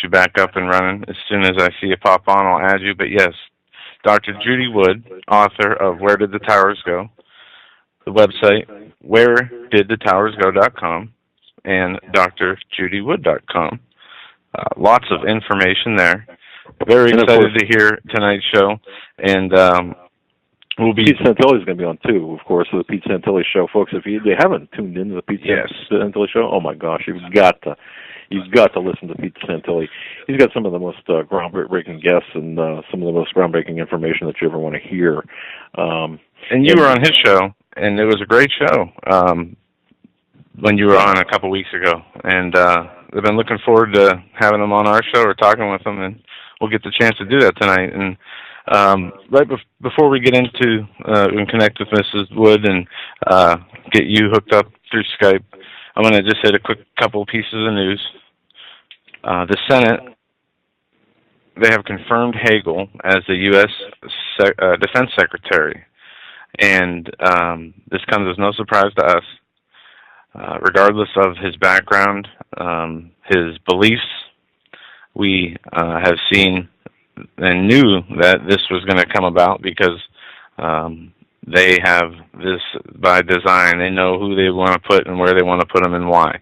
you back up and running. As soon as I see you pop on, I'll add you. But yes, Dr. Judy Wood, author of Where Did the Towers Go? The website, wheredidthetowersgo.com, and drjudywood.com. Lots of information there. Very excited to hear tonight's show, and we'll be. Pete Santilli is going to be on too, of course, the Pete Santilli show, folks. If they haven't tuned into the Pete Santilli show, oh my gosh, you've got to listen to Pete Santilli. He's got some of the most groundbreaking guests and some of the most groundbreaking information that you ever want to hear. And you were on his show, and it was a great show when you were on a couple weeks ago, and we've been looking forward to having him on our show or talking with him, and we'll get the chance to do that tonight. And before we get into and connect with Mrs. Wood and get you hooked up through Skype, I'm going to just hit a quick couple pieces of news. The Senate, they have confirmed Hagel as the U.S. Defense Secretary, and this comes as no surprise to us. Regardless of his background, his beliefs, we have seen and knew that this was going to come about because they have this by design. They know who they want to put and where they want to put them and why.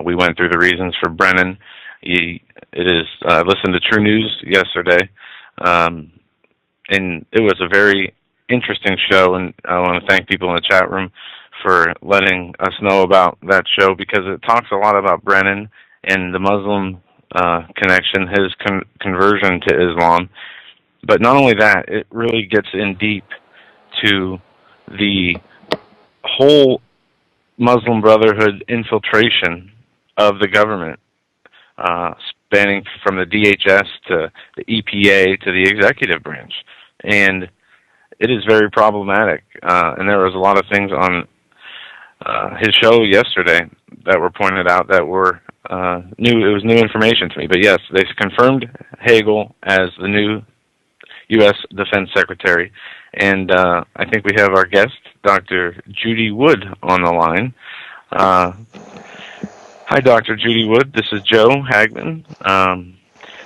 We went through the reasons for Brennan. I listened to True News yesterday, and it was a very interesting show, and I want to thank people in the chat room for letting us know about that show because it talks a lot about Brennan and the Muslim connection, his conversion to Islam. But not only that, it really gets in deep to the whole Muslim Brotherhood infiltration of the government, spanning from the DHS to the EPA to the executive branch. And it is very problematic. And there was a lot of things on his show yesterday that were pointed out that were new. It was new information to me. But yes, they confirmed Hagel as the new U.S. Defense Secretary. And I think we have our guest, Dr. Judy Wood, on the line. Hi, Dr. Judy Wood. This is Joe Hagmann.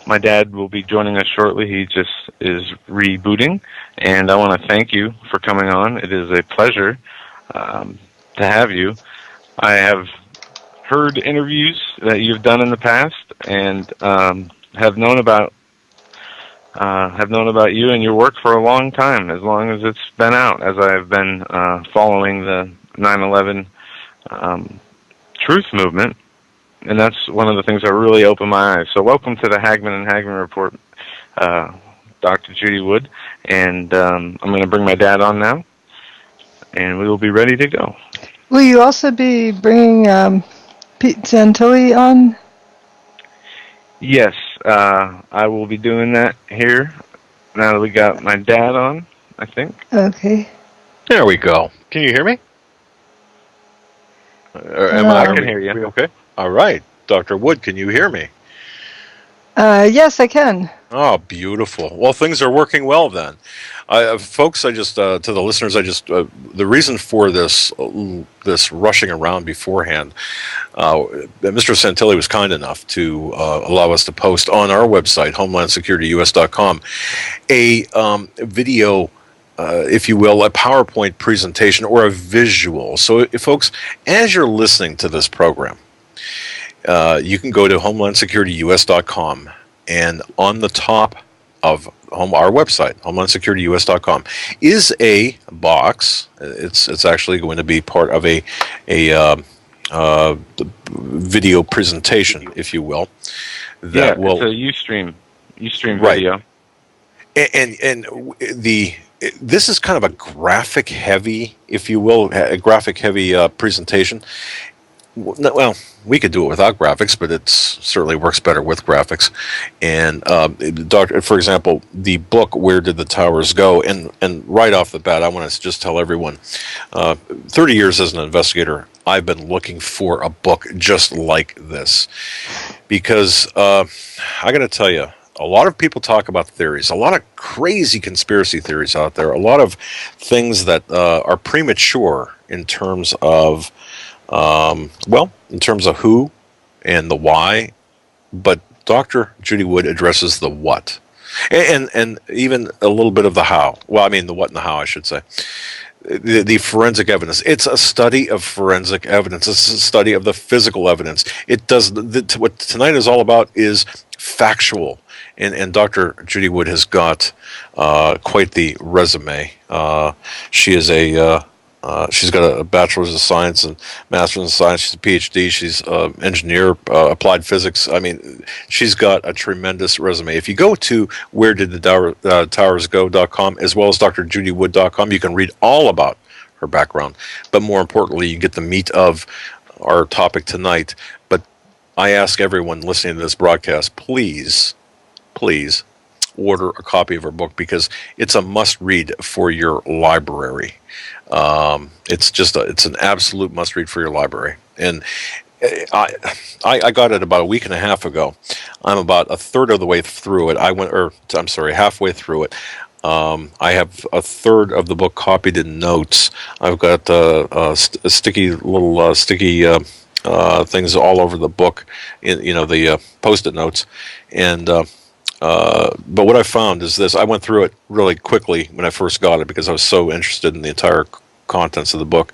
My dad will be joining us shortly. He just is rebooting. And I want to thank you for coming on. It is a pleasure to have you. I have heard interviews that you've done in the past and have known about you and your work for a long time, as long as it's been out, as I've been following the 9/11 truth movement, and that's one of the things that really opened my eyes. So welcome to the Hagmann and Hagmann Report, Dr. Judy Wood, and I'm going to bring my dad on now, and we will be ready to go. Will you also be bringing Pete Santilli on? Yes, I will be doing that here, now that we got my dad on, I think. Okay. There we go. Can you hear me? I can hear you. Okay. All right. Dr. Wood, can you hear me? Yes, I can. Oh, beautiful. Well, things are working well then. Folks, to the listeners, the reason for this rushing around beforehand, Mr. Santilli was kind enough to allow us to post on our website, HomelandSecurityUS.com, a video, if you will, a PowerPoint presentation or a visual. So, folks, as you're listening to this program, you can go to HomelandSecurityUS.com, and on the top of our website, HomelandSecurityUS.com, is a box. It's actually going to be part of a video presentation, if you will. It's a Ustream video. And this is kind of a graphic heavy, if you will, presentation. Well, we could do it without graphics, but it certainly works better with graphics. And for example, the book "Where Did the Towers Go?" and right off the bat, I want to just tell everyone: 30 years as an investigator, I've been looking for a book just like this, because I got to tell you, a lot of people talk about theories, a lot of crazy conspiracy theories out there, a lot of things that are premature in terms of. In terms of who and the why, but Dr. Judy Wood addresses the what, and even a little bit of the how. Well, I mean the what and the how, I should say. The forensic evidence. It's a study of forensic evidence. It's a study of the physical evidence. It does what tonight is all about is factual, and Dr. Judy Wood has got quite the resume. She is she's got a bachelor's of science and master's of science. She's a PhD. She's an engineer, applied physics. I mean, she's got a tremendous resume. If you go to wheredidthetowersgo.com as well as drjudywood.com, you can read all about her background. But more importantly, you get the meat of our topic tonight. But I ask everyone listening to this broadcast, please order a copy of her book because it's a must-read for your library. It's an absolute must-read for your library. And I got it about a week and a half ago. I'm about a third of the way through it. Halfway through it. I have a third of the book copied in notes. I've got sticky things all over the book, the Post-it notes, and but what I found is this. I went through it really quickly when I first got it because I was so interested in the entire contents of the book.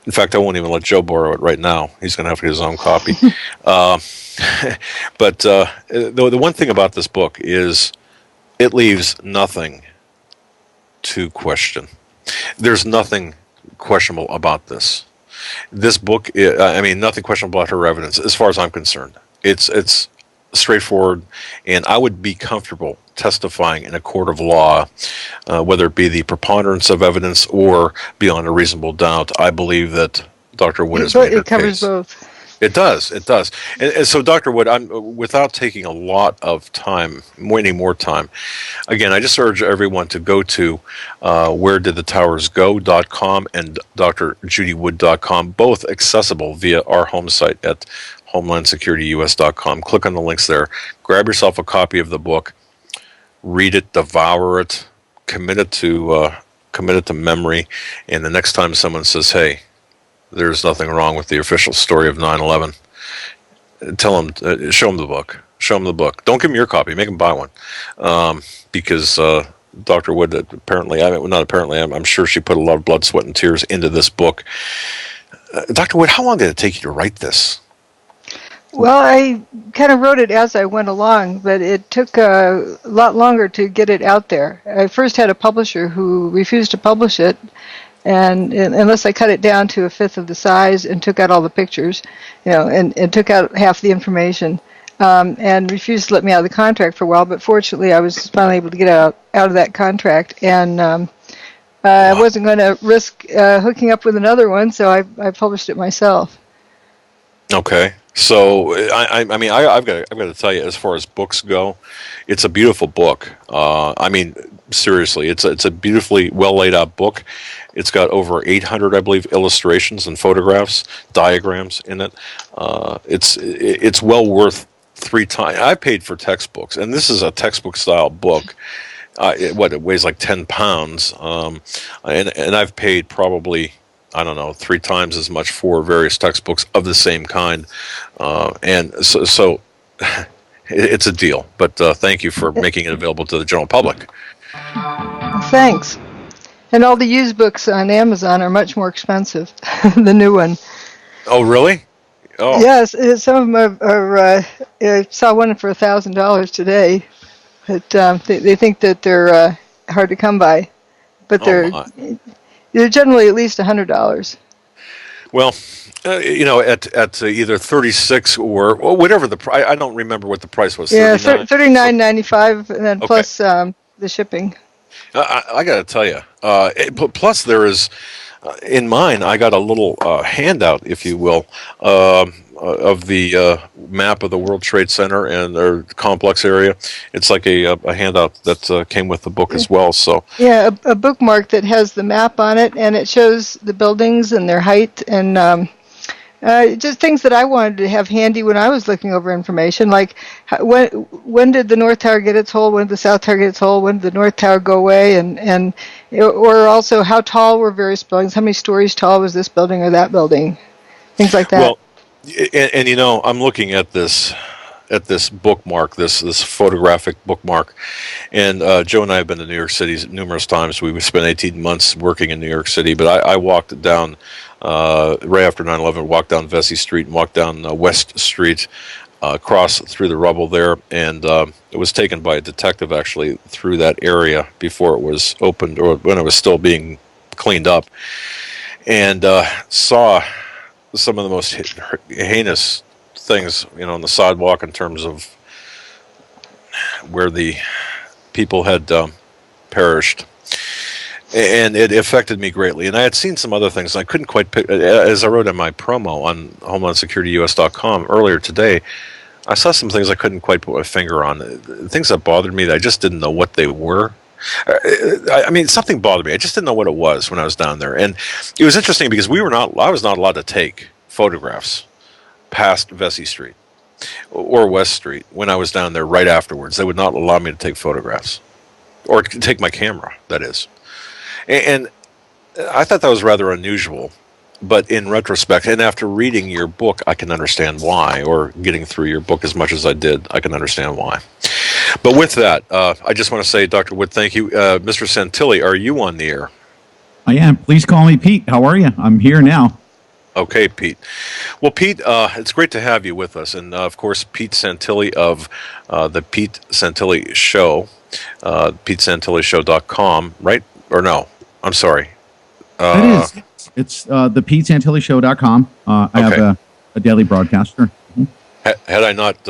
In fact, I won't even let Joe borrow it right now. He's going to have to get his own copy. But the one thing about this book is it leaves nothing to question. There's nothing questionable about this. This book, nothing questionable about her evidence as far as I'm concerned. It's straightforward, and I would be comfortable testifying in a court of law, whether it be the preponderance of evidence or beyond a reasonable doubt. I believe that Dr. Wood has made her case. It covers both. It does. And so, Dr. Wood, without taking a lot of time, any more time, again, I just urge everyone to go to wheredidthetowersgo.com and drjudywood.com, both accessible via our home site at HomelandSecurityUS.com. Click on the links there. Grab yourself a copy of the book. Read it, devour it, commit it to memory. And the next time someone says, "Hey, there's nothing wrong with the official story of 9/11," tell them, show them the book. Show them the book. Don't give them your copy. Make them buy one, because Dr. Wood I'm sure she put a lot of blood, sweat, and tears into this book. Dr. Wood, how long did it take you to write this? Well, I kind of wrote it as I went along, but it took a lot longer to get it out there. I first had a publisher who refused to publish it, and unless I cut it down to a fifth of the size and took out all the pictures, and took out half the information, and refused to let me out of the contract for a while. But fortunately, I was finally able to get out of that contract, and I wasn't going to risk hooking up with another one, so I published it myself. Okay. So I've got to tell you, as far as books go, it's a beautiful book. Seriously, it's a beautifully well laid out book. It's got over 800, I believe, illustrations and photographs, diagrams in it. It's well worth 3 times. I paid for textbooks, and this is a textbook style book. It weighs like 10 pounds, and I've paid probably, I don't know, 3 times as much for various textbooks of the same kind, and so it's a deal. But thank you for making it available to the general public. Thanks. And all the used books on Amazon are much more expensive than the new one. Oh, really? Oh. Yes, some of them are I saw one for $1,000 today, but they think that they're hard to come by, but they're generally at least $100. Well, at either 36 or whatever the price. I don't remember what the price was. Yeah, $39.95, and then plus the shipping. I got to tell you, plus there is, in mine, I got a little handout, if you will, of the map of the World Trade Center and their complex area. It's like a handout that came with the book as well. So yeah, a bookmark that has the map on it, and it shows the buildings and their height, and just things that I wanted to have handy when I was looking over information, like when did the North Tower get its hole, when did the South Tower get its hole, when did the North Tower go away, or also how tall were various buildings, how many stories tall was this building or that building, things like that. Well, and I'm looking at this at this bookmark, this photographic bookmark. And Joe and I have been to New York City numerous times. We spent 18 months working in New York City. But I walked down right after 9/11, walked down Vesey Street and walked down West Street, across through the rubble there, and it was taken by a detective actually through that area before it was opened or when it was still being cleaned up, and saw some of the most heinous things, on the sidewalk in terms of where the people had perished. And it affected me greatly. And I had seen some other things. I couldn't quite pick, as I wrote in my promo on HomelandSecurityUS.com earlier today, I saw some things I couldn't quite put my finger on. Things that bothered me that I just didn't know what they were. I mean, something bothered me. I just didn't know what it was when I was down there. And it was interesting because I was not allowed to take photographs past Vesey Street or West Street when I was down there right afterwards. They would not allow me to take photographs or take my camera, that is. And I thought that was rather unusual, but in retrospect, and after reading your book, I can understand why, or getting through your book as much as I did, I can understand why. But with that, I just want to say, Dr. Wood, thank you. Mr. Santilli, are you on the air? I am. Please call me Pete. How are you? I'm here now. Okay, Pete. Well, Pete, it's great to have you with us. And, of course, Pete Santilli of the Pete Santilli Show, PeteSantilliShow.com, right? Or no? I'm sorry. It is. It's the PeteSantilliShow.com. I have a daily broadcaster. Mm-hmm. Had I not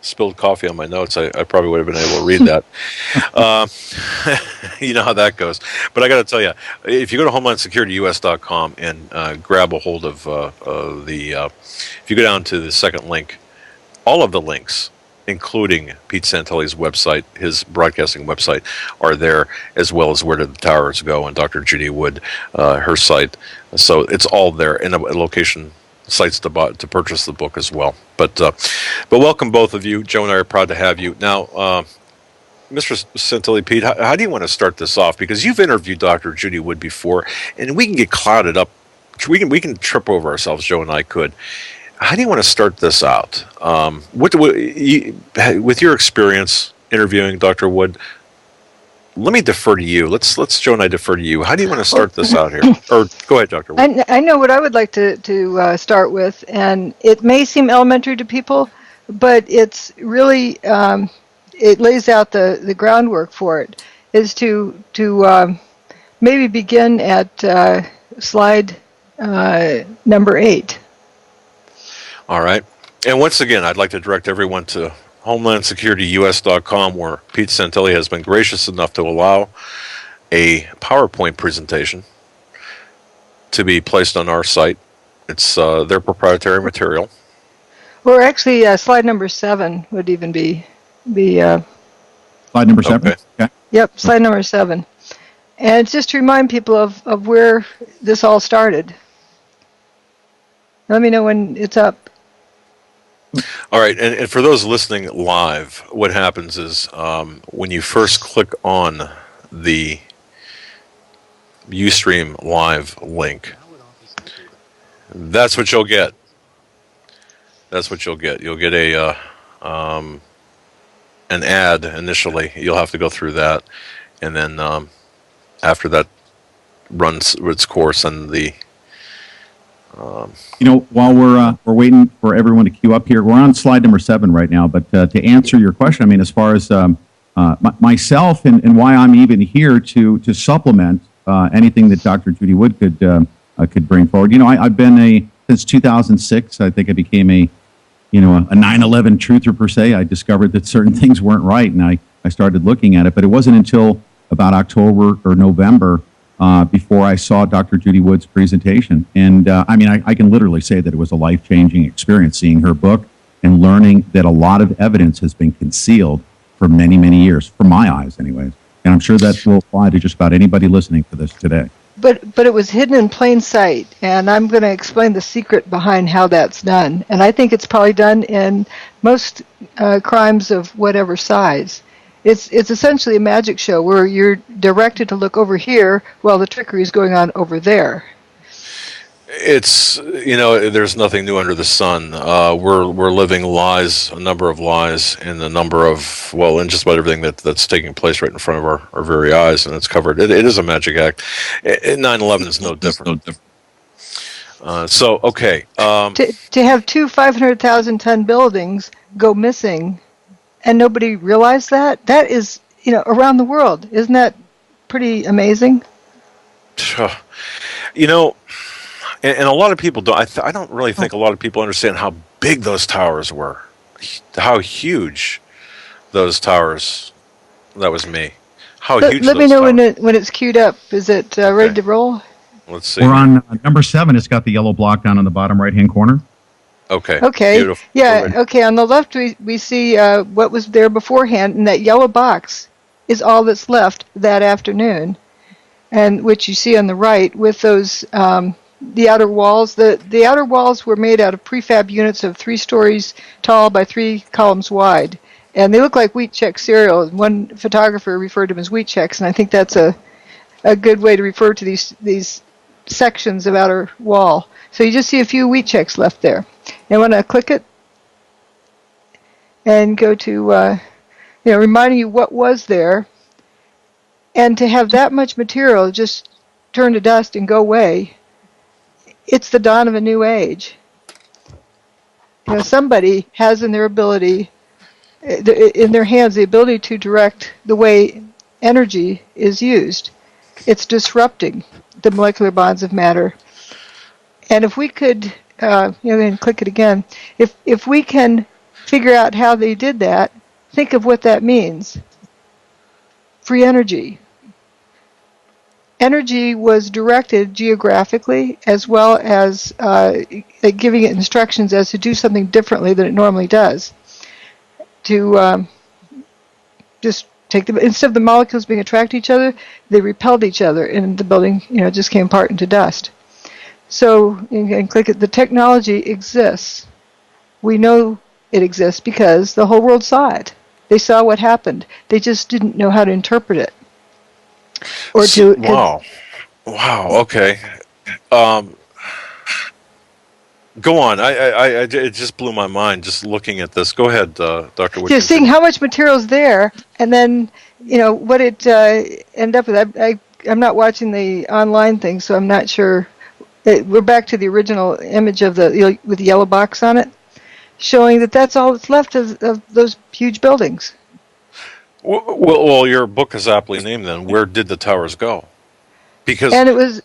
spilled coffee on my notes, I probably would have been able to read that. You know how that goes. But I got to tell you, if you go to HomelandSecurityUS.com and grab a hold of if you go down to the second link, all of the links, including Pete Santilli's website, his broadcasting website, are there, as well as Where Did the Towers Go, and Dr. Judy Wood, her site. So it's all there, and a location sites to purchase the book as well. But welcome both of you. Joe and I are proud to have you. Now, Mr. Santilli, Pete, how do you want to start this off? Because you've interviewed Dr. Judy Wood before, and we can get clouded up. We can trip over ourselves, Joe and I could. How do you want to start this out? With your experience interviewing Dr. Wood, let me defer to you. Let's Joe and I defer to you. How do you want to start this out here? Or go ahead, Dr. Wood. I know what I would like to start with, and it may seem elementary to people, but it's really it lays out the groundwork for it. Is to maybe begin at slide number 8. All right. And once again, I'd like to direct everyone to HomelandSecurityUS.com, where Pete Santilli has been gracious enough to allow a PowerPoint presentation to be placed on our site. It's their proprietary material. Or actually, slide number 7 would even be slide number 7. Okay. Yep, slide number 7. And it's just to remind people of where this all started. Let me know when it's up. All right, and for those listening live, what happens is when you first click on the Ustream Live link, that's what you'll get. That's what you'll get. You'll get a an ad initially. You'll have to go through that, and then after that runs its course, and the while we're waiting for everyone to queue up here, we're on slide number 7 right now. But to answer your question, I mean, as far as myself and why I'm even here to supplement anything that Dr. Judy Wood could bring forward. I've been since 2006. I think I became a 9/11 truther per se. I discovered that certain things weren't right, and I started looking at it. But it wasn't until about October or November before I saw Dr. Judy Wood's presentation. And I can literally say that it was a life-changing experience seeing her book and learning that a lot of evidence has been concealed for many, many years, from my eyes anyways. And I'm sure that will apply to just about anybody listening to this today. But it was hidden in plain sight, and I'm going to explain the secret behind how that's done. And I think it's probably done in most crimes of whatever size. It's essentially a magic show where you're directed to look over here while the trickery is going on over there. It's, there's nothing new under the sun. We're living lies, a number of lies, in a number of, well, in just about everything that's taking place right in front of our very eyes, and it's covered. It is a magic act. 9/11 is no different. So okay. To have two 500,000-ton buildings go missing, and nobody realized that is, around the world. Isn't that pretty amazing? And a lot of people don't. I don't really think a lot of people understand how big those towers were, how huge those towers. That was me. How huge? Let me those know towers. when it's queued up. Is it ready to roll? Let's see. We're on number 7. It's got the yellow block down in the bottom right-hand corner. Okay. Okay. Beautiful. Yeah. Okay. On the left, we see what was there beforehand, and that yellow box is all that's left that afternoon, and which you see on the right with those the outer walls. The outer walls were made out of prefab units of 3 stories tall by 3 columns wide, and they look like wheat check cereal. One photographer referred to them as wheat checks, and I think that's a good way to refer to these sections of outer wall. So you just see a few wheat checks left there. And I want to click it and go to, reminding you what was there. And to have that much material just turn to dust and go away, it's the dawn of a new age. Somebody has in their hands the ability to direct the way energy is used. It's disrupting the molecular bonds of matter. And if we could, and click it again, if we can figure out how they did that, think of what that means. Free energy. Energy was directed geographically as well as giving it instructions as to do something differently than it normally does. To just take them, instead of the molecules being attracted to each other, they repelled each other, and the building, just came apart into dust. So you can click it. The technology exists. We know it exists because the whole world saw it. They saw what happened. They just didn't know how to interpret it. Wow. Okay. Go on. It just blew my mind just looking at this. Go ahead, Dr. Wood. Seeing how much material is there, and then what it ended up with. I'm not watching the online thing, so I'm not sure. We're back to the original image of with the yellow box on it, showing that that's all that's left of those huge buildings. Well, your book is aptly named then. Where did the towers go? And it was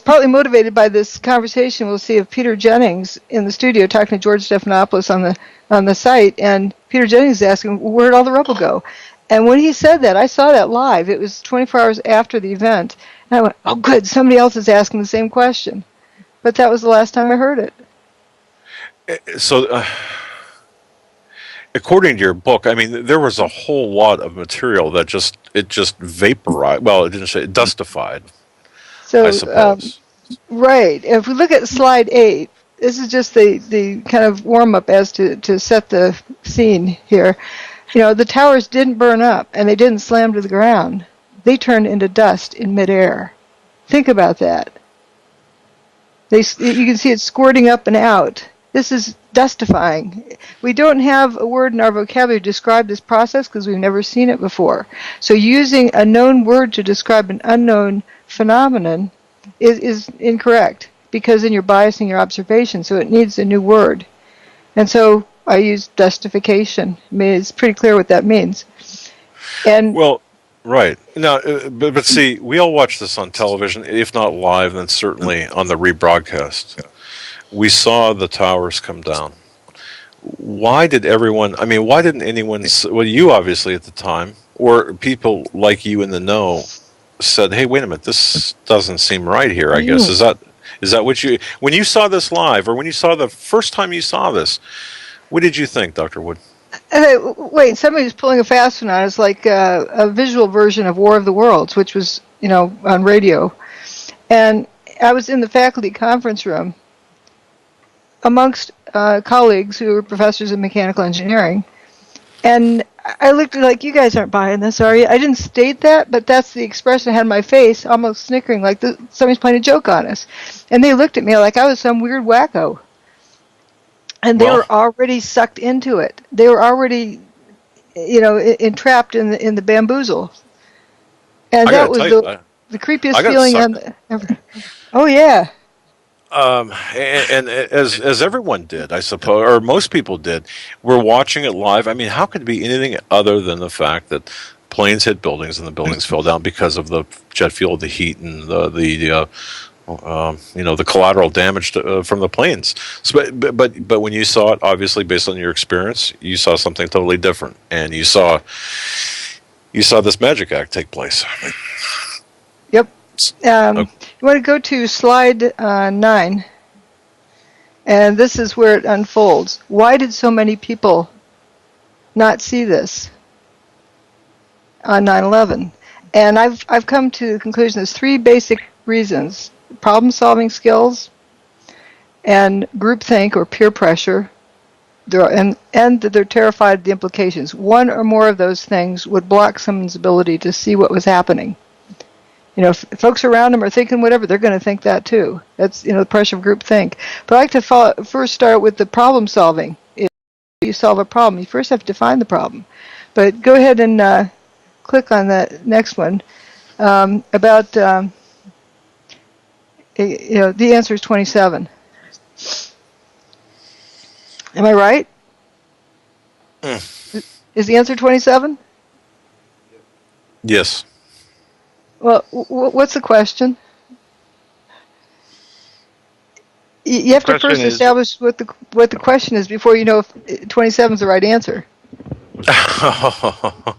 partly motivated by this conversation we'll see of Peter Jennings in the studio talking to George Stephanopoulos on the site, and Peter Jennings is asking, where'd all the rubble go? And when he said that, I saw that live. It was 24 hours after the event. And I went, oh, good, somebody else is asking the same question. But that was the last time I heard it. So, according to your book, I mean, there was a whole lot of material that just vaporized. Well, it didn't say it dustified. So, I suppose. Right. If we look at slide 8, this is just the kind of warm up as to set the scene here. The towers didn't burn up and they didn't slam to the ground. They turned into dust in midair. Think about that. You can see it squirting up and out. This is dustifying. We don't have a word in our vocabulary to describe this process because we've never seen it before. So using a known word to describe an unknown phenomenon is incorrect because then you're biasing your observation, so it needs a new word. And so I use dustification. I mean, it's pretty clear what that means. And well, right. Now, but see, we all watch this on television, if not live, then certainly on the rebroadcast. We saw the towers come down. Why didn't anyone, well, you obviously at the time, or people like you in the know, said, hey, wait a minute, this doesn't seem right here, I guess. Is that what when you saw this live, or when you saw the first time you saw this, what did you think, Dr. Wood? Wait, somebody was pulling a fast one on. It's like a visual version of War of the Worlds, which was, on radio. And I was in the faculty conference room amongst colleagues who were professors of mechanical engineering. And I looked like, you guys aren't buying this, are you? I didn't state that, but that's the expression I had on my face, almost snickering, like somebody's playing a joke on us. And they looked at me like I was some weird wacko. And they Well, were already sucked into it. They were already, entrapped in the bamboozle. And I that got to was tell you, the creepiest I got feeling sucked. ever. Oh, yeah. And as everyone did, I suppose, or most people did, we're watching it live. I mean, how could it be anything other than the fact that planes hit buildings and the buildings fell down because of the jet fuel, the heat, and the collateral damage from the planes. So, but when you saw it, obviously based on your experience, you saw something totally different, and you saw this magic act take place. Yep. Okay. You want to go to slide 9, and this is where it unfolds. Why did so many people not see this on 9/11? And I've come to the conclusion there's 3 basic reasons: problem-solving skills, and groupthink or peer pressure, and that they're terrified of the implications. One or more of those things would block someone's ability to see what was happening. If folks around them are thinking whatever, they're going to think that too. That's, the pressure of groupthink. But I like to first start with the problem solving. If you solve a problem, you first have to define the problem. But go ahead and click on the next one about, the answer is 27. Am I right? Is the answer 27? Yes. Well, what's the question? You have to first establish what the question is before you know if 27 is the right answer.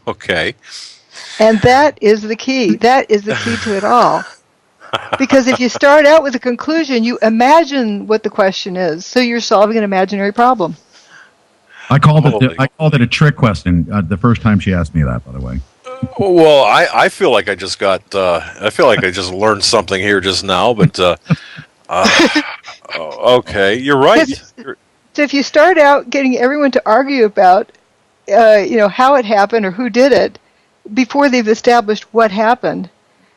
Okay. And that is the key. That is the key to it all. Because if you start out with a conclusion, you imagine what the question is, so you're solving an imaginary problem. I called it a trick question the first time she asked me that, by the way. Well, I feel like I just learned something here just now, but okay, you're right. So if you start out getting everyone to argue about, how it happened or who did it, before they've established what happened,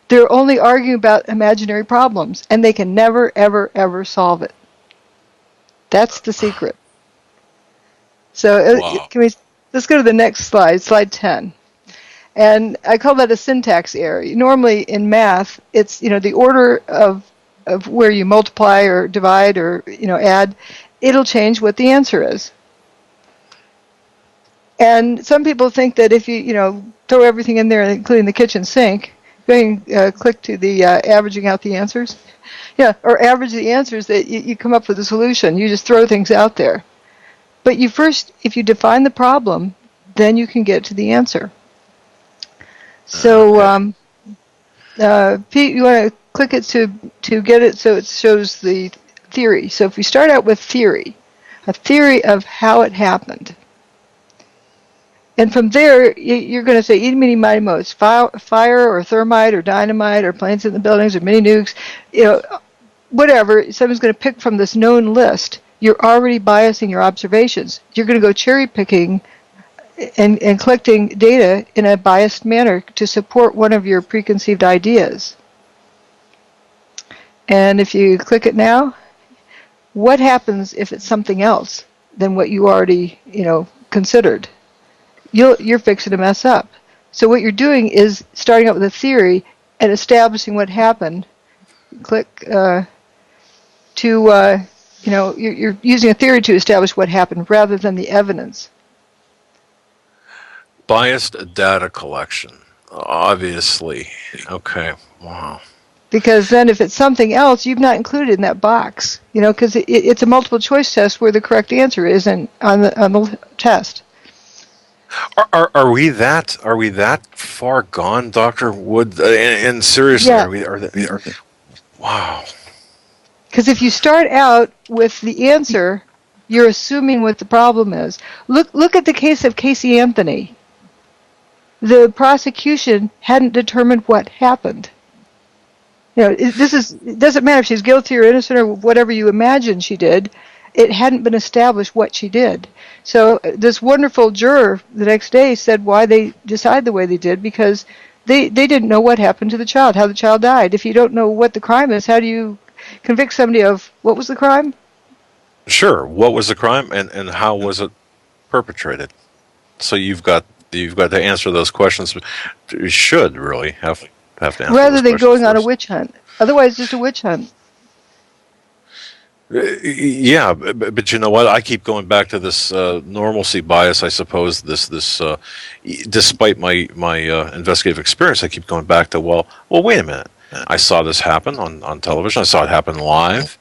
they're only arguing about imaginary problems, and they can never, ever, ever solve it. That's the secret. So Wow. let's go to the next slide, slide 10. And I call that a syntax error. Normally in math, it's, the order of where you multiply or divide or, add, it'll change what the answer is. And some people think that if you, throw everything in there, including the kitchen sink, go and click to the averaging out the answers. Yeah, or average the answers, that you come up with a solution. You just throw things out there. But if you define the problem, then you can get to the answer. So, Pete, you want to click it to get it so it shows the theory. So if we start out with theory, a theory of how it happened. And from there, you're going to say, eeny, meeny, miny, moe. It's fire or thermite or dynamite or planes in the buildings or mini nukes, whatever. Someone's going to pick from this known list. You're already biasing your observations. You're going to go cherry picking and collecting data in a biased manner to support one of your preconceived ideas. And if you click it now, what happens if it's something else than what you already, considered? You're fixing to mess up. So what you're doing is starting out with a theory and establishing what happened. Click you're using a theory to establish what happened rather than the evidence. Biased data collection, obviously. Okay, wow. Because then if it's something else, you've not included in that box, because it's a multiple choice test where the correct answer isn't on the test. Are we that far gone, Dr. Wood? And seriously, Yeah. Wow. Because if you start out with the answer, you're assuming what the problem is. Look at the case of Casey Anthony. The prosecution hadn't determined what happened. It doesn't matter if she's guilty or innocent or whatever you imagine she did. it hadn't been established what she did. So this wonderful juror the next day said why they decided the way they did, because they didn't know what happened to the child, how the child died. If you don't know what the crime is, how do you convict somebody of what was the crime? Sure. What was the crime, and how was it perpetrated? So you've got to answer those questions. You should really have to answer Rather those than questions going on a first. witch hunt. Otherwise, just a witch hunt. Yeah, but you know what? I keep going back to this normalcy bias, I suppose. This despite my investigative experience, I keep going back to well, wait a minute. I saw this happen on television. I saw it happen live.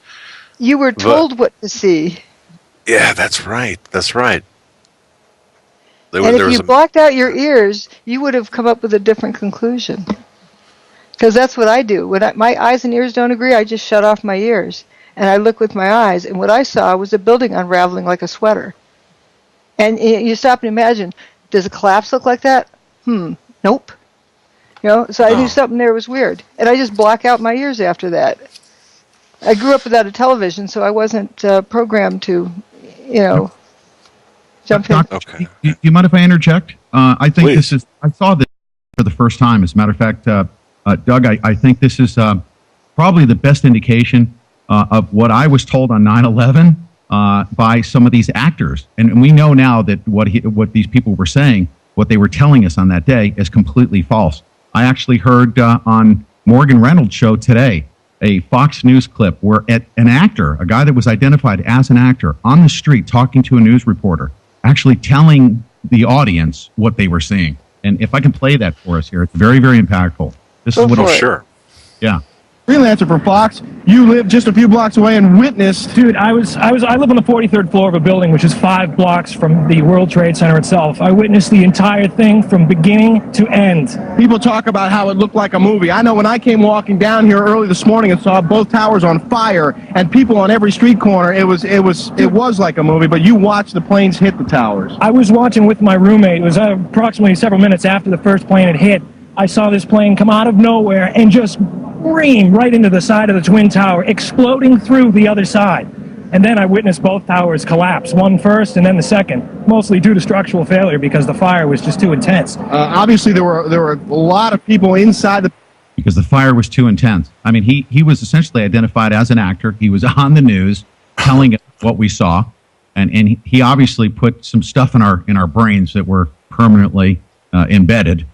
You were told what to see. Yeah, that's right. That's right. And if you blocked out your ears, you would have come up with a different conclusion. Because that's what I do. When my eyes and ears don't agree, I just shut off my ears. And I look with my eyes, and what I saw was a building unraveling like a sweater. And you stop and imagine, does a collapse look like that? Nope. So I knew something there was weird. And I just block out my ears after that. I grew up without a television, so I wasn't programmed to, jump in. Okay. Do you mind if I interject? I think I saw this for the first time. As a matter of fact, Doug, I think this is probably the best indication of what I was told on 9/11 by some of these actors. And we know now that what these people were saying, what they were telling us on that day, is completely false. I actually heard on Morgan Reynolds' show today a Fox News clip where an actor, a guy that was identified as an actor, on the street talking to a news reporter, actually telling the audience what they were seeing. And if I can play that for us here, it's very, very impactful. This is what sure. Yeah. Freelancer for Fox. You live just a few blocks away and witnessed. Dude, I live on the 43rd floor of a building, which is 5 blocks from the World Trade Center itself. I witnessed the entire thing from beginning to end. People talk about how it looked like a movie. I know when I came walking down here early this morning and saw both towers on fire and people on every street corner, it was like a movie, but you watched the planes hit the towers. I was watching with my roommate. It was approximately several minutes after the first plane had hit. I saw this plane come out of nowhere and just scream right into the side of the Twin Tower, exploding through the other side. And then I witnessed both towers collapse, one first and then the second, mostly due to structural failure because the fire was just too intense. Obviously, there were a lot of people inside because the fire was too intense. I mean, he was essentially identified as an actor. He was on the news telling us what we saw, and he obviously put some stuff in our brains that were permanently embedded.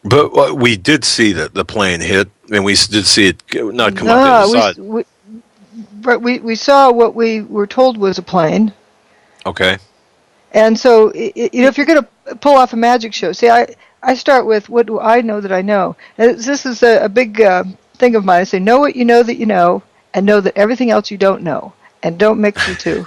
But we did see that the plane hit, and we did see it not come up the other side. We saw what we were told was a plane. Okay. And so, if you're going to pull off a magic show, see, I start with what do I know that I know. And this is a big thing of mine. I say, know what you know that you know, and know that everything else you don't know, and don't mix the two.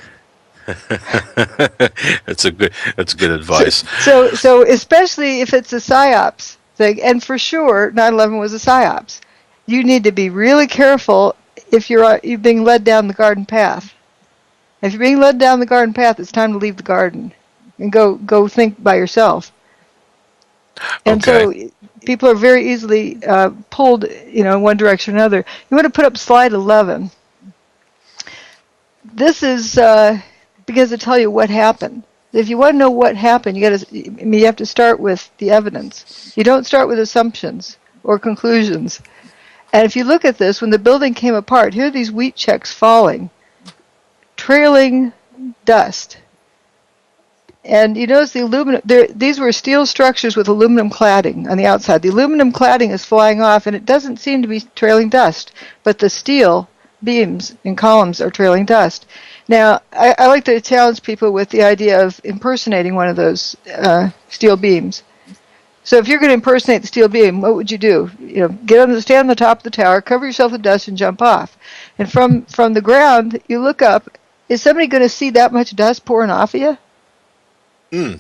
That's good advice. So especially if it's a psyops thing, and for sure 9/11 was a psyops. You need to be really careful if you're being led down the garden path. If you're being led down the garden path, it's time to leave the garden and go think by yourself. And so people are very easily pulled, in one direction or another. You want to put up slide 11. This is because to tell you what happened. If you want to know what happened, you have to start with the evidence. You don't start with assumptions or conclusions. And if you look at this, when the building came apart, here are these wheat checks falling, trailing dust. And you notice the aluminum, these were steel structures with aluminum cladding on the outside. The aluminum cladding is flying off, and it doesn't seem to be trailing dust, but the steel beams and columns are trailing dust. Now, I like to challenge people with the idea of impersonating one of those steel beams. So if you're going to impersonate the steel beam, what would you do? Stand on the top of the tower, cover yourself with dust, and jump off. And from the ground, you look up. Is somebody going to see that much dust pouring off of you?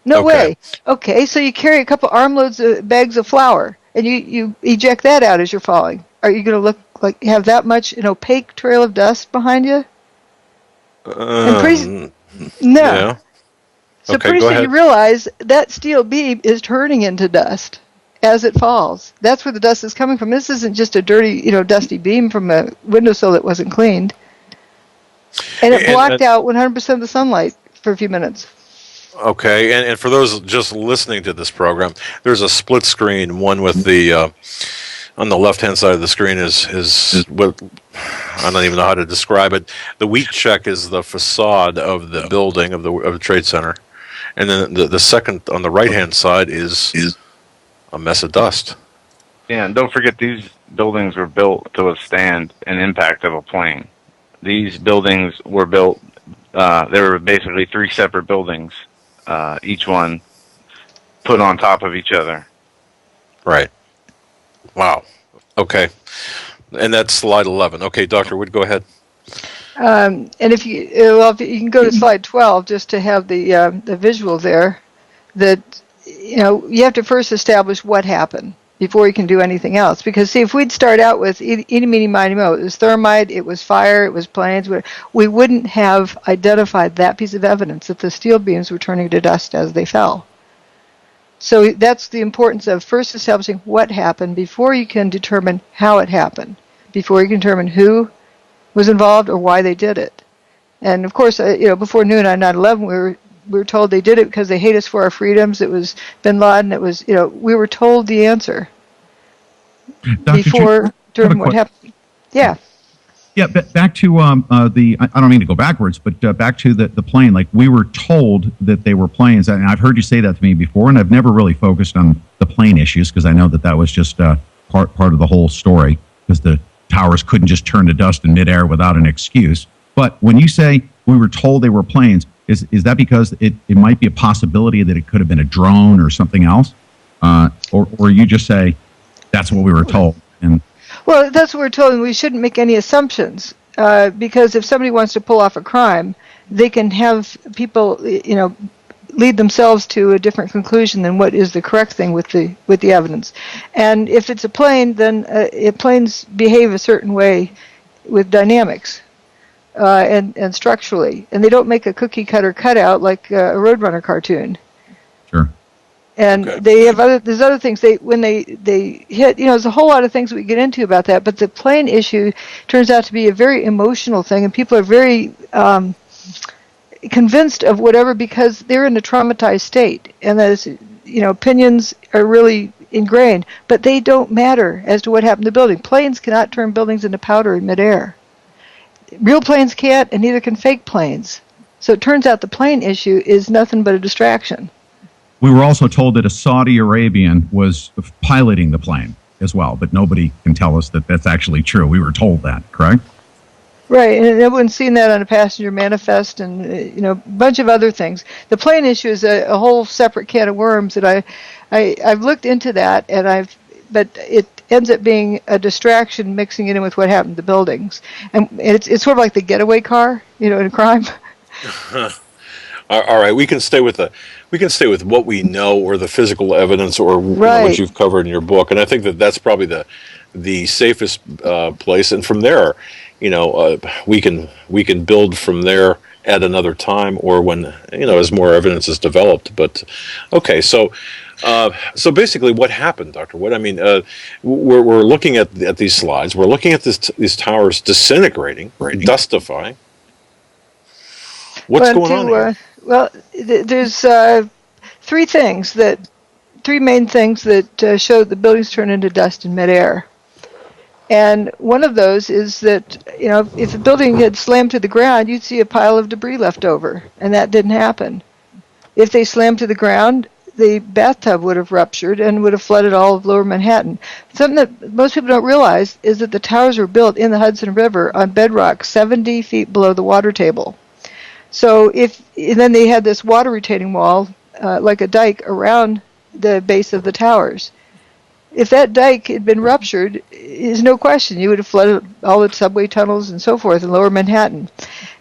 No way. Okay, so you carry a couple armloads of bags of flour, and you eject that out as you're falling. Are you going to look like you have that much an opaque trail of dust behind you? No. Yeah. So pretty soon you realize that steel beam is turning into dust as it falls. That's where the dust is coming from. This isn't just a dirty, dusty beam from a windowsill that wasn't cleaned. And it blocked out 100% of the sunlight for a few minutes. Okay, and for those just listening to this program, there's a split screen. One with the on the left-hand side of the screen is what I don't even know how to describe it. The wheat check is the facade of the building of the Trade Center, and then the second on the right-hand side is a mess of dust. Yeah, and don't forget these buildings were built to withstand an impact of a plane. These buildings were built. There were basically three separate buildings, each one put on top of each other. Right. Wow. Okay. And that's slide 11. Okay, Dr. Wood, go ahead. And if you can go to slide 12 just to have the visual there, that you have to first establish what happened before you can do anything else. Because see, if we'd start out with eeny, meeny, miny, mo, it was thermite, it was fire, it was planes, we wouldn't have identified that piece of evidence that the steel beams were turning to dust as they fell. So that's the importance of first establishing what happened before you can determine how it happened, before you can determine who was involved or why they did it. And of course, before noon on 9/11, we were told they did it because they hate us for our freedoms. It was Bin Laden. It was, we were told the answer before during what happened. Yeah. Yeah, back to I don't mean to go backwards, but back to the plane. Like, we were told that they were planes, and I've heard you say that to me before, and I've never really focused on the plane issues because I know that was just part of the whole story, because the towers couldn't just turn to dust in midair without an excuse. But when you say we were told they were planes, is that because it might be a possibility that it could have been a drone or something else? Or you just say that's what we were told? Well, that's what we're told, and we shouldn't make any assumptions, because if somebody wants to pull off a crime, they can have people, lead themselves to a different conclusion than what is the correct thing with the evidence. And if it's a plane, then planes behave a certain way with dynamics and structurally, and they don't make a cookie cutter cutout like a Roadrunner cartoon. Sure. And okay. they have there's other things when they hit, there's a whole lot of things we get into about that, but the plane issue turns out to be a very emotional thing, and people are very convinced of whatever because they're in a traumatized state, and those opinions are really ingrained, but they don't matter as to what happened to the building. Planes cannot turn buildings into powder in midair. Real planes can't, and neither can fake planes. So it turns out the plane issue is nothing but a distraction. We were also told that a Saudi Arabian was piloting the plane as well, but nobody can tell us that that's actually true. We were told that, correct? Right, and everyone's seen that on a passenger manifest and a bunch of other things. The plane issue is a whole separate can of worms that I've looked into that, but it ends up being a distraction mixing it in with what happened to the buildings, and it's sort of like the getaway car, in a crime. All right, we can stay with what we know, or the physical evidence, or what you've covered in your book, and I think that's probably the safest place. And from there, we can build from there at another time, or when as more evidence is developed. But okay, so basically, what happened, Dr. Wood? I mean, we're looking at these slides. We're looking at these towers disintegrating, dustifying. What's going on here? Well, there's three main things that show the buildings turn into dust in midair. And one of those is that, if a building had slammed to the ground, you'd see a pile of debris left over, and that didn't happen. If they slammed to the ground, the bathtub would have ruptured and would have flooded all of lower Manhattan. Something that most people don't realize is that the towers were built in the Hudson River on bedrock 70 feet below the water table. So then they had this water retaining wall, like a dike, around the base of the towers. If that dike had been ruptured, there's no question you would have flooded all the subway tunnels and so forth in lower Manhattan.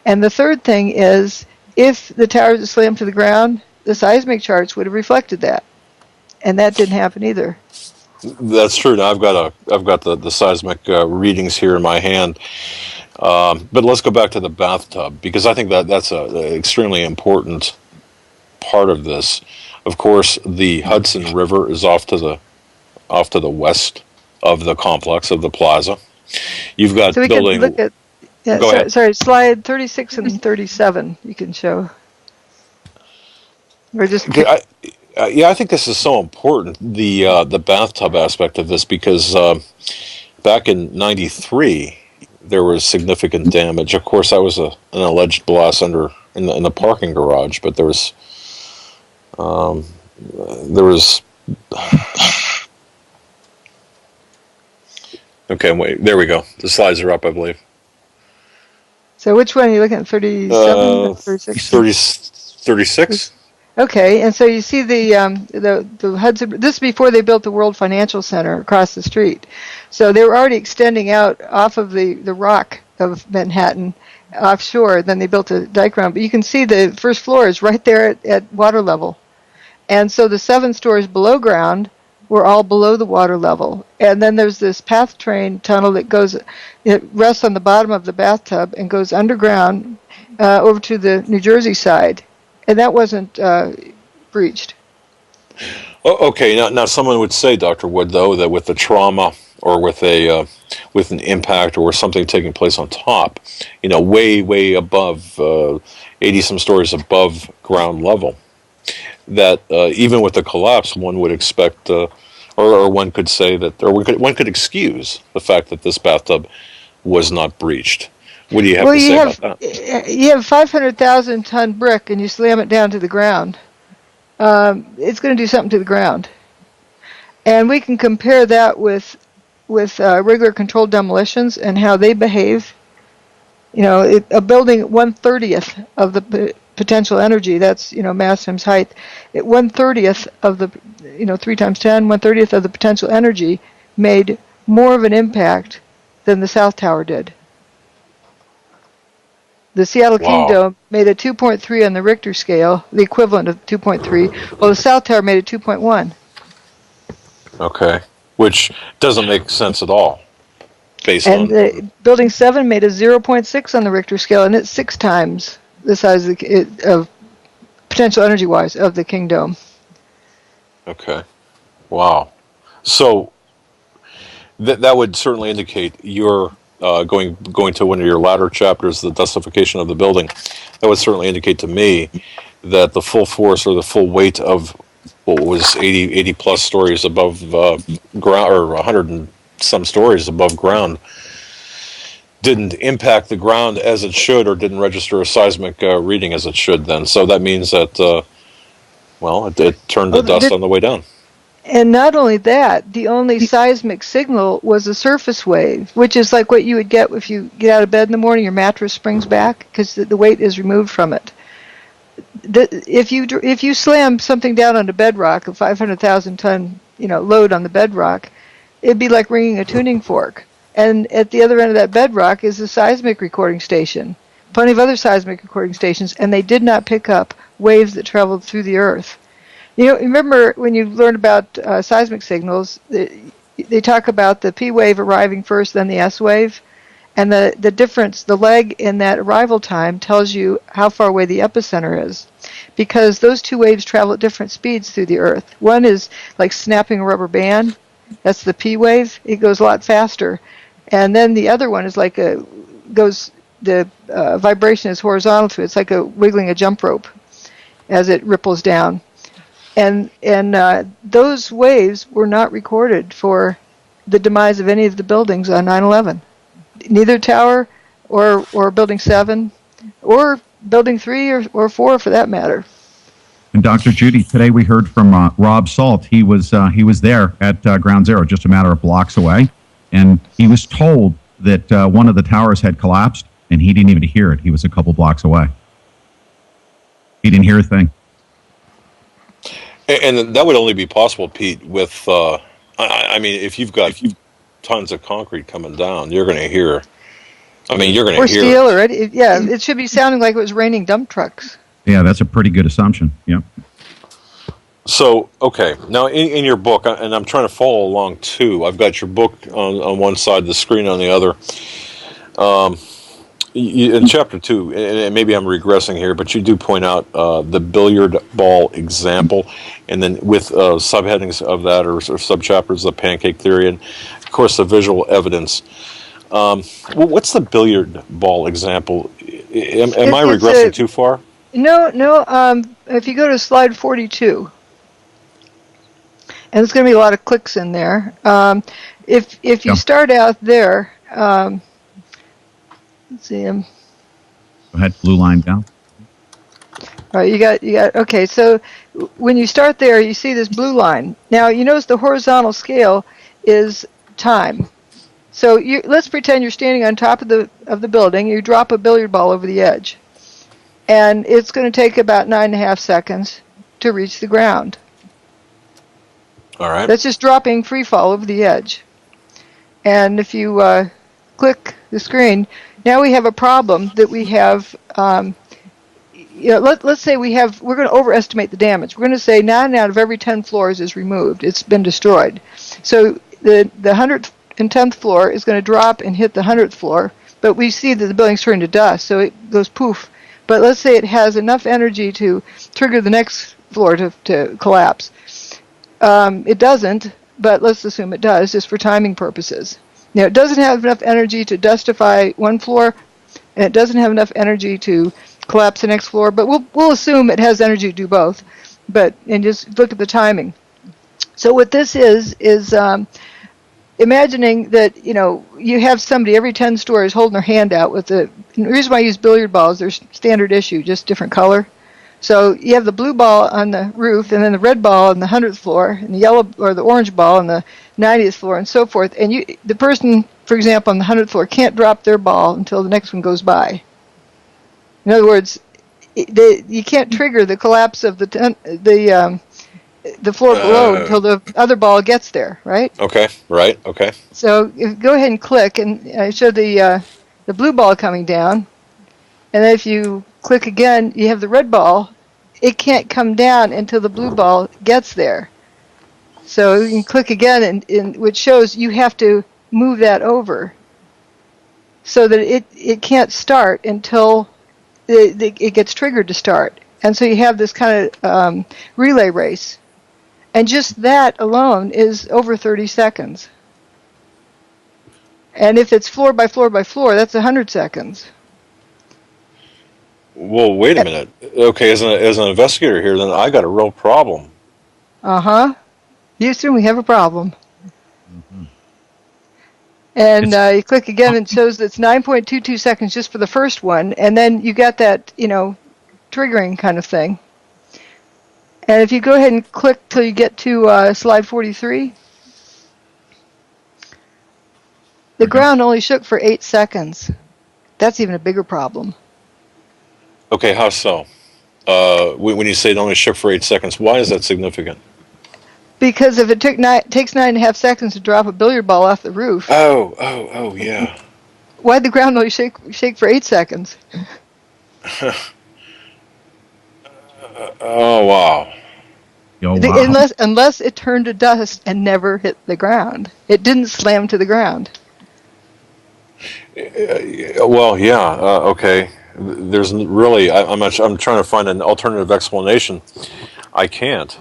And the third thing is, if the towers had slammed to the ground, the seismic charts would have reflected that. And that didn't happen either. That's true. Now I've got the seismic readings here in my hand. But let's go back to the bathtub, because I think that's an extremely important part of this. Of course, the Hudson River is off to the west of the complex of the plaza. You've got so we building. Can look at Yeah, Go ahead. sorry, slide 36 and 37 you can show. Or just Okay, I think this is so important, the bathtub aspect of this, because back in '93 there was significant damage. Of course, that was an alleged blast in the parking garage, but there was. Okay, wait. There we go. The slides are up, I believe. So which one are you looking at, 37 or 36? 36? Okay, and so you see the Hudson. This is before they built the World Financial Center across the street. So they were already extending out off of the rock of Manhattan offshore. Then they built a dike around. But you can see the first floor is right there at water level. And so the 7 stories below ground were all below the water level. And then there's this path train tunnel that goes, it rests on the bottom of the bathtub and goes underground over to the New Jersey side. And that wasn't breached. Oh, okay, now someone would say, Dr. Wood, though, that with the trauma or with an impact or something taking place on top, way above 80 some stories above ground level, that even with the collapse, one would expect, or one could say that, or one could excuse the fact that this bathtub was not breached. What do you have to say about that? You have 500,000 ton brick and you slam it down to the ground. It's going to do something to the ground. And we can compare that with regular controlled demolitions and how they behave. A building at 1/30th of the potential energy, that's, mass times height, at 1/30th of the, 3 times 10, 1/30th of the potential energy made more of an impact than the South Tower did. The Seattle King Dome made a 2.3 on the Richter scale, the equivalent of 2.3, while the South Tower made a 2.1. Okay, which doesn't make sense at all. Building 7 made a 0.6 on the Richter scale, and it's 6 times the size of potential energy-wise of the King Dome. Okay, wow. So that would certainly indicate your going to one of your latter chapters, the dustification of the building. That would certainly indicate to me that the full force or the full weight of what was 80 plus stories above ground, or 100 and some stories above ground, didn't impact the ground as it should, or didn't register a seismic reading as it should then. So that means that, it turned to dust on the way down. And not only that, the only seismic signal was a surface wave, which is like what you would get if you get out of bed in the morning, your mattress springs back because the weight is removed from it. If you slam something down on the bedrock, a 500,000 ton load on the bedrock, it'd be like ringing a tuning fork. And at the other end of that bedrock is a seismic recording station, plenty of other seismic recording stations, and they did not pick up waves that traveled through the earth. Remember when you learned about seismic signals, they talk about the P wave arriving first, then the S wave, and the difference, the lag in that arrival time tells you how far away the epicenter is, because those two waves travel at different speeds through the earth. One is like snapping a rubber band. That's the P wave. It goes a lot faster. And then the other one is like the vibration is horizontal to it. It's like wiggling a jump rope as it ripples down. And those waves were not recorded for the demise of any of the buildings on 9/11. Neither tower or Building 7 or Building 3 or 4 for that matter. And Dr. Judy, today we heard from Rob Salt. He was there at Ground Zero, just a matter of blocks away, and he was told that one of the towers had collapsed, and he didn't even hear it. He was a couple blocks away. He didn't hear a thing. And that would only be possible, Pete, with, if you've got tons of concrete coming down, you're going to hear. You're going to hear. Or steel, it should be sounding like it was raining dump trucks. Yeah, that's a pretty good assumption. Yeah. So, okay, now in your book, and I'm trying to follow along too. I've got your book on one side, the screen on the other. In chapter 2, and maybe I'm regressing here, but you do point out the billiard ball example, and then with subheadings of that or subchapters, the pancake theory, and of course the visual evidence. What's the billiard ball example? Am I It's regressing too far? no, no. If you go to slide 42, and there's going to be a lot of clicks in there. If you start out there, let's see. Go ahead, blue line down. All right, you got. Okay, so when you start there, you see this blue line. Now you notice the horizontal scale is time. So let's pretend you're standing on top of the building. You drop a billiard ball over the edge, and it's going to take about 9.5 seconds to reach the ground. All right. That's just dropping free fall over the edge. And if you click the screen, now we have a problem that we have. Let's say we're going to overestimate the damage. We're going to say 9 out of every 10 floors is removed. It's been destroyed. So the 110th floor is going to drop and hit the 100th floor, but we see that the building's turned to dust, so it goes poof. But let's say it has enough energy to trigger the next floor to collapse. It doesn't, but let's assume it does, just for timing purposes. Now, it doesn't have enough energy to dustify one floor, and it doesn't have enough energy to collapse the next floor, but we'll assume it has energy to do both. And just look at the timing. So what this is imagining that you have somebody every 10 stories holding their hand out with the reason why I use billiard balls, they're standard issue, just different color. So you have the blue ball on the roof, and then the red ball on the 100th floor, and the yellow or the orange ball on the 90th floor, and so forth. And the person, for example, on the 100th floor can't drop their ball until the next one goes by. In other words, you can't trigger the collapse of the floor below until the other ball gets there, right? Okay, right, okay. So go ahead and click, and I show the blue ball coming down, and then if you click again, you have the red ball. It can't come down until the blue ball gets there. So you can click again, which shows you have to move that over so that it can't start until it gets triggered to start. And so you have this kind of relay race. And just that alone is over 30 seconds. And if it's floor by floor by floor, that's 100 seconds. Well, wait a minute. Okay, as an investigator here, then I got a real problem. Uh-huh. Houston, we have a problem. Mm-hmm. And you click again, and it shows it's 9.22 seconds just for the first one, and then you got that, triggering kind of thing. And if you go ahead and click till you get to slide 43, the ground only shook for 8 seconds. That's even a bigger problem. Okay, how so? When you say it only shook for 8 seconds, why is that significant? Because if it takes 9.5 seconds to drop a billiard ball off the roof. Oh, yeah. Why'd the ground only shake for 8 seconds? Oh, wow. Oh, wow. Unless it turned to dust and never hit the ground. It didn't slam to the ground. Well, yeah, okay. There's really, I'm trying to find an alternative explanation. I can't.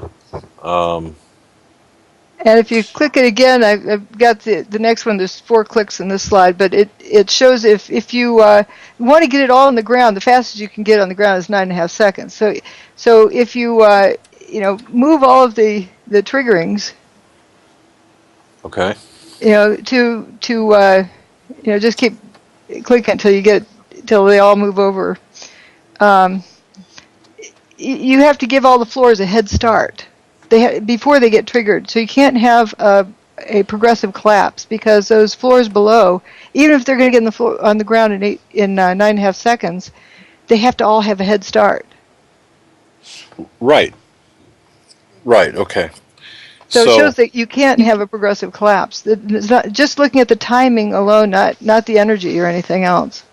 And if you click it again, I've got the next one. There's 4 clicks in this slide, but it shows if you want to get it all on the ground, the fastest you can get on the ground is 9.5 seconds. So if you move all of the triggerings, okay, to just keep clicking until they all move over. You have to give all the floors a head start. Before they get triggered. So you can't have a progressive collapse because those floors below, even if they're going to get on the ground in 9.5 seconds, they have to all have a head start. Right, okay. So it shows that you can't have a progressive collapse. It's not just looking at the timing alone, not the energy or anything else.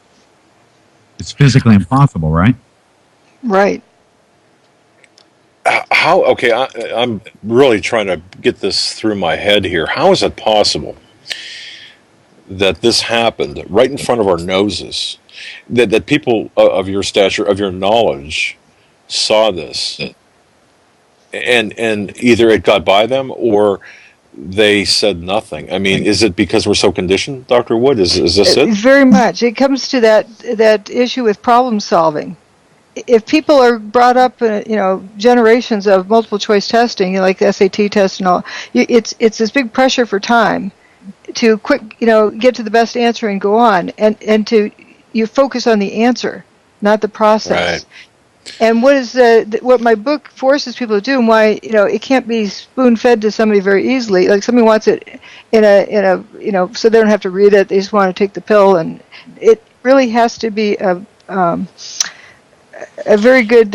It's physically impossible, right? Right. How? Okay, I'm really trying to get this through my head here. How is it possible that this happened right in front of our noses? That people of your stature, of your knowledge, saw this, and either it got by them, or they said nothing. I mean, is it because we're so conditioned, Dr. Wood? Is this it? Very much. It comes to that issue with problem solving. If people are brought up, generations of multiple choice testing, like the SAT test and all, it's this big pressure for time to get to the best answer and go on, and to you focus on the answer, not the process. Right. And what my book forces people to do, and why it can't be spoon fed to somebody very easily. Like somebody wants it in a so they don't have to read it. They just want to take the pill, and it really has to be a very good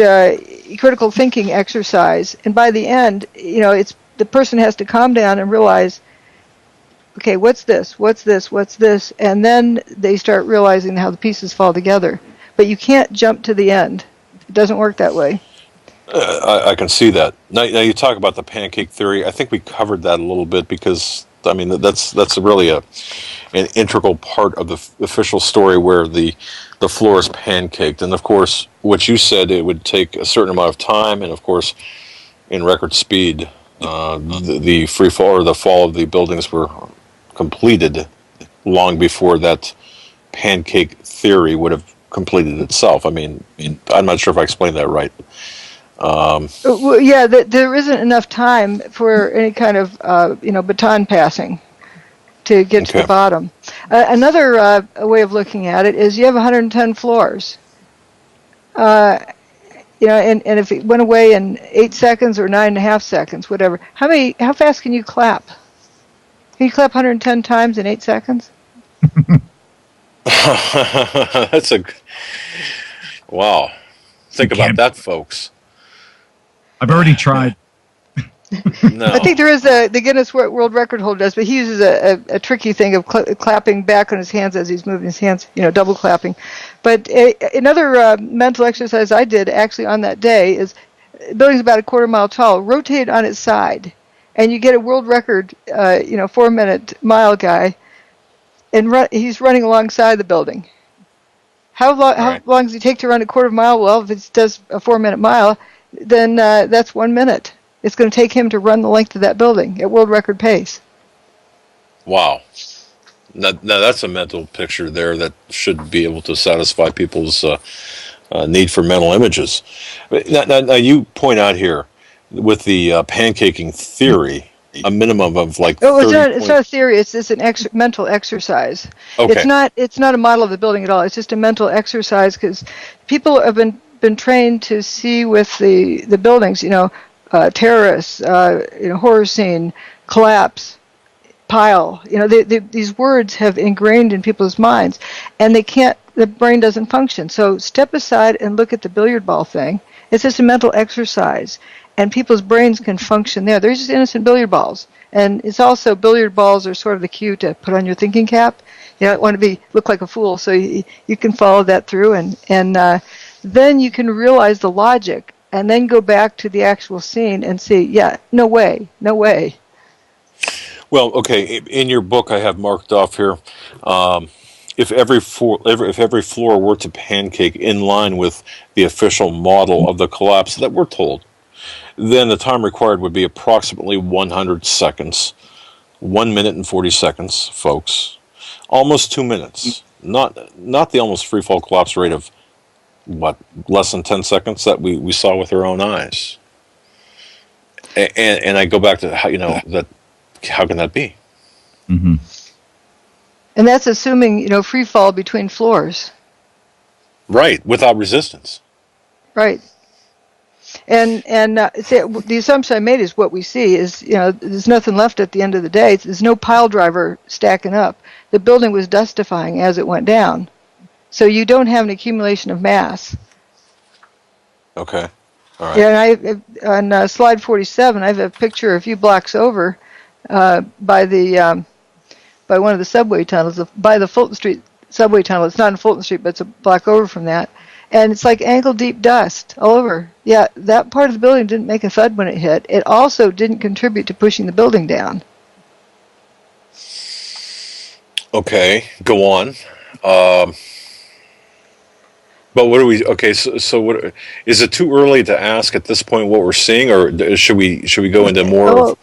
critical thinking exercise. And by the end, it's the person has to calm down and realize, okay, what's this? What's this? What's this? And then they start realizing how the pieces fall together. But you can't jump to the end. It doesn't work that way. I can see that. Now you talk about the pancake theory. I think we covered that a little bit because I mean that's really an integral part of the official story where the floor is pancaked, and of course, what you said, it would take a certain amount of time, and of course, in record speed, the free fall or the fall of the buildings were completed long before that pancake theory would have completed itself. I mean, I'm not sure if I explained that right. Well, yeah, there isn't enough time for any kind of baton passing to get to the bottom. Another way of looking at it is you have 110 floors. And if it went away in 8 seconds or 9.5 seconds, whatever, how fast can you clap? Can you clap 110 times in 8 seconds? That's wow. Think about that, folks. I've already tried. No. I think there is the Guinness World Record holder does, but he uses a tricky thing of clapping back on his hands as he's moving his hands, double clapping. But another mental exercise I did actually on that day is, the building's about a quarter mile tall, rotate on its side, and you get a world record, 4-minute mile guy, and he's running alongside the building. How long does he take to run a quarter mile? Well, if it does a 4-minute mile, then that's 1 minute. It's going to take him to run the length of that building at world record pace. Wow. Now that's a mental picture there that should be able to satisfy people's need for mental images. Now you point out here with the pancaking theory, a minimum of like 30 it's not a theory. It's an mental exercise. Okay. It's not a model of the building at all. It's just a mental exercise because people have been trained to see with the buildings, terrorists, horror scene, collapse, pile. These words have ingrained in people's minds, and the brain doesn't function. So step aside and look at the billiard ball thing. It's just a mental exercise, and people's brains can function there. They're just innocent billiard balls. And it's also, billiard balls are sort of the cue to put on your thinking cap. You don't want to look like a fool, so you can follow that through, and then you can realize the logic, and then go back to the actual scene and see, yeah, no way. Well, okay. In your book, I have marked off here, if every floor were to pancake in line with the official model of the collapse that we're told, then the time required would be approximately 100 seconds, 1 minute and 40 seconds, folks, almost 2 minutes. Not the almost free fall collapse rate of less than 10 seconds that we saw with our own eyes. And I go back to how can that be? Mm-hmm. And that's assuming, free fall between floors. Right, without resistance. Right. And the assumption I made is what we see is, there's nothing left at the end of the day. There's no pile driver stacking up. The building was dustifying as it went down. So you don't have an accumulation of mass. Okay. All right. Yeah, and on slide 47, I have a picture a few blocks over by one of the subway tunnels, by the Fulton Street subway tunnel. It's not in Fulton Street, but it's a block over from that. And it's like ankle-deep dust all over. Yeah, that part of the building didn't make a thud when it hit. It also didn't contribute to pushing the building down. Okay, go on. But what do we? Okay, so what is it too early to ask at this point what we're seeing, or should we go into more?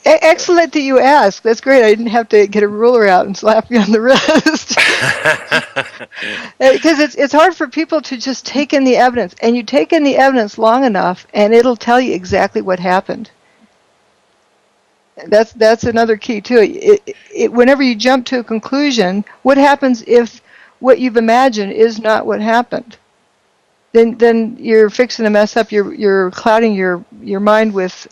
Excellent that you asked. That's great. I didn't have to get a ruler out and slap you on the wrist. Because it's hard for people to just take in the evidence. And you take in the evidence long enough, and it'll tell you exactly what happened. That's another key, too. Whenever you jump to a conclusion, what happens if what you've imagined is not what happened? Then you're fixing to mess up. You're clouding your mind with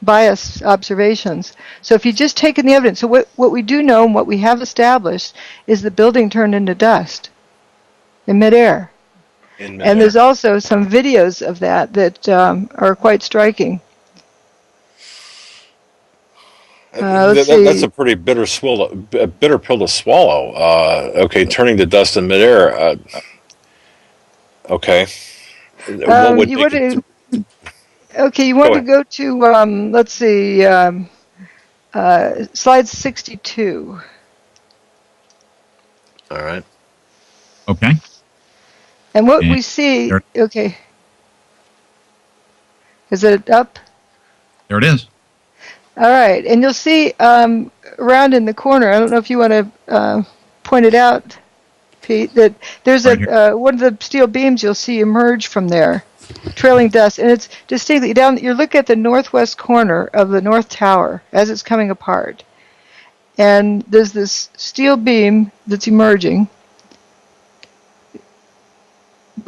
biased observations. So if you just take in the evidence, so what we do know and what we have established is the building turned into dust in midair. And there's also some videos of that are quite striking. That's a pretty bitter pill to swallow. Okay, turning to dust in midair. Okay. What would you want to go to let's see, slide 62. All right. Okay. And what we see, okay, is it up? There it is. All right, and you'll see around in the corner. I don't know if you want to point it out, Pete. That there's one of the steel beams you'll see emerge from there, trailing dust, and it's distinctly down. You look at the northwest corner of the north tower as it's coming apart, and there's this steel beam that's emerging,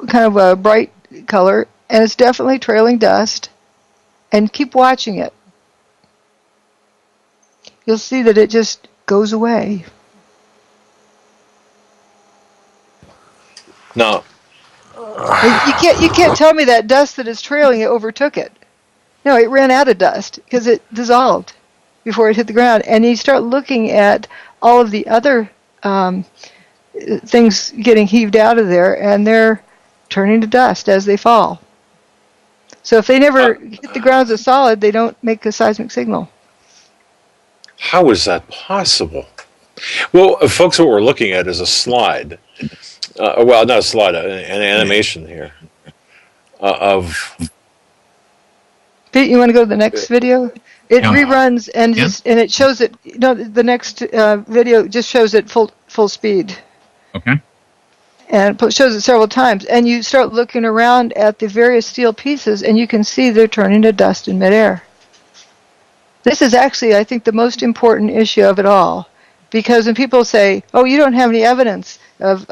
kind of a bright color, and it's definitely trailing dust. And keep watching it. You'll see that it just goes away. No. You can't tell me that dust that is trailing it overtook it. No, it ran out of dust because it dissolved before it hit the ground. And you start looking at all of the other things getting heaved out of there, and they're turning to dust as they fall. So if they never hit the ground as a solid, they don't make a seismic signal. How is that possible? Well, folks, what we're looking at is a slide. Well, not a slide, an animation here of. Pete, you want to go to the next video? It reruns and it shows it. The next video just shows it full speed. Okay. And it shows it several times, and you start looking around at the various steel pieces, and you can see they're turning to dust in midair. This is actually, I think, the most important issue of it all, because when people say, "Oh, you don't have any evidence of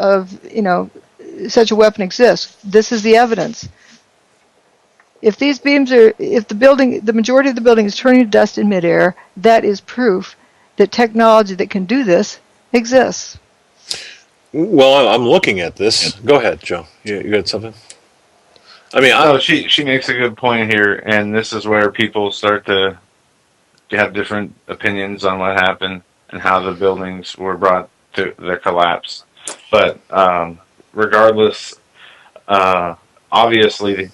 such a weapon exists," this is the evidence. If these beams if the majority of the building is turning to dust in midair, that is proof that technology that can do this exists. Well, I'm looking at this. Go ahead, Joe. You got something? I mean, she makes a good point here, and this is where people start to have different opinions on what happened and how the buildings were brought to their collapse. But regardless, obviously,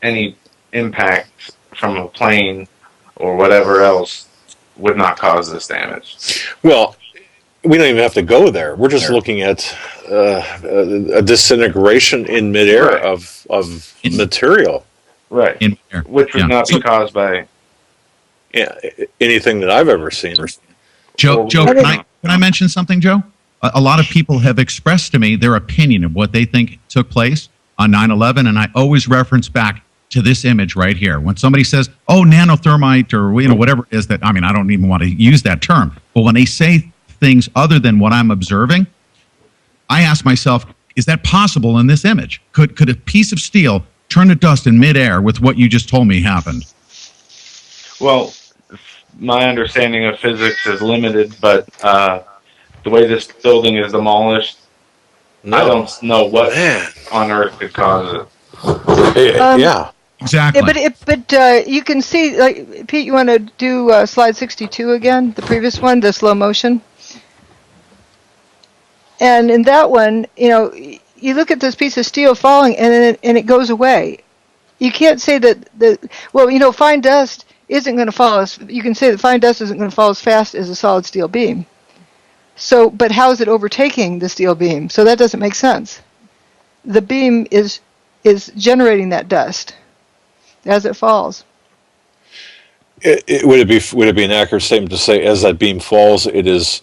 any impact from a plane or whatever else would not cause this damage. Well, we don't even have to go there. We're just looking at a disintegration in midair of material. Right. Which would not be caused by anything that I've ever seen. Joe, can I mention something, Joe? A lot of people have expressed to me their opinion of what they think took place on 9/11, and I always reference back to this image right here. When somebody says, "Oh, nanothermite," or whatever it is that, I mean, I don't even want to use that term, but when they say things other than what I'm observing, I ask myself, is that possible in this image? Could a piece of steel turn to dust in midair with what you just told me happened? Well, my understanding of physics is limited, but the way this building is demolished, I don't know what on earth could cause it. Yeah. Exactly. But you can see, like, Pete, you want to do slide 62 again, the previous one, the slow motion? And in that one, you look at this piece of steel falling, and it goes away. You can't say that fine dust isn't going to fall you can say that fine dust isn't going to fall as fast as a solid steel beam. So, but how is it overtaking the steel beam? So that doesn't make sense. The beam is generating that dust as it falls. Would it be an accurate statement to say as that beam falls, it is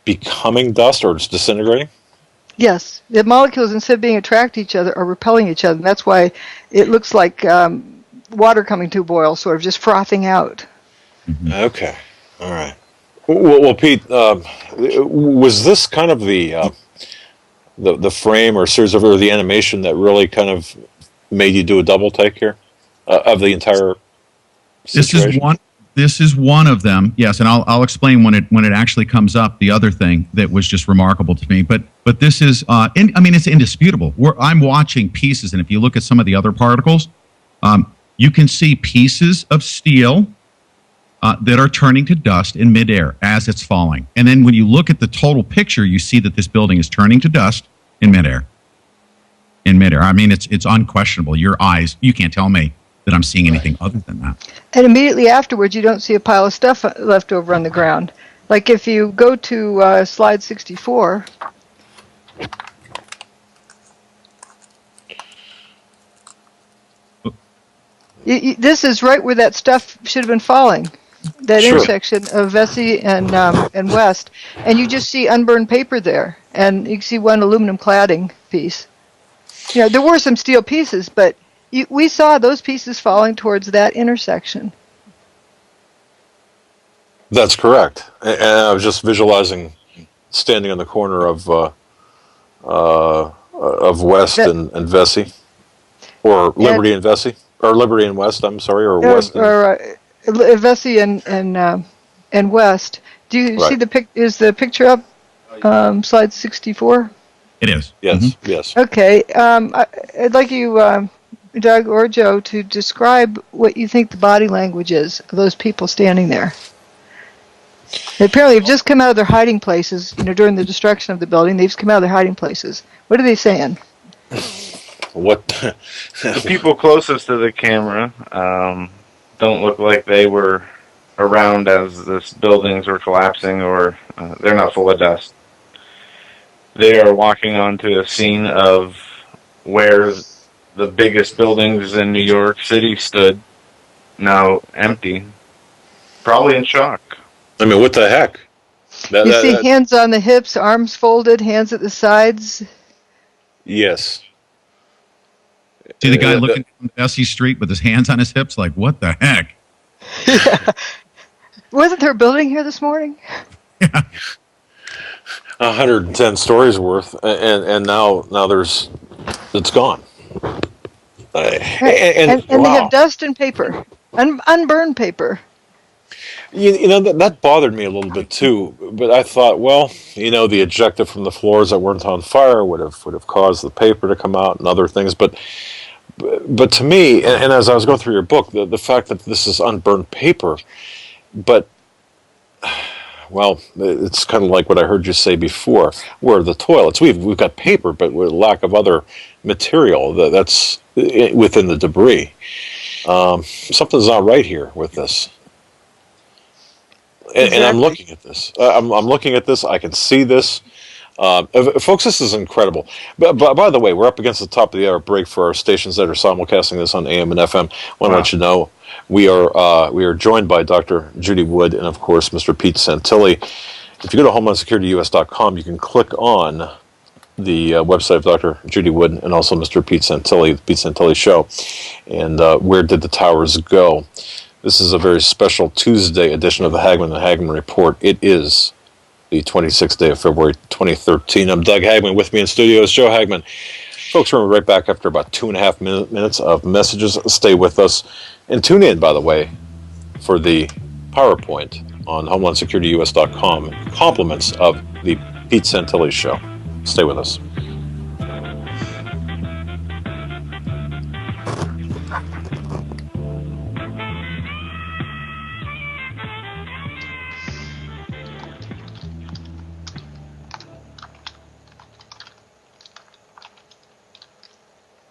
becoming dust or it's disintegrating? Yes, the molecules, instead of being attracted to each other, are repelling each other. And that's why it looks like water coming to a boil, sort of just frothing out. Mm-hmm. Okay, all right. Well, Pete, was this kind of the frame or series of or the animation that really kind of made you do a double take here of the entire situation? This is one of them. Yes, and I'll explain when it actually comes up. The other thing that was just remarkable to me, but this is it's indisputable. I'm watching pieces, and if you look at some of the other particles, you can see pieces of steel that are turning to dust in midair as it's falling. And then when you look at the total picture, you see that this building is turning to dust in midair. In midair. I mean, it's unquestionable. Your eyes, you can't tell me that I'm seeing anything other than that. And immediately afterwards, you don't see a pile of stuff left over on the ground. Like if you go to slide 64, this is right where that stuff should have been falling. That Sure. intersection of Vesey and West, and you just see unburned paper there, and you can see one aluminum cladding piece. There were some steel pieces, but we saw those pieces falling towards that intersection. That's correct. And I was just visualizing standing on the corner of West and Vesey, or Liberty and Vesey, or Liberty and West. I'm sorry, or West and Vesey and West. Do you see is the picture up? Slide 64. It is. Yes. Mm-hmm. Yes. Okay. I'd like you, Doug or Joe, to describe what you think the body language is of those people standing there. They apparently have just come out of their hiding places. During the destruction of the building, they've come out of their hiding places. What are they saying? What? The people closest to the camera don't look like they were around as the buildings were collapsing, or they're not full of dust. They are walking onto a scene of where the biggest buildings in New York City stood, now empty, probably in shock. I mean, what the heck? You see hands on the hips, arms folded, hands at the sides. Yes. See the guy looking down Vesey Street with his hands on his hips, like, what the heck? Yeah. Wasn't there a building here this morning? Yeah. 110 stories worth, and now it's gone. And wow. They have dust and paper, unburned paper. That bothered me a little bit too. But I thought, well, the ejecta from the floors that weren't on fire would have caused the paper to come out and other things. But to me, and as I was going through your book, the fact that this is unburned paper, but well, it's kind of like what I heard you say before, where the toilets, we've got paper, but with lack of other material that's within the debris. Something's not right here with this. And I'm looking at this. I'm looking at this. I can see this. Folks, this is incredible. But by the way, we're up against the top of the hour break for our stations that are simulcasting this on AM and FM. I want to let you know we are joined by Dr. Judy Wood and, of course, Mr. Pete Santilli. If you go to HomelandSecurityUS.com, you can click on the website of Dr. Judy Wood and also Mr. Pete Santilli, the Pete Santilli Show, and Where Did the Towers Go? This is a very special Tuesday edition of the Hagmann and Hagmann Report. It is the 26th day of February 2013. I'm Doug Hagmann. With me in studio is Joe Hagmann. Folks, we're right back after about 2.5 minutes of messages. Stay with us. And tune in, by the way, for the PowerPoint on HomelandSecurityUS.com. Compliments of the Pete Santilli Show. Stay with us.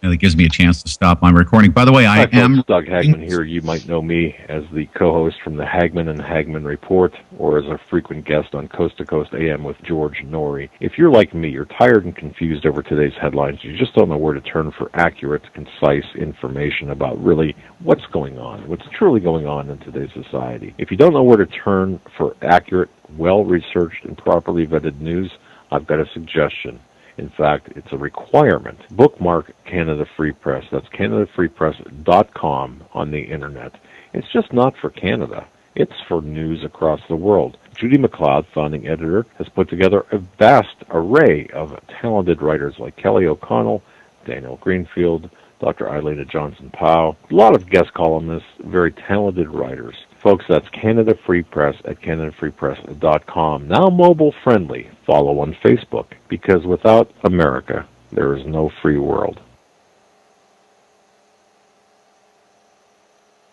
The that gives me a chance to stop my recording. By the way, Hi, folks, Doug Hagmann here. You might know me as the co-host from the Hagmann and Hagmann Report, or as a frequent guest on Coast to Coast AM with George Norrie. If you're like me, you're tired and confused over today's headlines. You just don't know where to turn for accurate, concise information about really what's going on, what's truly going on in today's society. If you don't know where to turn for accurate, well-researched, and properly vetted news, I've got a suggestion. In fact, it's a requirement. Bookmark Canada Free Press. That's CanadaFreePress.com on the internet. It's just not for Canada. It's for news across the world. Judy McLeod, founding editor, has put together a vast array of talented writers like Kelly O'Connell, Daniel Greenfield, Dr. Eileen Johnson-Powell, a lot of guest columnists, very talented writers. Folks, that's Canada Free Press at CanadaFreePress.com. Now mobile friendly. Follow on Facebook, because without America, there is no free world.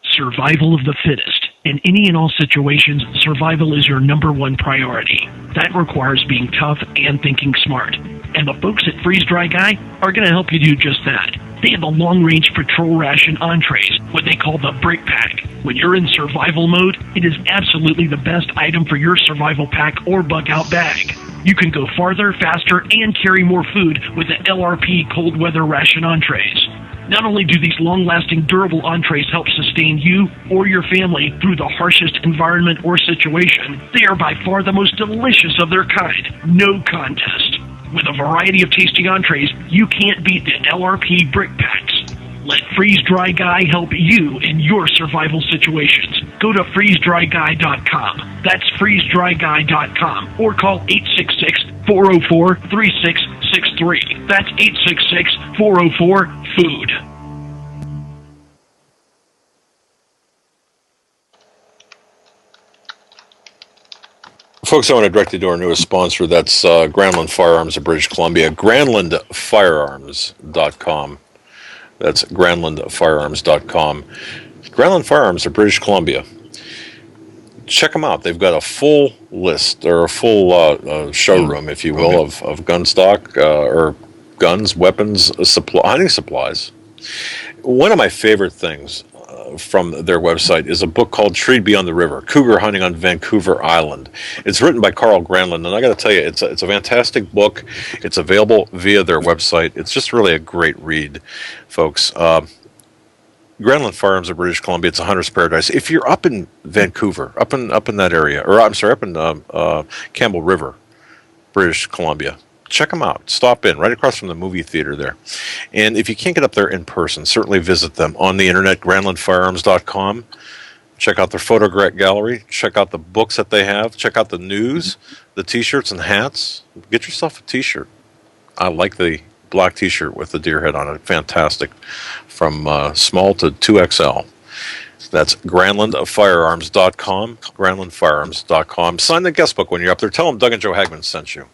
Survival of the fittest. In any and all situations, survival is your number one priority. That requires being tough and thinking smart. And the folks at Freeze Dry Guy are going to help you do just that. They have the long-range patrol ration entrees, what they call the brick pack. When you're in survival mode, it is absolutely the best item for your survival pack or bug-out bag. You can go farther, faster, and carry more food with the LRP cold weather ration entrees. Not only do these long-lasting, durable entrees help sustain you or your family through the harshest environment or situation, they are by far the most delicious of their kind. No contest. With a variety of tasty entrees, you can't beat the LRP brick packs. Let Freeze Dry Guy help you in your survival situations. Go to freezedryguy.com. That's freezedryguy.com. Or call 866-404-3663. That's 866-404-FOOD. Folks, I want to direct you to our newest sponsor. That's Granlund Firearms of British Columbia. GranlundFirearms.com. That's GranlundFirearms.com. Granlund Firearms of British Columbia. Check them out. They've got a full list, or a full showroom, if you will, of gun stock, or guns, weapons, hunting supplies. One of my favorite things from their website is a book called Treed Beyond the River, Cougar Hunting on Vancouver Island. It's written by Carl Granlund, and I got to tell you, it's a fantastic book. It's available via their website. It's just really a great read, folks. Granlund Firearms of British Columbia. It's a hunter's paradise. If you're up in Vancouver, up in that area, or I'm sorry, up in Campbell River, British Columbia, check them out. Stop in right across from the movie theater there. And if you can't get up there in person, certainly visit them on the internet, GranlundFirearms.com. Check out their photo gallery. Check out the books that they have. Check out the news, the T-shirts and hats. Get yourself a T-shirt. I like the black T-shirt with the deer head on it. Fantastic. From small to 2XL. That's GranlundFirearms.com. GranlundFirearms.com. Sign the guest book when you're up there. Tell them Doug and Joe Hagmann sent you.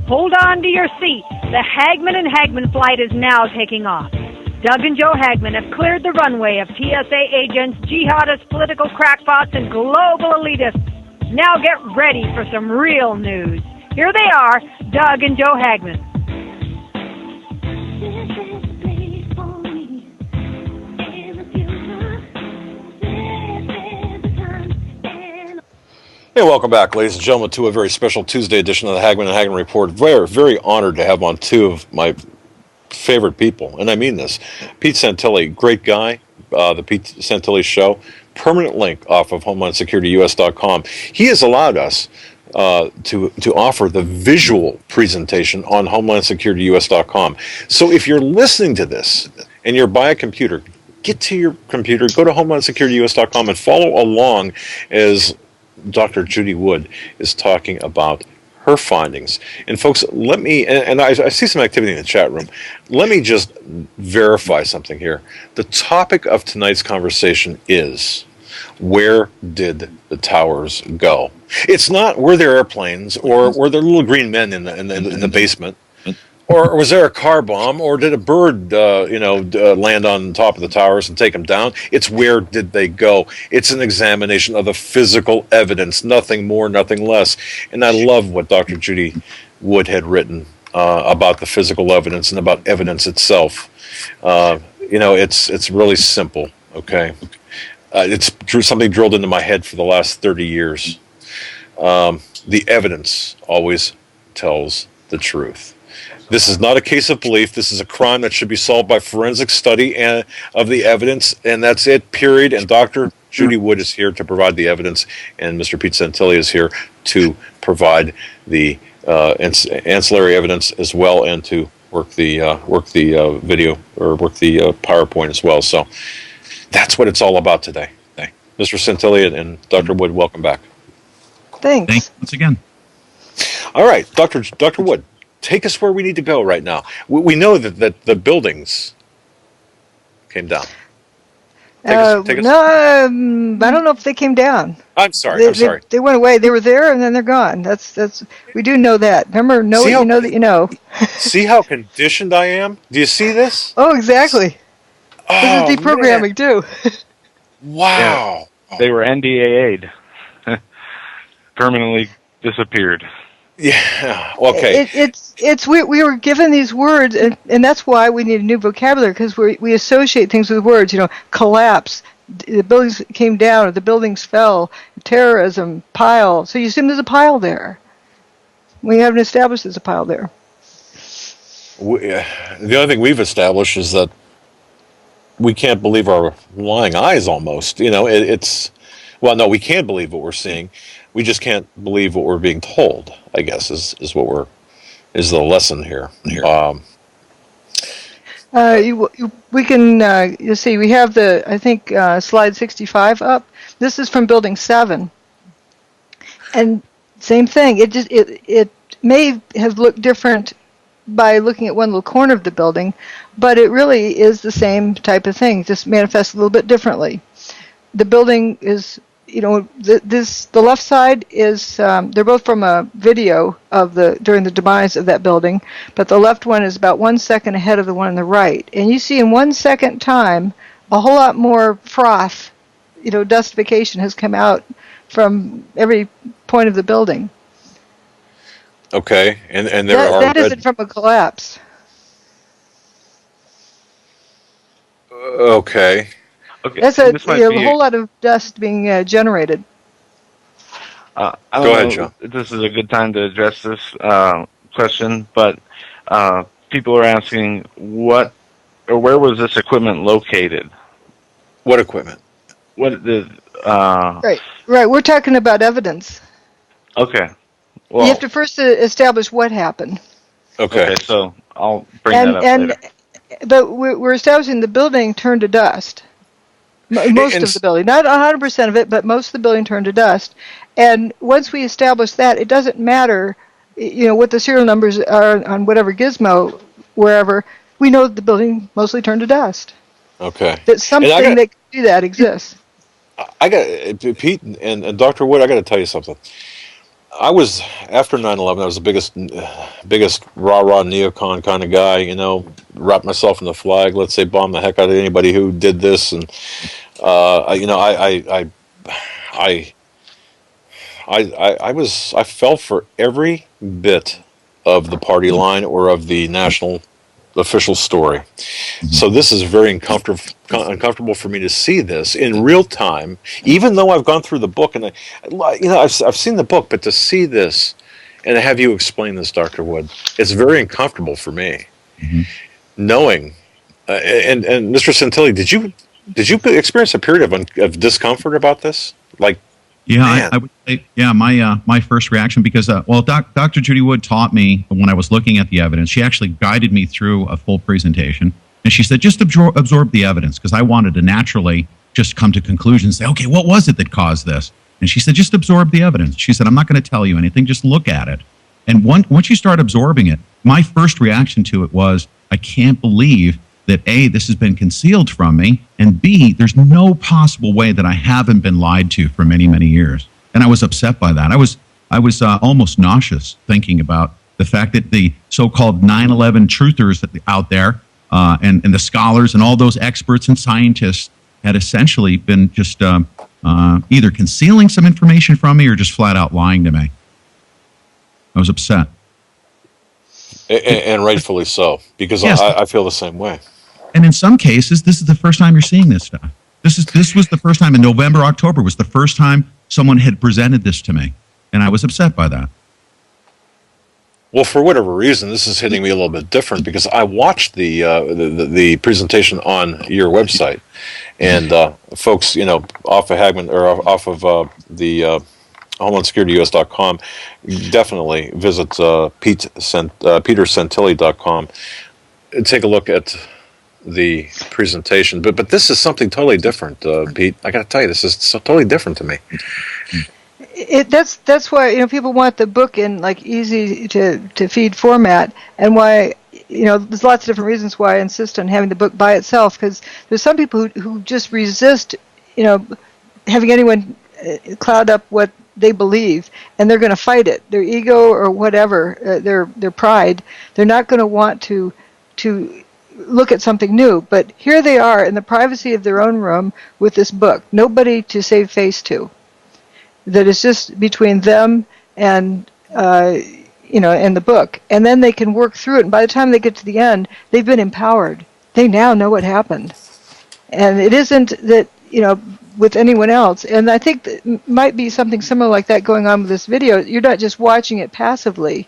Hold on to your seat. The Hagmann and Hagmann flight is now taking off. Doug and Joe Hagmann have cleared the runway of TSA agents, jihadists, political crackpots, and global elitists. Now get ready for some real news. Here they are, Doug and Joe Hagmann. Hey, welcome back, ladies and gentlemen, to a very special Tuesday edition of the Hagmann and Hagmann Report. Very, very honored to have on two of my favorite people, and I mean this. Pete Santilli, great guy, the Pete Santilli Show, permanent link off of HomelandSecurityUS.com. He has allowed us to offer the visual presentation on HomelandSecurityUS.com. So if you're listening to this and you're by a computer, get to your computer, go to HomelandSecurityUS.com and follow along as Dr. Judy Wood is talking about her findings. And folks, let me, and I see some activity in the chat room, let me just verify something here. The topic of tonight's conversation is, where did the towers go? It's not, were there airplanes or were there little green men in the basement? Or was there a car bomb? Or did a bird, land on top of the towers and take them down? It's where did they go? It's an examination of the physical evidence, nothing more, nothing less. And I love what Dr. Judy Wood had written about the physical evidence and about evidence itself. It's really simple. Okay, it's something drilled into my head for the last 30 years. The evidence always tells the truth. This is not a case of belief. This is a crime that should be solved by forensic study of the evidence, and that's it, period. And Dr. Judy Wood is here to provide the evidence, and Mr. Pete Santilli is here to provide the ancillary evidence as well, and to work the video, or work the PowerPoint as well. So that's what it's all about today. Mr. Santilli and Dr. Wood, welcome back. Thanks once again. All right, Dr. Wood, take us where we need to go right now. We know that the buildings came down. Take us. No, I don't know if they came down. I'm sorry. They went away. They were there and then they're gone. That's we do know that. Remember, know you know that you know. See how conditioned I am? Do you see this? Oh, exactly. Oh, this is deprogramming too. Wow. Yeah, they were NDAA'd. Permanently disappeared. Yeah. Okay. We were given these words, and that's why we need a new vocabulary, because we associate things with words. Collapse, the buildings came down, or the buildings fell, terrorism, pile. So you assume there's a pile there. We haven't established there's a pile there. The only thing we've established is that we can't believe our lying eyes. Almost, no, we can't believe what we're seeing. We just can't believe what we're being told, I guess, is the lesson here. We can, you'll see, we have slide 65 up. This is from building 7. And same thing, it may have looked different by looking at one little corner of the building, but it really is the same type of thing, just manifests a little bit differently. The building is, the left side is, they're both from a video of during the demise of that building, but the left one is about 1 second ahead of the one on the right. And you see in 1 second time, a whole lot more froth, dustification has come out from every point of the building. Okay, and there that isn't from a collapse. Okay. That's a whole lot of dust being generated. Go ahead, John. This is a good time to address this question, but people are asking where was this equipment located? What equipment? Right. We're talking about evidence. Okay. Well, you have to first establish what happened. Okay. So I'll bring that up later. But we're establishing the building turned to dust. Most of the building, not 100% of it, but most of the building turned to dust. And once we establish that, it doesn't matter, what the serial numbers are on whatever gizmo, wherever. We know that the building mostly turned to dust. Okay. That something that can do that exists. I got Pete and Dr. Wood. I got to tell you something. I was, after 9/11, I was the biggest rah-rah neocon kind of guy, wrap myself in the flag, let's say bomb the heck out of anybody who did this. And, I fell for every bit of the party line or of the national official story. So this is very uncomfortable for me to see this in real time, even though I've gone through the book and I've seen the book, but to see this and have you explain this, Dr. Wood, it's very uncomfortable for me. Mm-hmm. Knowing, and Mr. Santilli, did you experience a period of discomfort about this? Yeah, I would say, my first reaction, because, Dr. Judy Wood taught me when I was looking at the evidence. She actually guided me through a full presentation, and she said, just absorb the evidence, because I wanted to naturally just come to conclusions, say, okay, what was it that caused this? And she said, just absorb the evidence. She said, I'm not going to tell you anything, just look at it. And once you start absorbing it, my first reaction to it was, I can't believe that A, this has been concealed from me, and B, there's no possible way that I haven't been lied to for many, many years. And I was upset by that. I was almost nauseous thinking about The fact that the so-called 9/11 truthers out there and the scholars and all those experts and scientists had essentially been just either concealing some information from me or just flat out lying to me. I was upset. And rightfully so, because Yes. I feel the same way. And in some cases, this is the first time you're seeing this stuff. This was the first time in November, October was the first time someone had presented this to me, and I was upset by that. Well, for whatever reason, this is hitting me a little bit different because I watched the presentation on your website, and folks, off of Hagmann or off of the HomelandSecurityUS.com, definitely visit petersantilli.com. Take a look at the presentation, but this is something totally different, Pete. I got to tell you, this is so totally different to me. That's why people want the book in like easy to feed format, and why there's lots of different reasons why I insist on having the book by itself, because there's some people who just resist having anyone cloud up what they believe, and they're going to fight it. Their ego or whatever, their pride, they're not going to want to look at something new. But here they are in the privacy of their own room with this book, nobody to save face to. That is just between them and and the book, and then they can work through it. And by the time they get to the end, they've been empowered. They now know what happened, and it isn't that with anyone else. And I think that might be something similar like that going on with this video. You're not just watching it passively.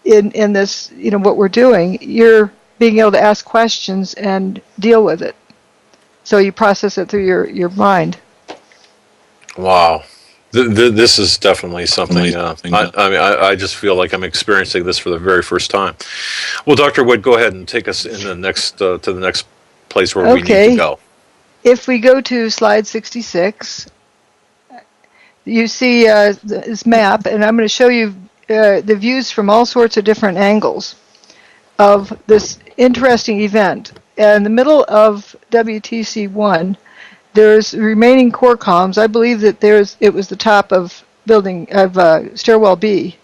In this, what we're doing, you're being able to ask questions and deal with it. So you process it through your mind. Wow. This is definitely something. I just feel like I'm experiencing this for the very first time. Well, Dr. Wood, go ahead and take us in the next to the next place where we need to go. If we go to slide 66, you see this map, and I'm going to show you the views from all sorts of different angles of this interesting event. In the middle of WTC-1, there's remaining core columns. I believe that it was the top of stairwell B,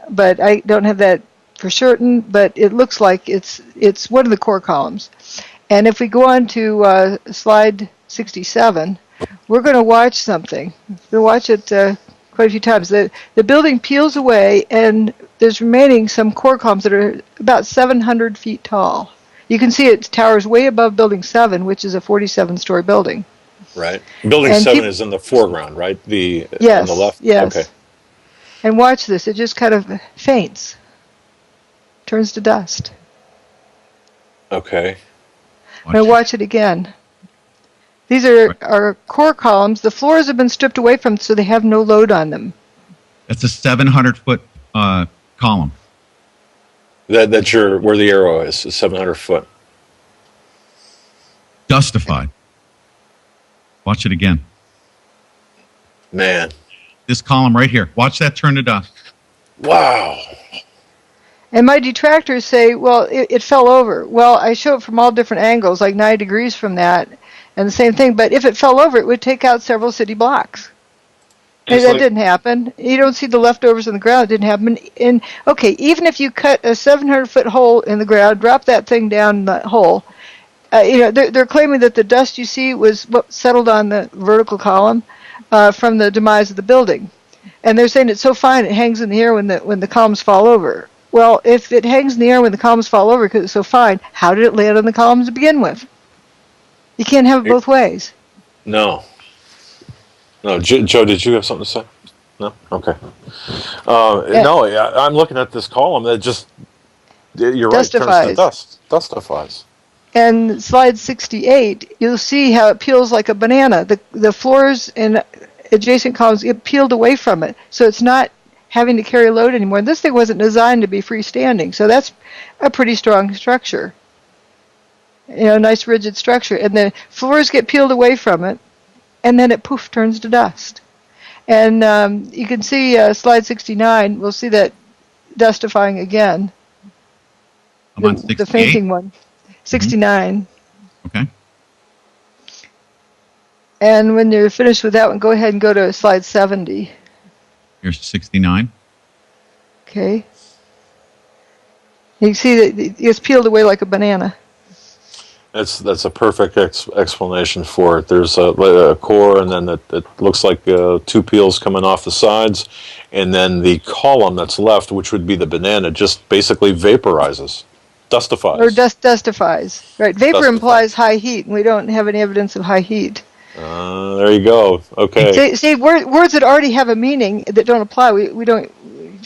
but I don't have that for certain. But it looks like it's one of the core columns. And if we go on to slide 67, we're going to watch something. We'll watch it quite a few times. The building peels away, and there's remaining some core columns that are about 700 feet tall. You can see it towers way above Building 7, which is a 47-story building. Right. Building 7 is in the foreground, right? Yes, on the left? Yes. Okay. And watch this. It just kind of faints. Turns to dust. Okay. Now watch it again. These are our core columns. The floors have been stripped away from, so they have no load on them. That's a 700-foot column. That's where the arrow is 700 foot. Justified. Watch it again. Man. This column right here. Watch that turn to dust. Wow. And my detractors say, well, it fell over. Well, I show it from all different angles, like 9 degrees from that, and the same thing. But if it fell over, it would take out several city blocks. And that didn't happen. You don't see the leftovers in the ground. It didn't happen. And okay, even if you cut a 700-foot hole in the ground, drop that thing down in the hole, they're claiming that the dust you see was what settled on the vertical column from the demise of the building. And they're saying it's so fine it hangs in the air when the columns fall over. Well, if it hangs in the air when the columns fall over because it's so fine, how did it land on the columns to begin with? You can't have it both ways. No. No, Joe, did you have something to say? No? Okay. No, I'm looking at this column that just, you're right, turns to dust. Dustifies. And slide 68, you'll see how it peels like a banana. The floors and adjacent columns get peeled away from it, so it's not having to carry load anymore. And this thing wasn't designed to be freestanding, so that's a pretty strong structure. Nice rigid structure. And the floors get peeled away from it, and then it poof turns to dust. And you can see slide 69. We'll see that dustifying again. I'm on 68. The fainting one. 69. Okay. And when you're finished with that one, go ahead and go to slide 70. Here's 69. Okay. You can see that it's peeled away like a banana. That's a perfect explanation for it. There's a core, and then it looks like two peels coming off the sides, and then the column that's left, which would be the banana, just basically vaporizes, dustifies. Or dustifies. Right. Vapor Dustifies. implies high heat, and we don't have any evidence of high heat. There you go. Okay. See, words that already have a meaning that don't apply, we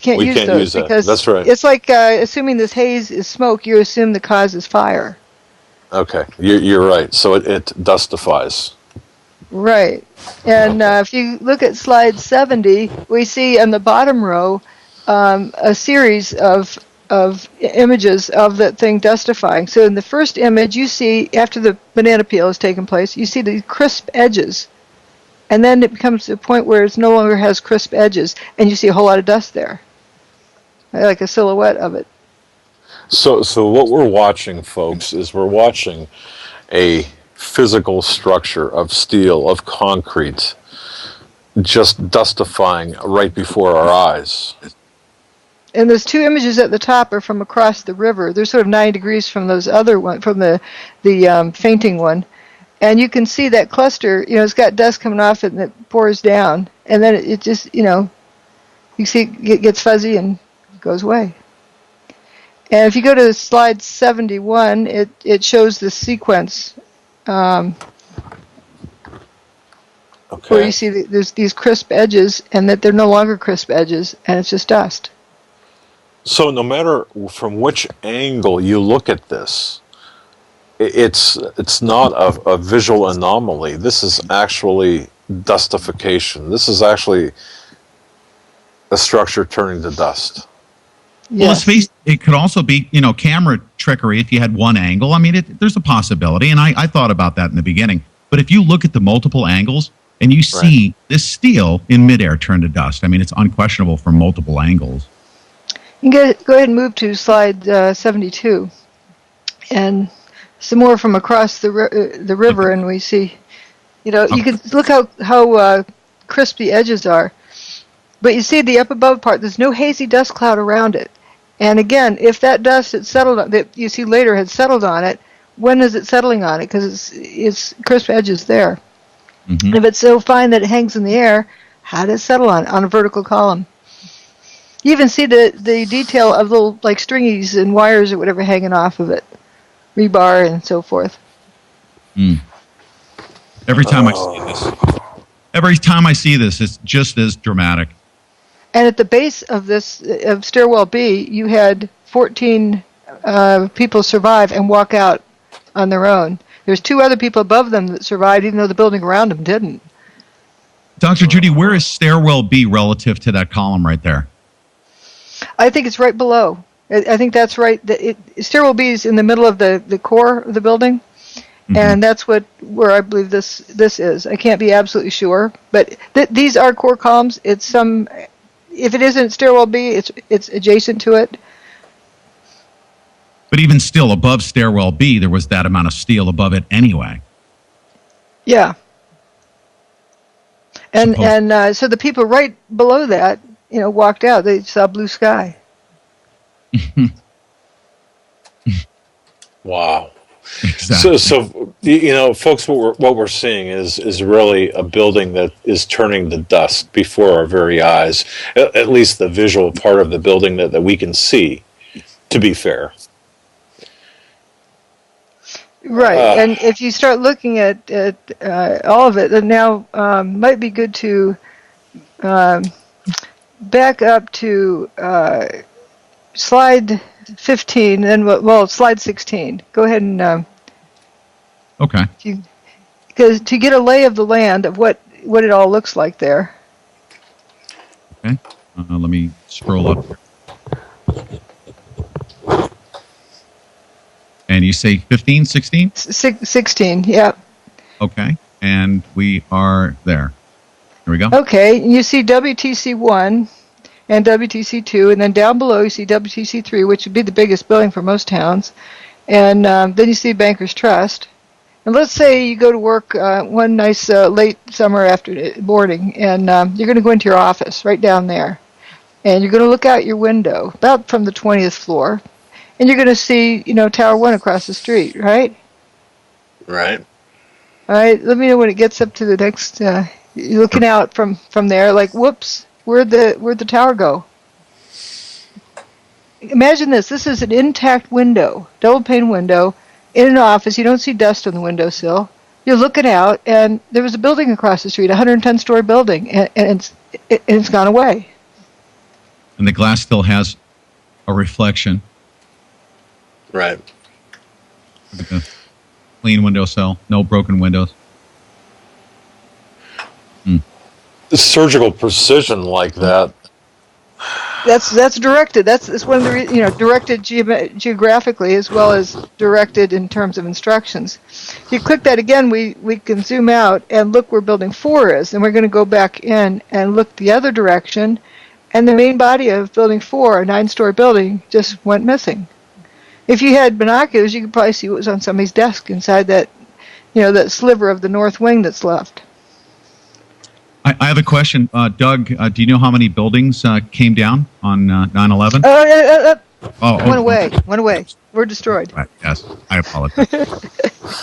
can't use those because that's right. It's like assuming this haze is smoke. You assume the cause is fire. Okay, you're right. So it dustifies. Right. And if you look at slide 70, we see in the bottom row a series of images of that thing dustifying. So in the first image, you see, after the banana peel has taken place, you see the crisp edges. And then it becomes to a point where it no longer has crisp edges, and you see a whole lot of dust there, like a silhouette of it. So what we're watching, folks, is we're watching a physical structure of steel, of concrete, just dustifying right before our eyes. And those two images at the top are from across the river. They're sort of 9 degrees from those other one, from the fainting one. And you can see that cluster, it's got dust coming off it and it pours down. And then it just, you see it gets fuzzy and goes away. And if you go to slide 71, it shows the sequence where you see there's these crisp edges and that they're no longer crisp edges and it's just dust. So no matter from which angle you look at this, it's not a visual anomaly. This is actually dustification. This is actually a structure turning to dust. Yes. Well, let's face it could also be, camera trickery if you had one angle. I mean, there's a possibility, and I thought about that in the beginning. But if you look at the multiple angles and you see this steel in midair turn to dust, I mean, it's unquestionable from multiple angles. You can go ahead and move to slide 72. And some more from across the river, and we see, you can look how crisp the edges are. But you see the up above part, there's no hazy dust cloud around it. And again, if that dust that you see later had settled on it, when is it settling on it? Because it's crisp edges there. Mm-hmm. And if it's so fine that it hangs in the air, how does it settle on a vertical column? You even see the detail of little like stringies and wires or whatever hanging off of it, rebar and so forth. Mm. Every time I see this, it's just as dramatic. And at the base of this of stairwell B, you had 14 people survive and walk out on their own. There's 2 other people above them that survived, even though the building around them didn't. Dr. Judy, where is stairwell B relative to that column right there? I think it's right below. I think that's right. Stairwell B is in the middle of the core of the building, and that's where I believe this is. I can't be absolutely sure, but these are core columns. It's some. If it isn't stairwell B, it's adjacent to it. But even still, above stairwell B, there was that amount of steel above it anyway. Yeah. And so the people right below that, walked out. They saw blue sky. Wow. Exactly. So folks, what we're seeing is really a building that is turning to dust before our very eyes. At least the visual part of the building that we can see. To be fair. Right, and if you start looking at all of it, then now might be good to back up to slide 15, and slide 16. Go ahead and okay. Because to get a lay of the land of what it all looks like there. Okay, let me scroll up. And you say 15, 16? 16, yeah. Okay, and we are there. Here we go. Okay, you see WTC1 and WTC2, and then down below you see WTC3, which would be the biggest building for most towns. And then you see Bankers Trust. And let's say you go to work one nice late summer after boarding, and you're going to go into your office right down there. And you're going to look out your window, about from the 20th floor. and you're going to see, Tower 1 across the street, right? Right. All right, let me know when it gets up to the next, you're looking out from there, like, whoops, where'd the tower go? Imagine this is an intact window, double pane window, in an office. You don't see dust on the windowsill. You're looking out, and there was a building across the street, a 110-story building, and it's gone away. And the glass still has a reflection. Right. Clean windowsill, no broken windows. The surgical precision like that. That's directed. That's one of the directed geographically as well as directed in terms of instructions. If you click that again, we can zoom out and look where Building 4 is, and we're going to go back in and look the other direction, and the main body of Building 4, a 9-story building, just went missing. If you had binoculars, you could probably see what was on somebody's desk inside that, that sliver of the north wing that's left. I have a question. Doug, do you know how many buildings came down on 9/11? Went away. We're destroyed. Right, yes, I apologize.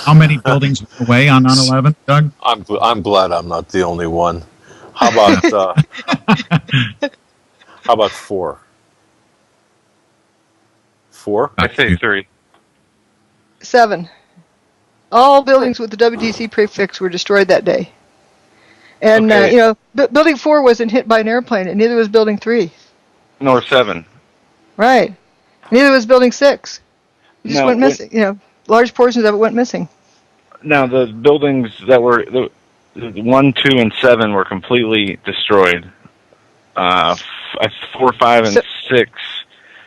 How many buildings went away on 9/11, Doug? I'm glad I'm not the only one. How about 4? 4? I say 3. 7. All buildings with the WTC prefix were destroyed that day. And, Building 4 wasn't hit by an airplane, and neither was Building 3. Nor 7. Right. Neither was Building 6. It just went missing. Large portions of it went missing. Now, the buildings that were, the 1, 2, and 7 were completely destroyed. 4, 5, and 6.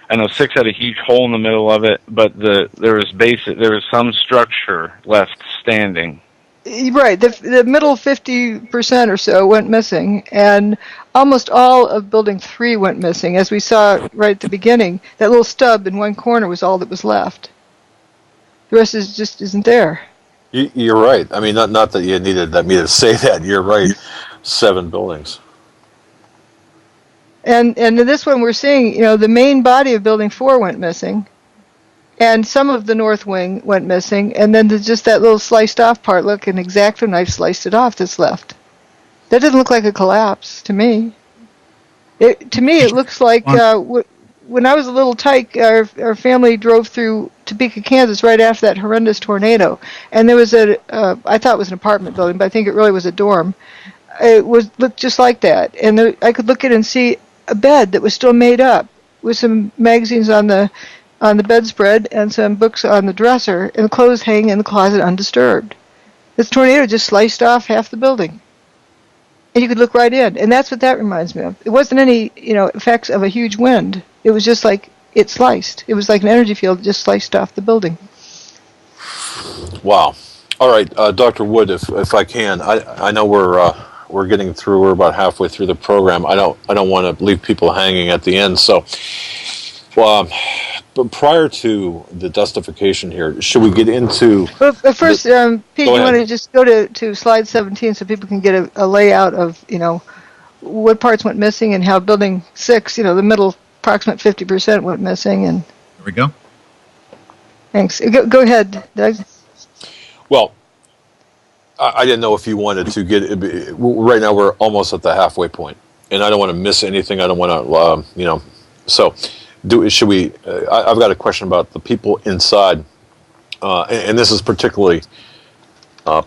I know 6 had a huge hole in the middle of it, but there was some structure left standing. Right, the middle 50% or so went missing, and almost all of Building 3 went missing. As we saw right at the beginning, that little stub in one corner was all that was left. The rest just isn't there. You're right. I mean, not that you needed me to say that. You're right. 7 buildings. And in this one, we're seeing, the main body of Building 4 went missing. And some of the north wing went missing, and then there's just that little sliced off part. Look, an X-Acto knife sliced it off that's left. That doesn't look like a collapse to me. To me, it looks like when I was a little tyke, our family drove through Topeka, Kansas right after that horrendous tornado. And there was I thought it was an apartment building, but I think it really was a dorm. It looked just like that. And I could look at it and see a bed that was still made up with some magazines on the bedspread and some books on the dresser, and the clothes hanging in the closet undisturbed. This tornado just sliced off half the building. And you could look right in. And that's what that reminds me of. It wasn't any, effects of a huge wind. It was just like it sliced. It was like an energy field that just sliced off the building. Wow. All right, Dr. Wood, if I can, I know we're getting through. We're about halfway through the program. I don't want to leave people hanging at the end. So, but prior to the dustification here, should we get into... But first, Pete, you want to just go to slide 17 so people can get a layout of, what parts went missing and how Building 6, the middle approximate 50% went missing. And there we go. Thanks. Go ahead, Doug. Well, I didn't know if you wanted to get... Right now, we're almost at the halfway point, and I don't want to miss anything. I don't want to, so... Should we? I've got a question about the people inside, and this is particularly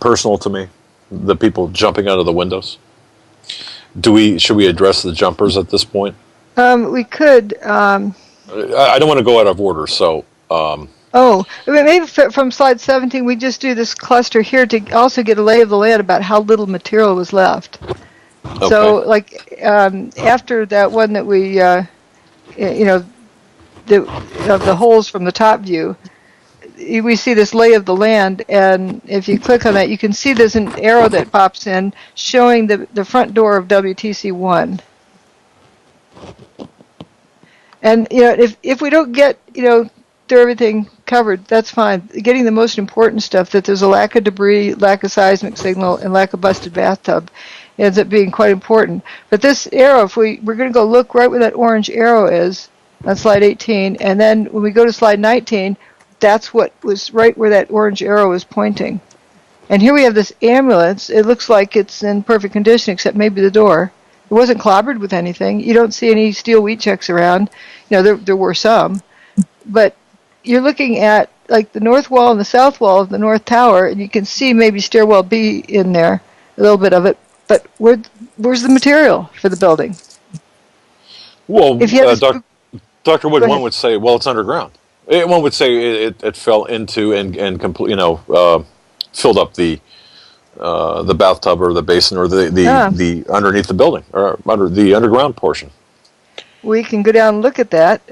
personal to me. The people jumping out of the windows. Should we address the jumpers at this point? We could. I don't want to go out of order, so. Maybe from slide 17, we just do this cluster here to also get a lay of the land about how little material was left. Okay. So, after that one that we, the holes from the top view, we see this lay of the land, and if you click on that, you can see there's an arrow that pops in showing the front door of WTC1. And if we don't get through everything covered, that's fine. Getting the most important stuff, that there's a lack of debris, lack of seismic signal, and lack of busted bathtub, ends up being quite important. But this arrow, we're going to go look right where that orange arrow is, on slide 18. And then when we go to slide 19, that's what was right where that orange arrow is pointing. And here we have this ambulance. It looks like it's in perfect condition, except maybe the door. It wasn't clobbered with anything. You don't see any steel wheat checks around. There were some. But you're looking at like the north wall and the south wall of the north tower, and you can see maybe stairwell B in there, a little bit of it. But where's the material for the building? Well, if you had Dr. Wood, one would say, well, it's underground. One would say it fell into and filled up the bathtub or the basin or the underneath the building or under the underground portion. We can go down and look at that.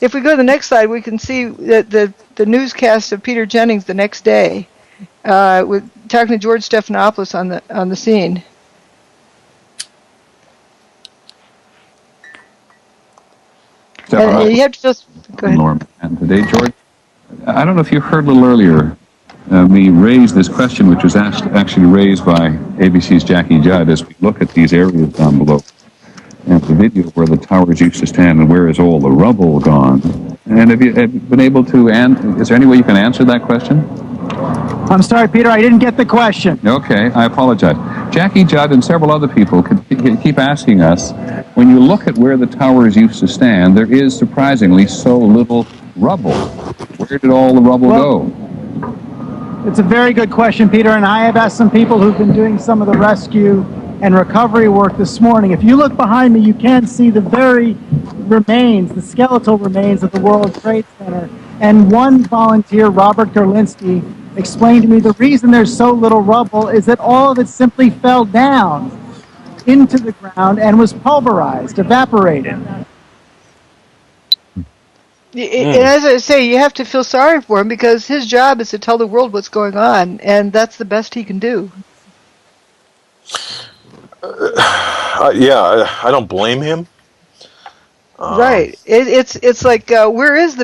If we go to the next slide, we can see that the newscast of Peter Jennings the next day, with talking to George Stephanopoulos on the scene. And you have to just go ahead. And today, George, I don't know if you heard a little earlier me raise this question, which was actually raised by ABC's Jackie Judd as we look at these areas down below. And the video where the towers used to stand and where is all the rubble gone? And have you been able to, is there any way you can answer that question? I'm sorry, Peter, I didn't get the question. Okay, I apologize. Jackie Judd and several other people keep asking us, when you look at where the towers used to stand, there is surprisingly so little rubble. Where did all the rubble go? It's a very good question, Peter, and I have asked some people who've been doing some of the rescue and recovery work this morning. If you look behind me, you can see the very remains, the skeletal remains of the World Trade Center. And one volunteer, Robert Gerlinski, explained to me the reason there's so little rubble is that all of it simply fell down into the ground and was pulverized, evaporated. And as I say, you have to feel sorry for him because his job is to tell the world what's going on, and that's the best he can do. I don't blame him. Right. It's like where is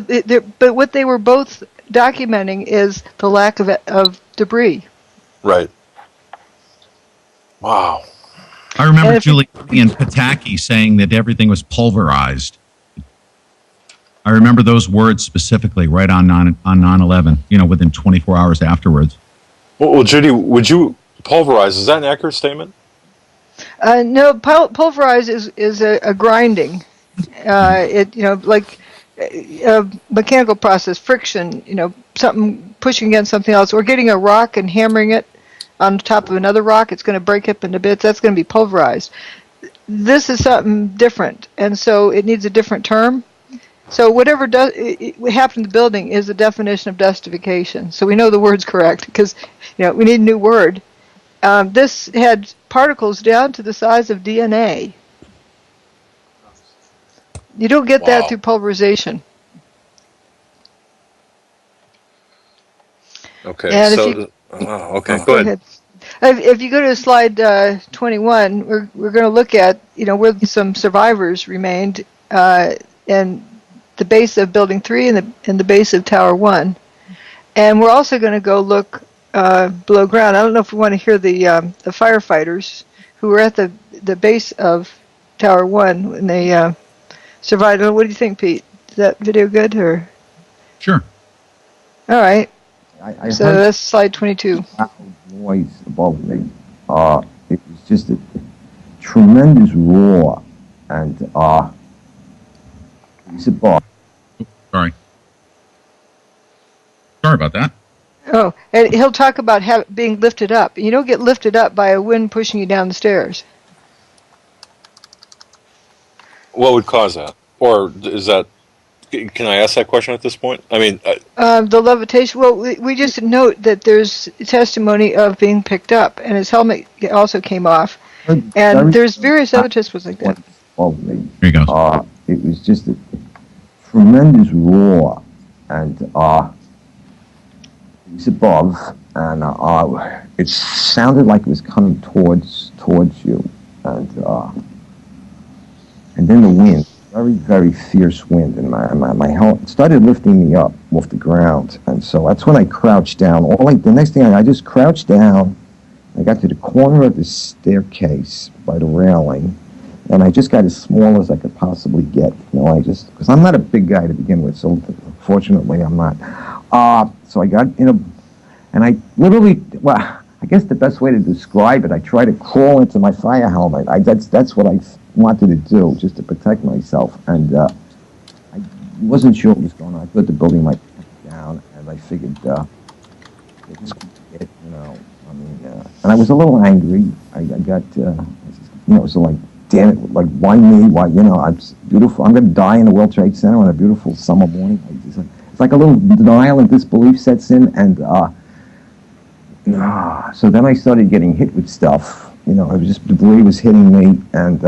but what they were both documenting is the lack of debris. Right. Wow. I remember Julie and Pataki saying that everything was pulverized. I remember those words specifically right on 9/11, within 24 hours afterwards. Well, Judy, would you pulverize? Is that an accurate statement? No, pulverize is a grinding. Like a mechanical process, friction, something pushing against something else, or getting a rock and hammering it on top of another rock, it's going to break up into bits. That's going to be pulverized. This is something different, and so it needs a different term. So whatever happened in the building is the definition of dustification. So we know the word's correct because we need a new word. This had particles down to the size of DNA. You don't get that through pulverization. Okay. And go ahead. If you go to slide 21, we're going to look at where some survivors remained in the base of Building 3 and the base of Tower 1, and we're also going to go look below ground. I don't know if we want to hear the firefighters who were at the base of Tower 1 when they survived. What do you think, Pete? Is that video good or? Sure. All right. So that's slide 22. Voice above me. It was just a tremendous roar, and it was above. Sorry about that. Oh, and he'll talk about being lifted up. You don't get lifted up by a wind pushing you down the stairs. What would cause that? Or is that... Can I ask that question at this point? I mean... the levitation... Well, we just note that there's testimony of being picked up, and his helmet also came off. And there's various other testimonies like that. Here he goes. It was just a tremendous roar, and it was above, and it sounded like it was coming towards you, and then the wind, very, very fierce wind, and my helmet started lifting me up off the ground, and so that's when I crouched down. The next thing I just crouched down. I got to the corner of the staircase by the railing, and I just got as small as I could possibly get. Because I'm not a big guy to begin with, so fortunately I'm not. So I got and I literally, well, I guess the best way to describe it, I tried to crawl into my fire helmet. That's what I wanted to do, just to protect myself. And I wasn't sure what was going on. I thought the building might come down, and I figured this could get, and I was a little angry. I got, so like, damn it, like, why me? Why, I'm beautiful. I'm going to die in the World Trade Center on a beautiful summer morning. It's like a little denial and disbelief sets in, and so then I started getting hit with stuff. It was just debris was hitting me, and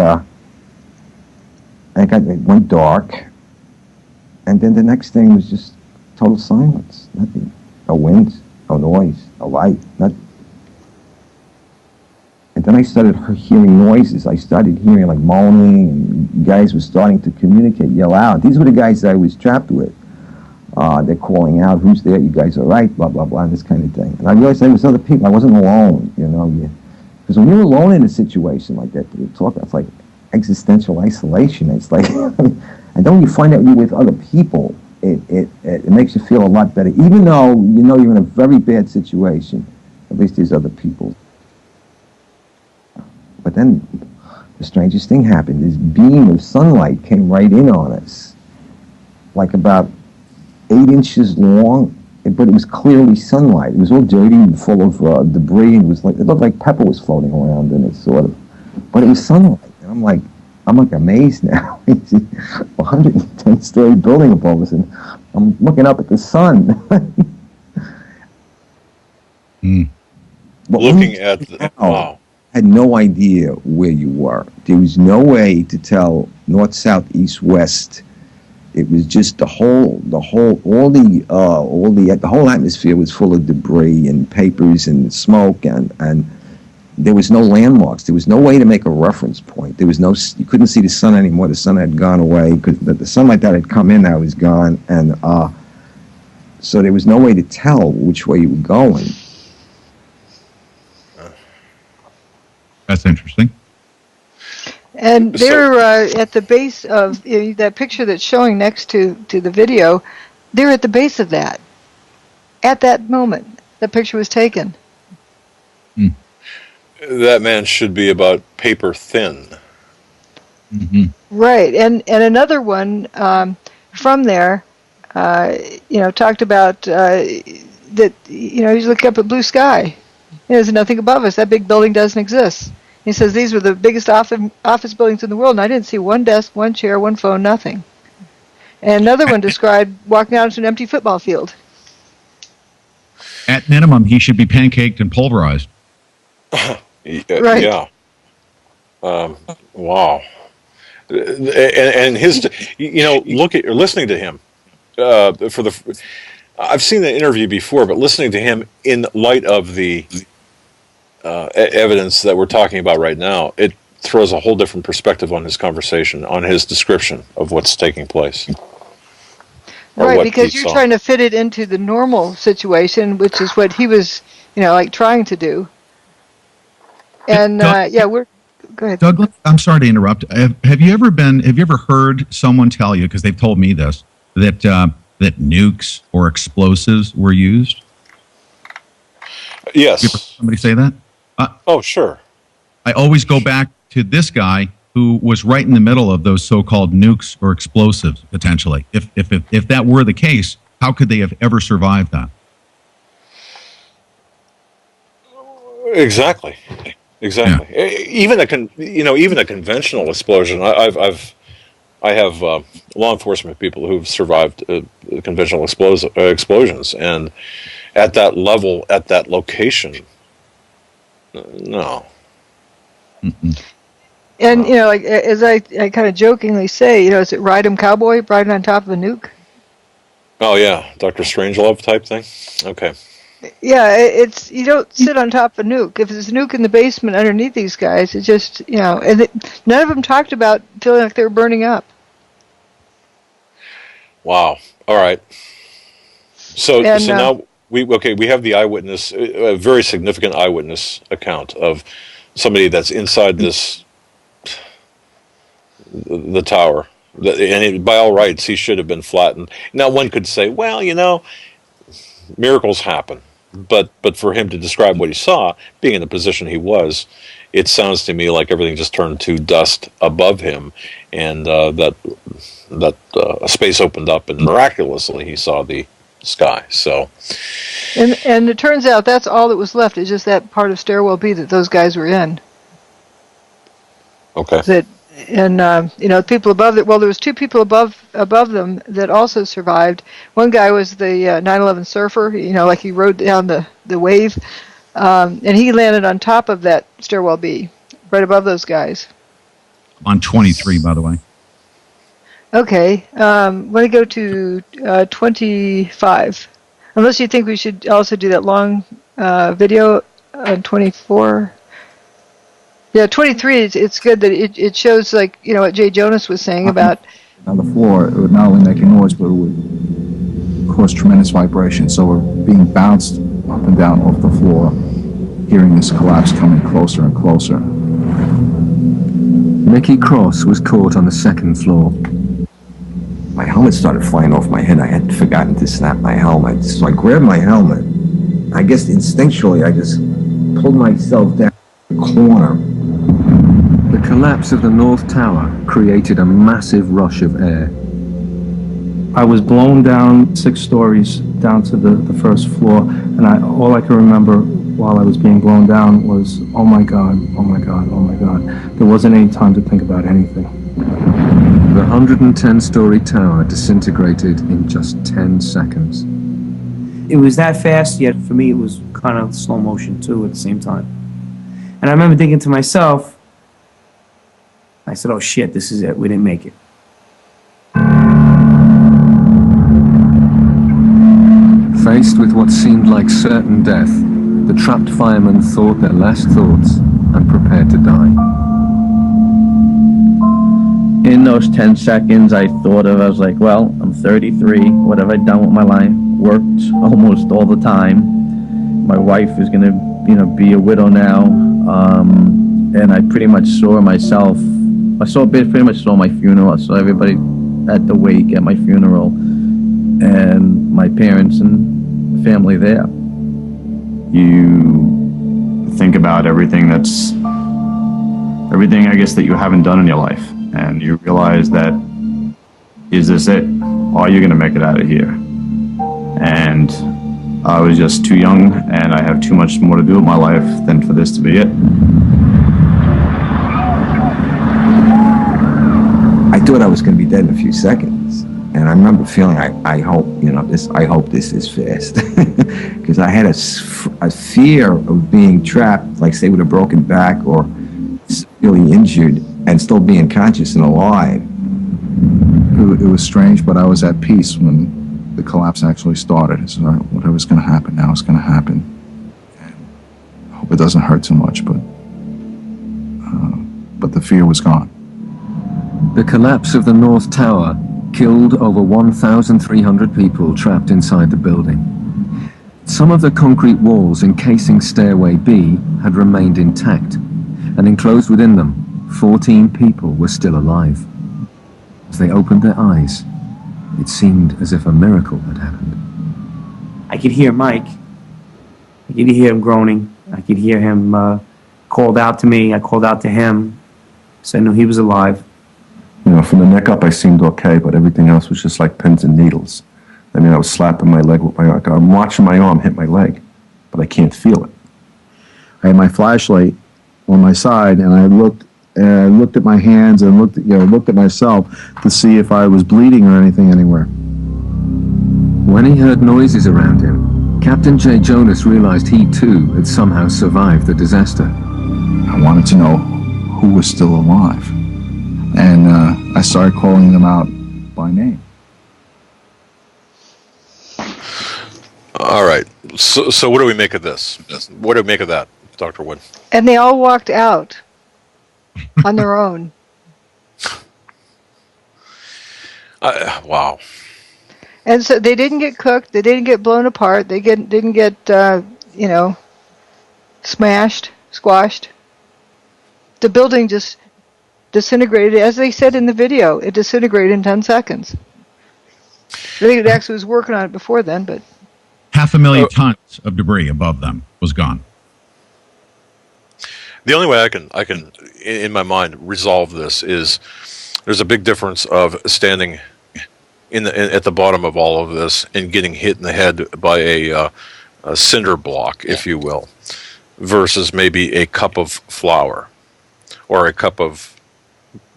it went dark. And then the next thing was just total silence. Nothing. No wind, no noise, no light, nothing. And then I started hearing noises. I started hearing like moaning, and guys were starting to communicate, yell out. These were the guys that I was trapped with. They're calling out, who's there? You guys are right, blah, blah, blah, and this kind of thing. And I realized there was other people. I wasn't alone, Because when you're alone in a situation like that, it's like existential isolation. It's like, and then when you find out you're with other people, it makes you feel a lot better. Even though you're in a very bad situation, at least there's other people. But then the strangest thing happened. This beam of sunlight came right in on us, like about 8 inches long, but it was clearly sunlight. It was all dirty and full of debris, and it looked like pepper was floating around in it, sort of. But it was sunlight, and I'm like amazed now. It's a 110-story building above us, and I'm looking up at the sun. But looking at the wow. I had no idea where you were. There was no way to tell north, south, east, west. It was just the whole atmosphere was full of debris and papers and smoke, and there was no landmarks. There was no way to make a reference point. You couldn't see the sun anymore. The sun had gone away because the sunlight that had come in now was gone, and so there was no way to tell which way you were going. That's interesting. And they're at the base of that picture that's showing next to the video. They're at the base of that. At that moment, the picture was taken. That man should be about paper thin. Mm-hmm. Right, and another one from there, talked about that. He's looking up at blue sky. There's nothing above us. That big building doesn't exist. He says these were the biggest office buildings in the world, and I didn't see one desk, one chair, one phone, nothing. And another one described walking out into an empty football field. At minimum, he should be pancaked and pulverized. Right. Yeah. Wow. And his, listening to him I've seen the interview before, but listening to him in light of the evidence that we're talking about right now, it throws a whole different perspective on his conversation, on his description of what's taking place. Right, because you're trying to fit it into the normal situation, which is what he was, trying to do. And go ahead, Douglas. I'm sorry to interrupt. Have you ever heard someone tell you, because they've told me this, that nukes or explosives were used? Yes. You ever heard somebody say that? Oh, sure. I always go back to this guy who was right in the middle of those so-called nukes or explosives, potentially. If that were the case, how could they have ever survived that? Exactly. Yeah. Even a conventional explosion. I have law enforcement people who've survived conventional explosions, and at that level, at that location, no. Mm-hmm. And as I kind of jokingly say, is it Ride 'em Cowboy riding on top of a nuke? Oh yeah, Dr. Strangelove type thing. Okay. Yeah, it's you don't sit on top of a nuke. If there's a nuke in the basement underneath these guys, it's just and none of them talked about feeling like they were burning up. Wow. All right. So now we have the eyewitness, a very significant eyewitness account of somebody that's inside this the tower. By all rights, he should have been flattened. Now, one could say, well, miracles happen. But for him to describe what he saw, being in the position he was, it sounds to me like everything just turned to dust above him, and that space opened up, and miraculously he saw the sky. So, and it turns out that's all that was left is just that part of stairwell B that those guys were in. Okay. And people above it. Well, there was two people above them that also survived. One guy was the 9/11 surfer. Like he rode down the wave, and he landed on top of that stairwell B, right above those guys. On 23, by the way. Okay. Want to go to 25? Unless you think we should also do that long video on 24. Yeah, 23, it's good that it shows, like, what Jay Jonas was saying about... On the floor, it would not only make a noise, but it would cause tremendous vibration. So we're being bounced up and down off the floor, hearing this collapse coming closer and closer. Mickey Cross was caught on the second floor. My helmet started flying off my head. I had forgotten to snap my helmet. So I grabbed my helmet. I guess instinctually, I just pulled myself down the corner. The collapse of the North Tower created a massive rush of air. I was blown down 6 stories down to the first floor, and all I can remember while I was being blown down was, oh my God, oh my God, oh my God. There wasn't any time to think about anything. The 110-story tower disintegrated in just 10 seconds. It was that fast, yet for me it was kind of slow motion too at the same time. And I remember thinking to myself, I said, oh shit, this is it, we didn't make it. Faced with what seemed like certain death, the trapped firemen thought their last thoughts and prepared to die. In those 10 seconds, I was like, well, I'm 33. What have I done with my life? Worked almost all the time. My wife is going to, be a widow now. And I pretty much saw myself. Pretty much saw my funeral. I saw everybody at the wake at my funeral, and my parents and family there. You think about everything, I guess, that you haven't done in your life. And you realize that, is this it? Are you going to make it out of here? And I was just too young, and I have too much more to do with my life than for this to be it. I thought I was going to be dead in a few seconds. And I remember feeling, I hope this is fast. Because I had a fear of being trapped, like say with a broken back or severely injured, and still being conscious and alive. It was strange, but I was at peace when the collapse actually started. I said, all right, whatever's going to happen now is going to happen. And I hope it doesn't hurt too much, but the fear was gone. The collapse of the North Tower killed over 1,300 people trapped inside the building. Some of the concrete walls encasing Stairway B had remained intact, and enclosed within them, 14 people were still alive. As they opened their eyes, it seemed as if a miracle had happened. I could hear Mike. I could hear him groaning. I could hear him called out to me. I called out to him. So I knew he was alive. From the neck up, I seemed okay, but everything else was just like pins and needles. I was slapping my leg with my arm. I'm watching my arm hit my leg, but I can't feel it. I had my flashlight on my side, and I looked at my hands and looked at myself to see if I was bleeding or anything anywhere. When he heard noises around him, Captain Jay Jonas realized he too had somehow survived the disaster. I wanted to know who was still alive, and I started calling them out by name. All right. So what do we make of this? What do we make of that, Dr. Wood? And they all walked out on their own. Wow. And so they didn't get cooked. They didn't get blown apart. They didn't get smashed, squashed. The building just disintegrated, as they said in the video. It disintegrated in 10 seconds. I think it actually was working on it before then, but 500,000 tons of debris above them was gone. The only way I can, in my mind, resolve this is there's a big difference of standing at the bottom of all of this and getting hit in the head by a cinder block, if you will, versus maybe a cup of flour or a cup of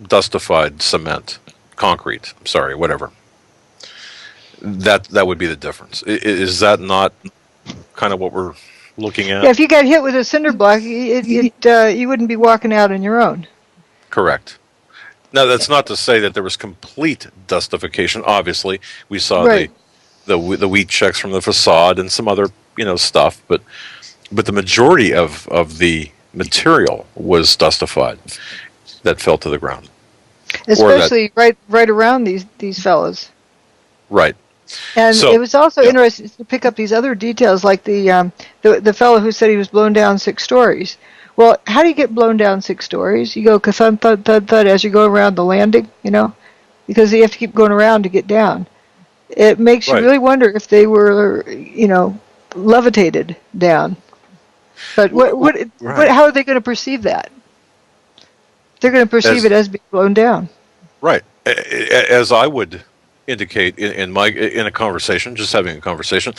dustified cement, concrete. Sorry, whatever. That would be the difference. Is that not kind of what we're looking at? yeah, if you got hit with a cinder block, you wouldn't be walking out on your own. Correct. Now, that's not to say that there was complete dustification. Obviously, we saw Right. the wheat checks from the facade and some other stuff, but the majority of the material was dustified that fell to the ground. Especially right around these fellows. Right. And So, it was also interesting to pick up these other details, like the fellow who said he was blown down 6 stories. Well, how do you get blown down 6 stories? You go thud, thud, thud, thud as you go around the landing, because you have to keep going around to get down. It makes you really wonder if they were, levitated down. But how are they going to perceive that? They're going to perceive it as being blown down. Right. As I would indicate in a conversation, just having a conversation,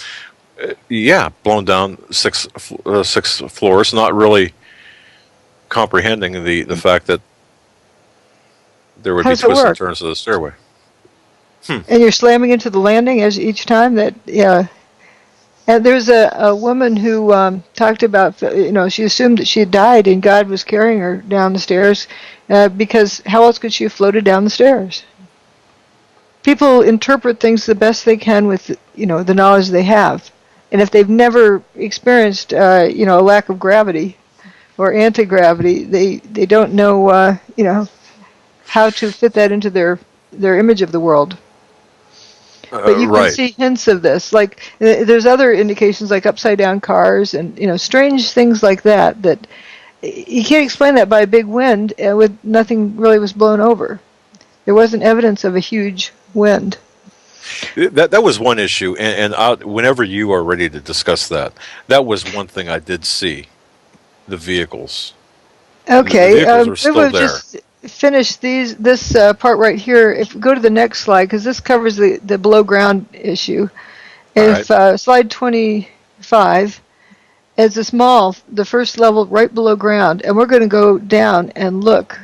blown down 6 floors, not really comprehending the fact that there would be twists and turns of the stairway. And you're slamming into the landing as each time. And there's a woman who talked about, she assumed that she had died and God was carrying her down the stairs because how else could she have floated down the stairs? People interpret things the best they can with, the knowledge they have. And if they've never experienced, a lack of gravity or anti-gravity, they don't know, how to fit that into their image of the world. But you can see hints of this. Like there's other indications, like upside down cars and strange things like that. That you can't explain that by a big wind. With nothing really was blown over. There wasn't evidence of a huge wind. That was one issue, and whenever you are ready to discuss that was one thing I did see. The vehicles. Okay, the vehicles are still we'll there. just finish this part right here. If we go to the next slide, because this covers the below ground issue. If slide 25 is the first level right below ground, and we're going to go down and look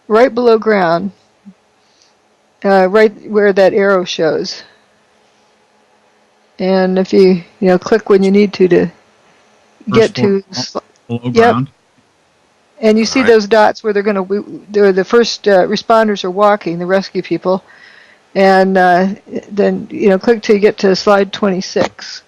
right below ground, right where that arrow shows. And if you click when you need to get to below ground. And you see those dots where the first responders are walking, the rescue people, and then click till you get to slide 26,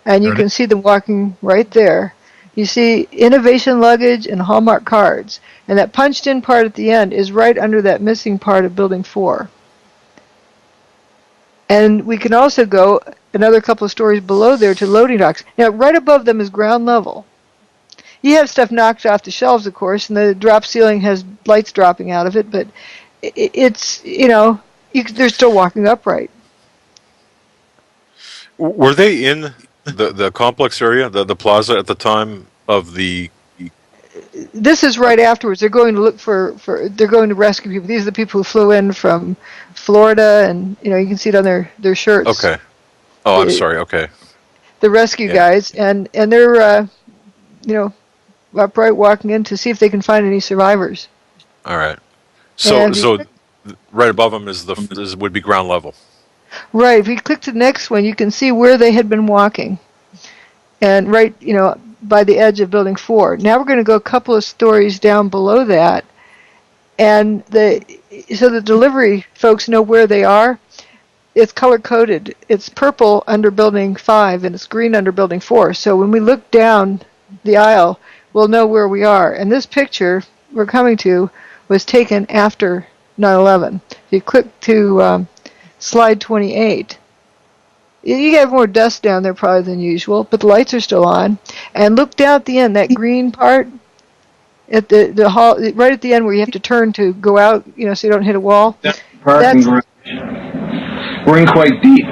and you can see them walking right there. You see innovation luggage and Hallmark cards, and that punched in part at the end is right under that missing part of Building 4. And we can also go another couple of stories below there to loading docks. Now, right above them is ground level. You have stuff knocked off the shelves, of course, and the drop ceiling has lights dropping out of it, but it's, they're still walking upright. Were they in the complex area, the plaza at the time of the... This is right afterwards. They're going to look they're going to rescue people. These are the people who flew in from Florida, and, you can see it on their shirts. Okay. Oh, I'm sorry. Okay. The rescue guys, and they're, upright walking in to see if they can find any survivors. All right. So right above them would be ground level. Right. If you click to the next one, you can see where they had been walking. And right, by the edge of Building 4. Now we're going to go a couple of stories down below that. And so the delivery folks know where they are. It's color-coded. It's purple under Building 5, and it's green under Building 4. So when we look down the aisle, we'll know where we are. And this picture we're coming to was taken after 9/11. If you click to slide 28, you have more dust down there probably than usual, but the lights are still on. And look down at the end, that green part, at the hall, right at the end where you have to turn to go out, so you don't hit a wall. Parking garage. We're in quite deep.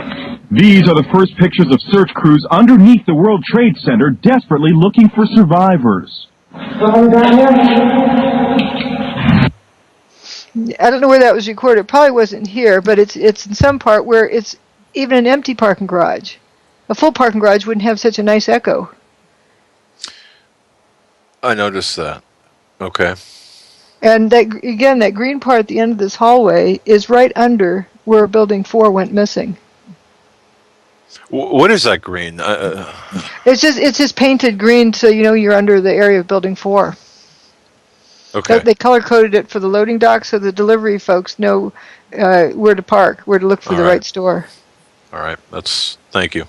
These are the first pictures of search crews underneath the World Trade Center, desperately looking for survivors. I don't know where that was recorded. It probably wasn't here, but it's in some part where it's even an empty parking garage. A full parking garage wouldn't have such a nice echo. I noticed that. Okay. And that green part at the end of this hallway is right under where Building 4 went missing. What is that green? It's just painted green, so you're under the area of Building 4. Okay. They color-coded it for the loading dock so the delivery folks know where to park, where to look for the right store. All right. Thank you.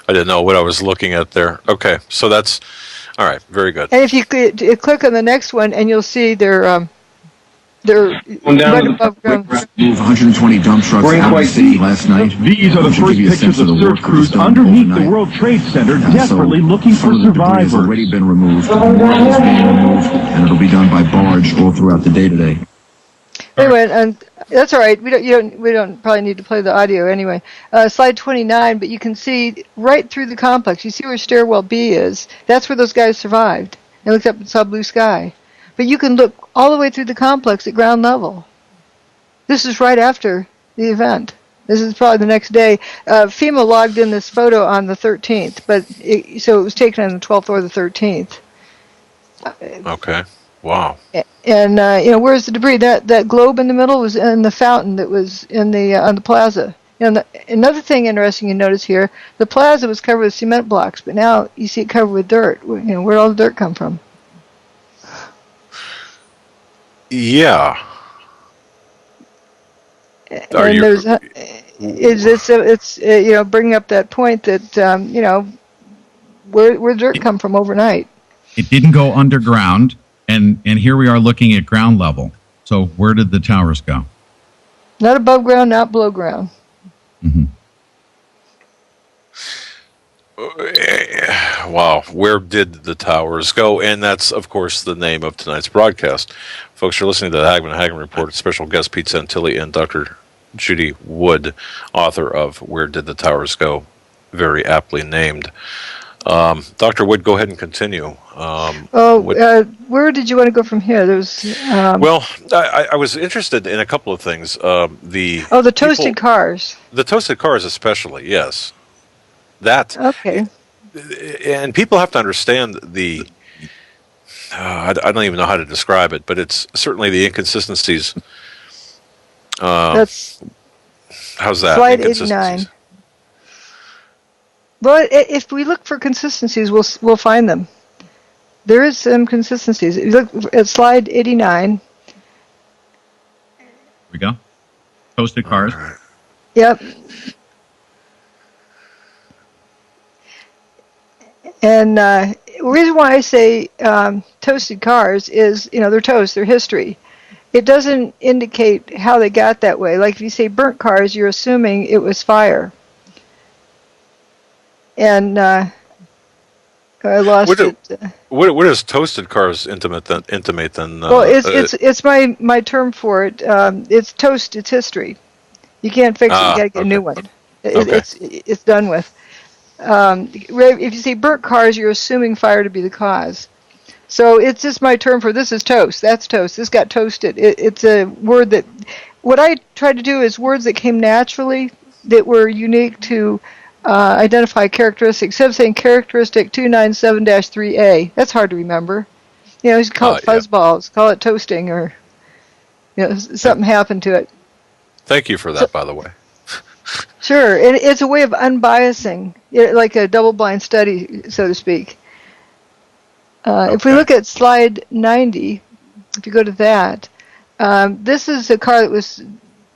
I didn't know what I was looking at there. Okay. So that's, all right. Very good. And if you click on the next one, and you'll see they're right above ground. Move 120 dump trucks out of the city last night. These are the first pictures of search crews underneath the World Trade Center, desperately looking for survivors. Has already been removed. More is being removed, and it'll be done by barge all throughout the day today. Anyway, and that's all right. We don't probably need to play the audio anyway. Slide 29, but you can see right through the complex. You see where stairwell B is. That's where those guys survived. They looked up and saw blue sky. But you can look all the way through the complex at ground level. This is right after the event. This is probably the next day. FEMA logged in this photo on the 13th, so it was taken on the 12th or the 13th. Okay. Wow. And where's the debris? That globe in the middle was in the fountain that was on the plaza. Another thing interesting you notice here: the plaza was covered with cement blocks, but now you see it covered with dirt. Where'd all the dirt come from? Yeah. And there's it's bringing up that point that where dirt come from overnight. It didn't go underground, and here we are looking at ground level. So where did the towers go? Not above ground, not below ground. Mm-hmm. Wow, where did the towers go? And that's, of course, the name of tonight's broadcast. Folks, you're listening to the Hagmann Report. Special guest Pete Santilli and Dr. Judy Wood, author of Where Did the Towers Go? Very aptly named. Dr. Wood, go ahead and continue. Where did you want to go from here? There's well, I was interested in a couple of things. The toasted cars. The toasted cars, especially, yes. That okay. And people have to understand I don't even know how to describe it, but it's certainly the inconsistencies. That's how's that? Slide 89. Well, if we look for consistencies, we'll find them. There is some consistencies. If you look at slide 89. Here we go. Toasted cars. Right. Yep. And the reason why I say toasted cars is, they're toast, they're history. It doesn't indicate how they got that way. Like if you say burnt cars, you're assuming it was fire. And I lost it. What does toasted cars intimate then? Well, it's my term for it. It's toast. It's history. You can't fix it. You got to get a new one. It's done with. If you say burnt cars, you're assuming fire to be the cause. So it's just my term for this is toast. That's toast. This got toasted. It's a word that. What I tried to do is words that came naturally, that were unique to identify characteristics. Instead of saying characteristic 297-3A, that's hard to remember. You call it fuzzballs, call it toasting, or something happened to it. Thank you for that, by the way. Sure, and it's a way of unbiasing, like a double-blind study, so to speak. If we look at slide 90, if you go to that, this is a car that was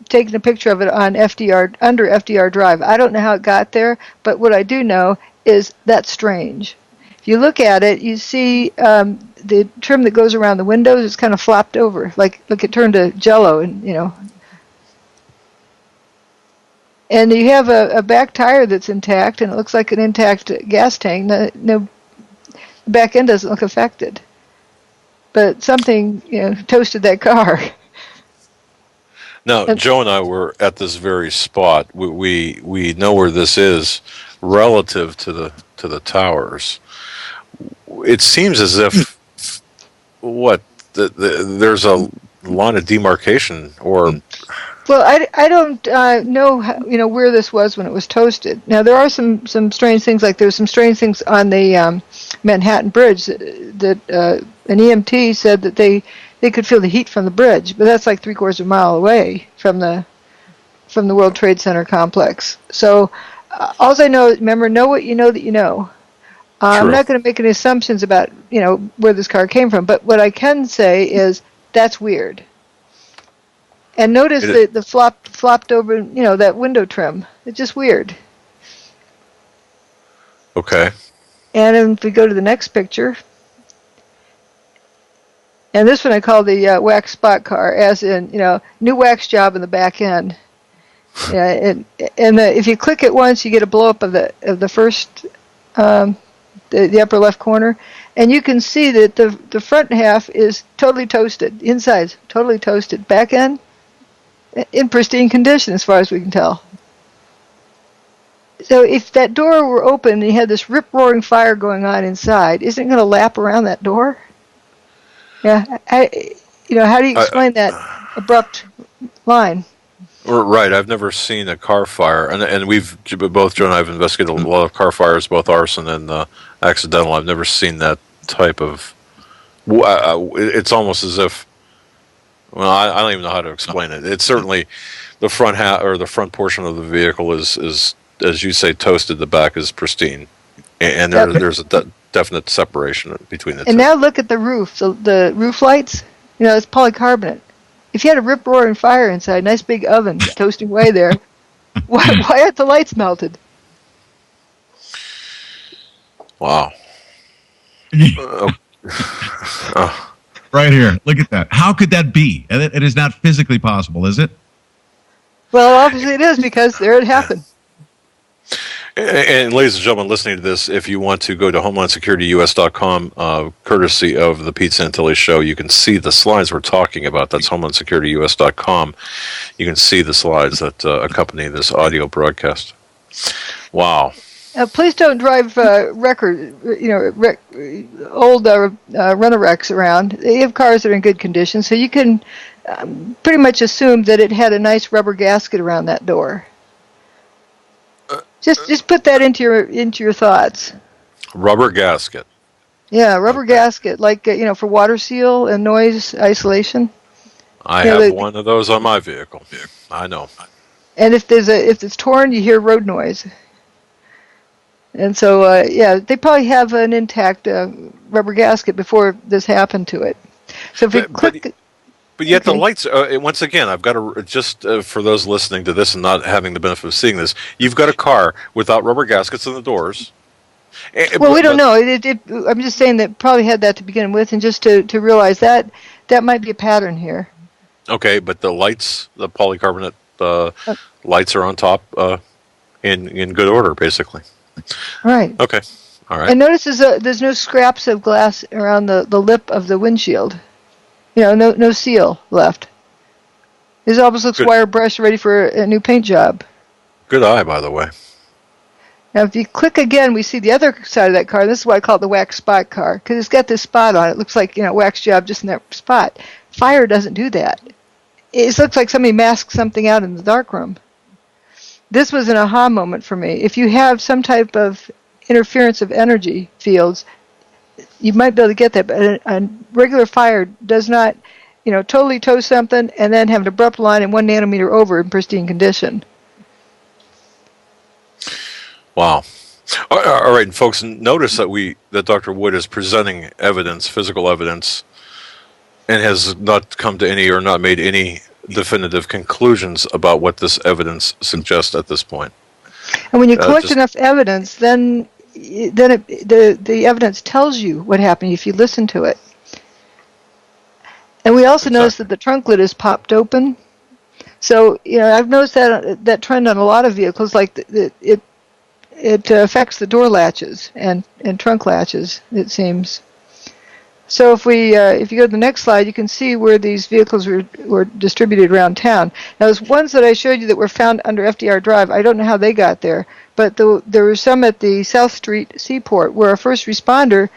taking a picture of it on under FDR Drive. I don't know how it got there, but what I do know is that's strange. If you look at it, you see the trim that goes around the windows is kind of flopped over, like it turned to jello, and And you have a back tire that's intact, and it looks like an intact gas tank. The back end doesn't look affected. but something toasted that car. Now, Joe and I were at this very spot. We know where this is relative to the towers. It seems as if there's a line of demarcation, or well, I don't know where this was when it was toasted. Now there are some strange things, like there's some strange things on the Manhattan Bridge that an EMT said that they could feel the heat from the bridge, but that's like 3/4 of a mile away from the World Trade Center complex. So all I know, remember, know what you know that you know. I'm not going to make any assumptions about where this car came from, but what I can say is that's weird. And notice the flopped over, that window trim. It's just weird. Okay. And if we go to the next picture, and this one I call the wax spot car, as in, new wax job in the back end. Yeah, and if you click it once, you get a blow up of the first, the upper left corner, and you can see that the front half is totally toasted. Inside's totally toasted. Back end, in pristine condition as far as we can tell. So if that door were open and you had this rip-roaring fire going on inside, isn't it going to lap around that door? Yeah, how do you explain that abrupt line? Right, I've never seen a car fire, and we've both Joe and I have investigated a lot of car fires, both arson and accidental. I've never seen that type of. It's almost as if. Well, I don't even know how to explain it. It's certainly the front the front portion of the vehicle is, as you say, toasted. The back is pristine, and there's a definite separation between the two. And now look at the roof. So the roof lights, it's polycarbonate. If you had a rip-roaring fire inside, nice big oven toasting away there, why aren't the lights melted? Wow. Right here. Look at that. How could that be? It is not physically possible, is it? Well, obviously it is, because there it happened. And ladies and gentlemen listening to this, if you want to go to HomelandSecurityUS.com, courtesy of the Pete Santilli Show, you can see the slides we're talking about. That's HomelandSecurityUS.com. You can see the slides that accompany this audio broadcast. Wow. Please don't drive old Rent-A-Wrecks around. They have cars that are in good condition, so you can pretty much assume that it had a nice rubber gasket around that door. Just put that into your thoughts. Rubber gasket. Yeah, rubber gasket, like for water seal and noise isolation. I have one of those on my vehicle. I know. And if it's torn, you hear road noise. And so they probably have an intact rubber gasket before this happened to it. So if you click. But yet the lights, once again, I've got to, just for those listening to this and not having the benefit of seeing this, you've got a car without rubber gaskets in the doors. Well, we don't know. I'm just saying that probably had that to begin with, and just to realize that might be a pattern here. Okay, but the lights, the polycarbonate lights are on top in good order, basically. Right. Okay. All right. And notice there's no scraps of glass around the lip of the windshield. No seal left. This almost looks wire brushed, ready for a new paint job. Good eye, by the way. Now, if you click again, we see the other side of that car. This is why I call it the wax spot car, because it's got this spot on it. It looks like wax job just in that spot. Fire doesn't do that. It looks like somebody masked something out in the darkroom. This was an aha moment for me. If you have some type of interference of energy fields, you might be able to get that, but a regular fire does not, totally toast something and then have an abrupt line and 1 nanometer over in pristine condition. Wow. All right, folks, notice that Dr. Wood is presenting evidence, physical evidence, and has not come to any or not made any definitive conclusions about what this evidence suggests at this point. And when you collect enough evidence, then the evidence tells you what happened if you listen to it. And we also noticed that the trunk lid is popped open. So I've noticed that trend on a lot of vehicles, like it affects the door latches and trunk latches, it seems. So if you go to the next slide, you can see where these vehicles were distributed around town. Now, those ones that I showed you that were found under FDR Drive, I don't know how they got there, but there were some at the South Street Seaport where a first responder,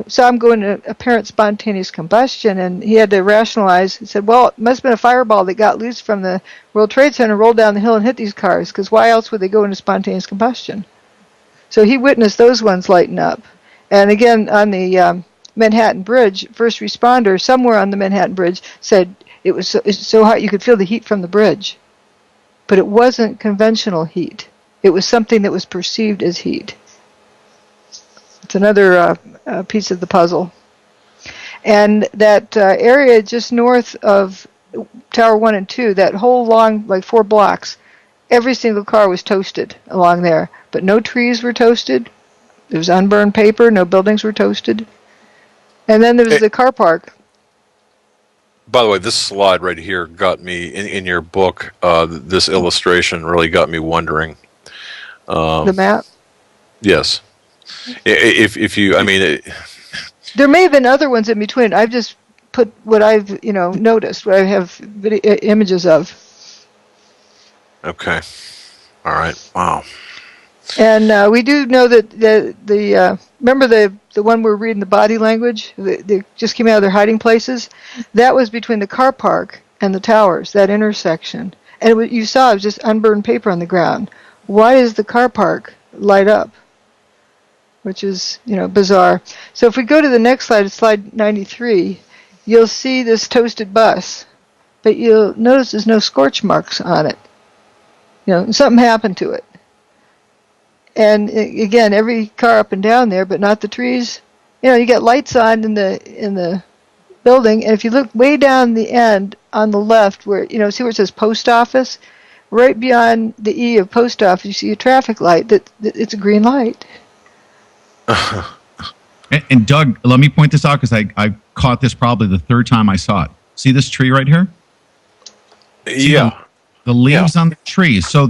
saw him go into apparent spontaneous combustion, and he had to rationalize. He said, well, it must have been a fireball that got loose from the World Trade Center, rolled down the hill and hit these cars, because why else would they go into spontaneous combustion? So he witnessed those ones lighten up. And again, on the Manhattan Bridge, first responder somewhere on the Manhattan Bridge said it was so hot you could feel the heat from the bridge. But it wasn't conventional heat. It was something that was perceived as heat. It's another piece of the puzzle. And that area just north of Tower 1 and 2, that whole long, like 4 blocks, every single car was toasted along there. But no trees were toasted. There was unburned paper. No buildings were toasted. And then there was the car park. By the way, this slide right here got me, in your book, this illustration really got me wondering. The map? Yes. If you, I mean... There may have been other ones in between. I've just put what I've, noticed, what I have images of. Okay. All right. Wow. And we do know that remember the one we're reading, the body language, they just came out of their hiding places? That was between the car park and the towers, that intersection. And what you saw was just unburned paper on the ground. Why does the car park light up? Which is, bizarre. So if we go to the next slide, it's slide 93, you'll see this toasted bus. But you'll notice there's no scorch marks on it. Something happened to it. And again, every car up and down there, but not the trees. You got lights on in the building, and if you look way down the end on the left, where see where it says post office, right beyond the E of post office, you see a traffic light. That it's a green light. And Doug, let me point this out because I caught this probably the third time I saw it. See this tree right here? Yeah. The leaves on the tree. So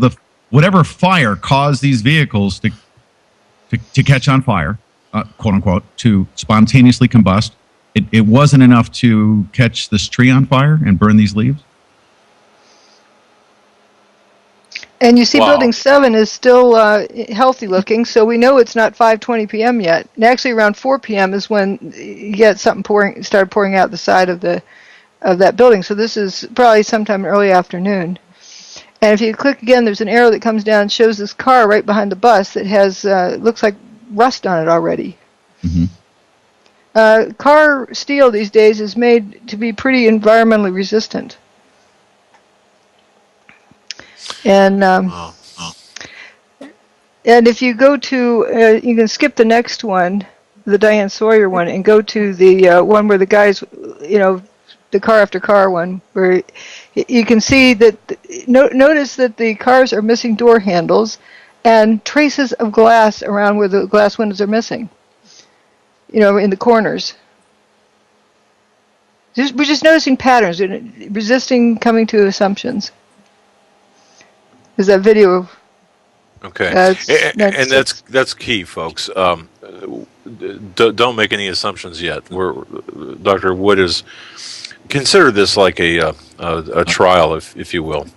whatever fire caused these vehicles to catch on fire, quote unquote, to spontaneously combust, it wasn't enough to catch this tree on fire and burn these leaves? And you see Building 7 is still healthy looking, so we know it's not 5:20 p.m. yet. And actually around 4 p.m. is when you get something started pouring out the side of that building. So this is probably sometime early afternoon. And if you click again, there's an arrow that comes down and shows this car right behind the bus that has, looks like rust on it already. Mm-hmm. Car steel these days is made to be pretty environmentally resistant. And and if you go to, you can skip the next one, the Diane Sawyer one, and go to the one where the guys, the car after car one, where you can see that, notice that the cars are missing door handles and traces of glass around where the glass windows are missing, in the corners. We're just noticing patterns, resisting coming to assumptions. Is that video? Okay, and that's key, folks. Don't make any assumptions yet. Dr. Wood is consider this like a trial, if you will,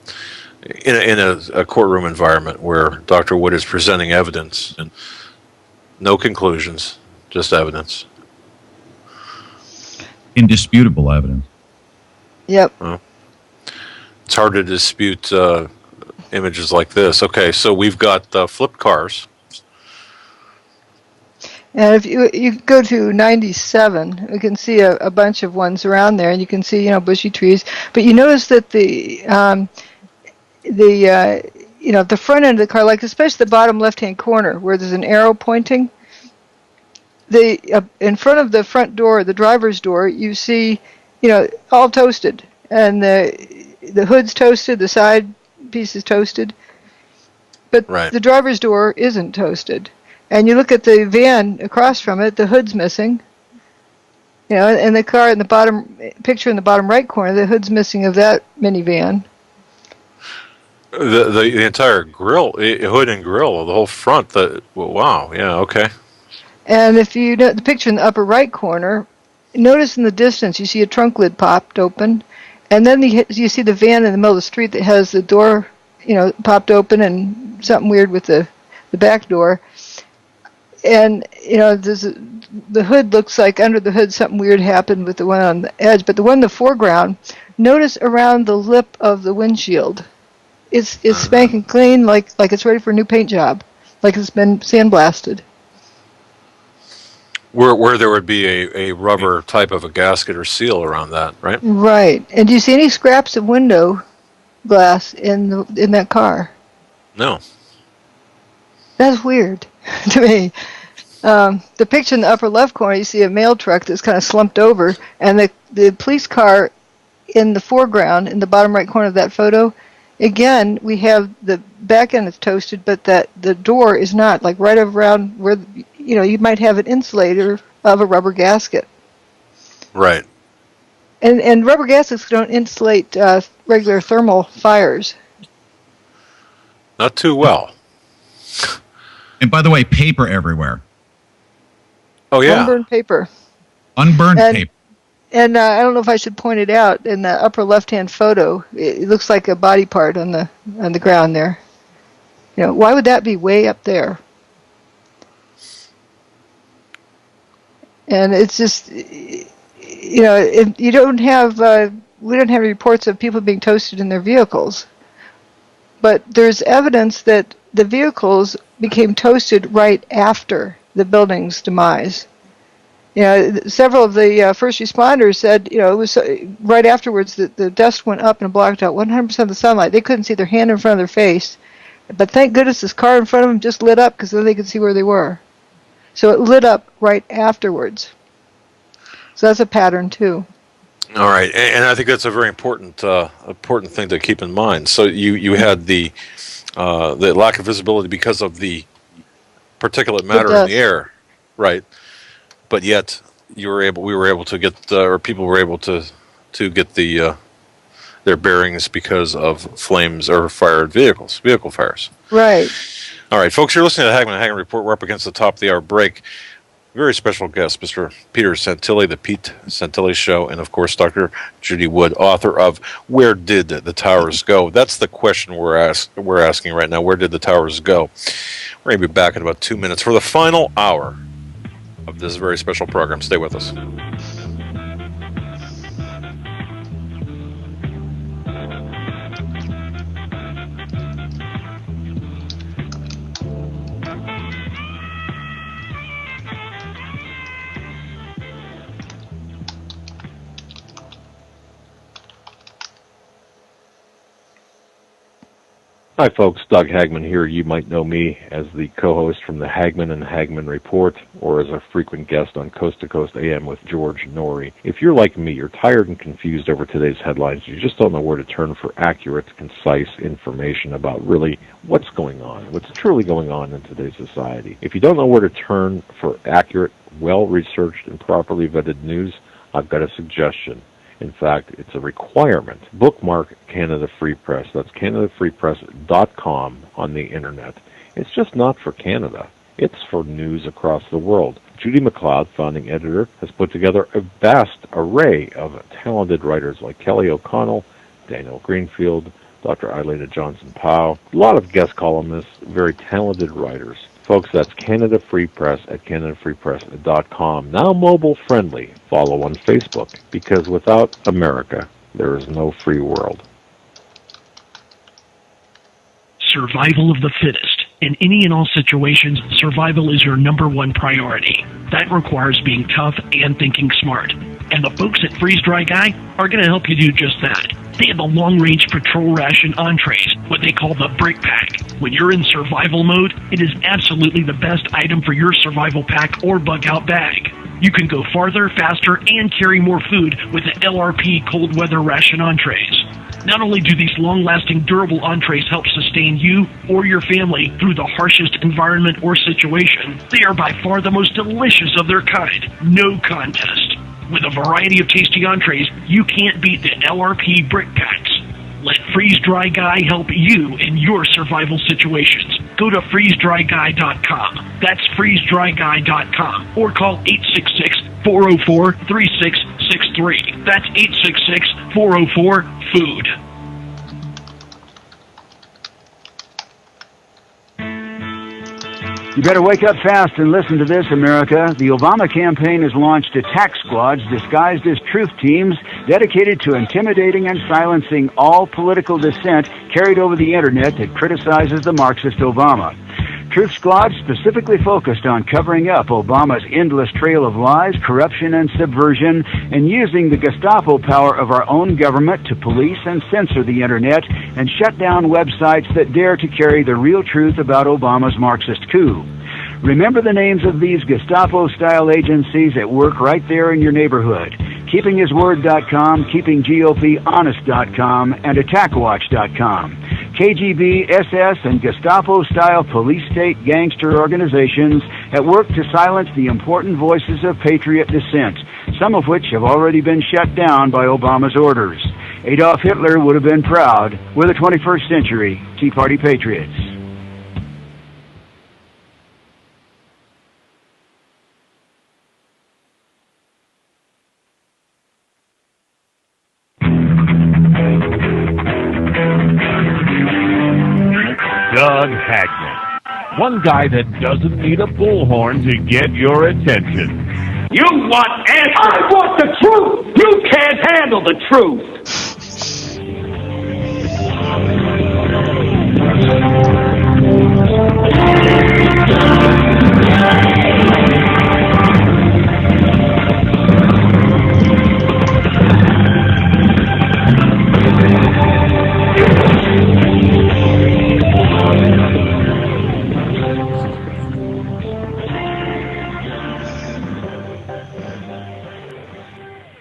in a courtroom environment where Dr. Wood is presenting evidence and no conclusions, just evidence. Indisputable evidence. Yep. It's hard to dispute images like this. Okay, so we've got flipped cars. And if you go to 97, we can see a bunch of ones around there, and you can see bushy trees. But you notice that the front end of the car, like especially the bottom left-hand corner where there's an arrow pointing, in front of the front door, the driver's door, you see all toasted, and the hood's toasted, the side piece is toasted, but the driver's door isn't toasted. And you look at the van across from it, the hood's missing. And the car in the bottom picture in the bottom right corner, the hood's missing of that minivan. The entire grill, hood and grill, the whole front. Wow, yeah, okay. And if you know the picture in the upper right corner, notice in the distance you see a trunk lid popped open, and then you see the van in the middle of the street that has the door, popped open, and something weird with the back door. And the hood looks like under the hood something weird happened with the one on the edge, but the one in the foreground, notice around the lip of the windshield, it's spanking clean, like it's ready for a new paint job, like it's been sandblasted. Where there would be a rubber type of a gasket or seal around that, right? Right. And do you see any scraps of window glass in that car? No. That's weird to me. The picture in the upper left corner, you see a mail truck that's kind of slumped over, and the police car in the foreground, in the bottom right corner of that photo, again, we have the back end is toasted, but the door is not, like right around where, you might have an insulator of a rubber gasket. Right. And rubber gaskets don't insulate regular thermal fires. Not too well. And by the way, paper everywhere. Oh, yeah. Unburned paper. Unburned paper. And I don't know if I should point it out, in the upper left-hand photo, it looks like a body part on the ground there. Why would that be way up there? And it's just, we don't have reports of people being toasted in their vehicles. But there's evidence that the vehicles became toasted right after the building's demise. Several of the first responders said, it was right afterwards that the dust went up and blocked out 100% of the sunlight. They couldn't see their hand in front of their face. But thank goodness this car in front of them just lit up, because then they could see where they were. So it lit up right afterwards. So that's a pattern, too. All right, and I think that's a very important thing to keep in mind. So you had the lack of visibility because of the particulate matter in the air, right? But yet we were able to get, or people were able to get their bearings because of flames or fired vehicle fires. Right. All right, folks, you're listening to the Hagmann Report. We're up against the top of the hour break. Very special guest, Mr. Peter Santilli, The Pete Santilli Show, and, of course, Dr. Judy Wood, author of Where Did the Towers Go? That's the question we're asking right now. Where did the towers go? We're going to be back in about 2 minutes for the final hour of this very special program. Stay with us. Hi folks, Doug Hagmann here. You might know me as the co-host from the Hagmann and Hagmann Report, or as a frequent guest on Coast to Coast AM with George Norrie. If you're like me, you're tired and confused over today's headlines. You just don't know where to turn for accurate, concise information about really what's going on, what's truly going on in today's society. If you don't know where to turn for accurate, well-researched, and properly vetted news, I've got a suggestion. In fact, it's a requirement. Bookmark Canada Free Press. That's CanadaFreePress.com on the internet. It's just not for Canada. It's for news across the world. Judy McLeod, founding editor, has put together a vast array of talented writers like Kelly O'Connell, Daniel Greenfield, Dr. Eilida Johnson-Powell, a lot of guest columnists, very talented writers. Folks, that's Canada Free Press at CanadaFreePress.com. Now mobile friendly. Follow on Facebook, because without America, there is no free world. Survival of the fittest. In any and all situations, survival is your number one priority. That requires being tough and thinking smart. And the folks at Freeze Dry Guy are going to help you do just that. They have the long-range patrol ration entrees, what they call the brick pack. When you're in survival mode, it is absolutely the best item for your survival pack or bug-out bag. You can go farther, faster, and carry more food with the LRP cold weather ration entrees. Not only do these long-lasting, durable entrees help sustain you or your family through the harshest environment or situation, they are by far the most delicious of their kind. No contest. With a variety of tasty entrees, you can't beat the LRP brick packs. Let Freeze Dry Guy help you in your survival situations. Go to freezedryguy.com. That's freezedryguy.com. Or call 866-404-3663. That's 866-404-FOOD. You better wake up fast and listen to this, America. The Obama campaign has launched attack squads disguised as truth teams dedicated to intimidating and silencing all political dissent carried over the internet that criticizes the Marxist Obama. Truth squads specifically focused on covering up Obama's endless trail of lies, corruption, and subversion, and using the Gestapo power of our own government to police and censor the internet and shut down websites that dare to carry the real truth about Obama's Marxist coup. Remember the names of these Gestapo-style agencies at work right there in your neighborhood. KeepingHisWord.com, KeepingGOPHonest.com, and AttackWatch.com. KGB, SS, and Gestapo-style police-state gangster organizations at work to silence the important voices of patriot dissent, some of which have already been shut down by Obama's orders. Adolf Hitler would have been proud. We're the 21st century Tea Party patriots. Doug Hagmann. One guy that doesn't need a bullhorn to get your attention. You want answers? I want the truth! You can't handle the truth!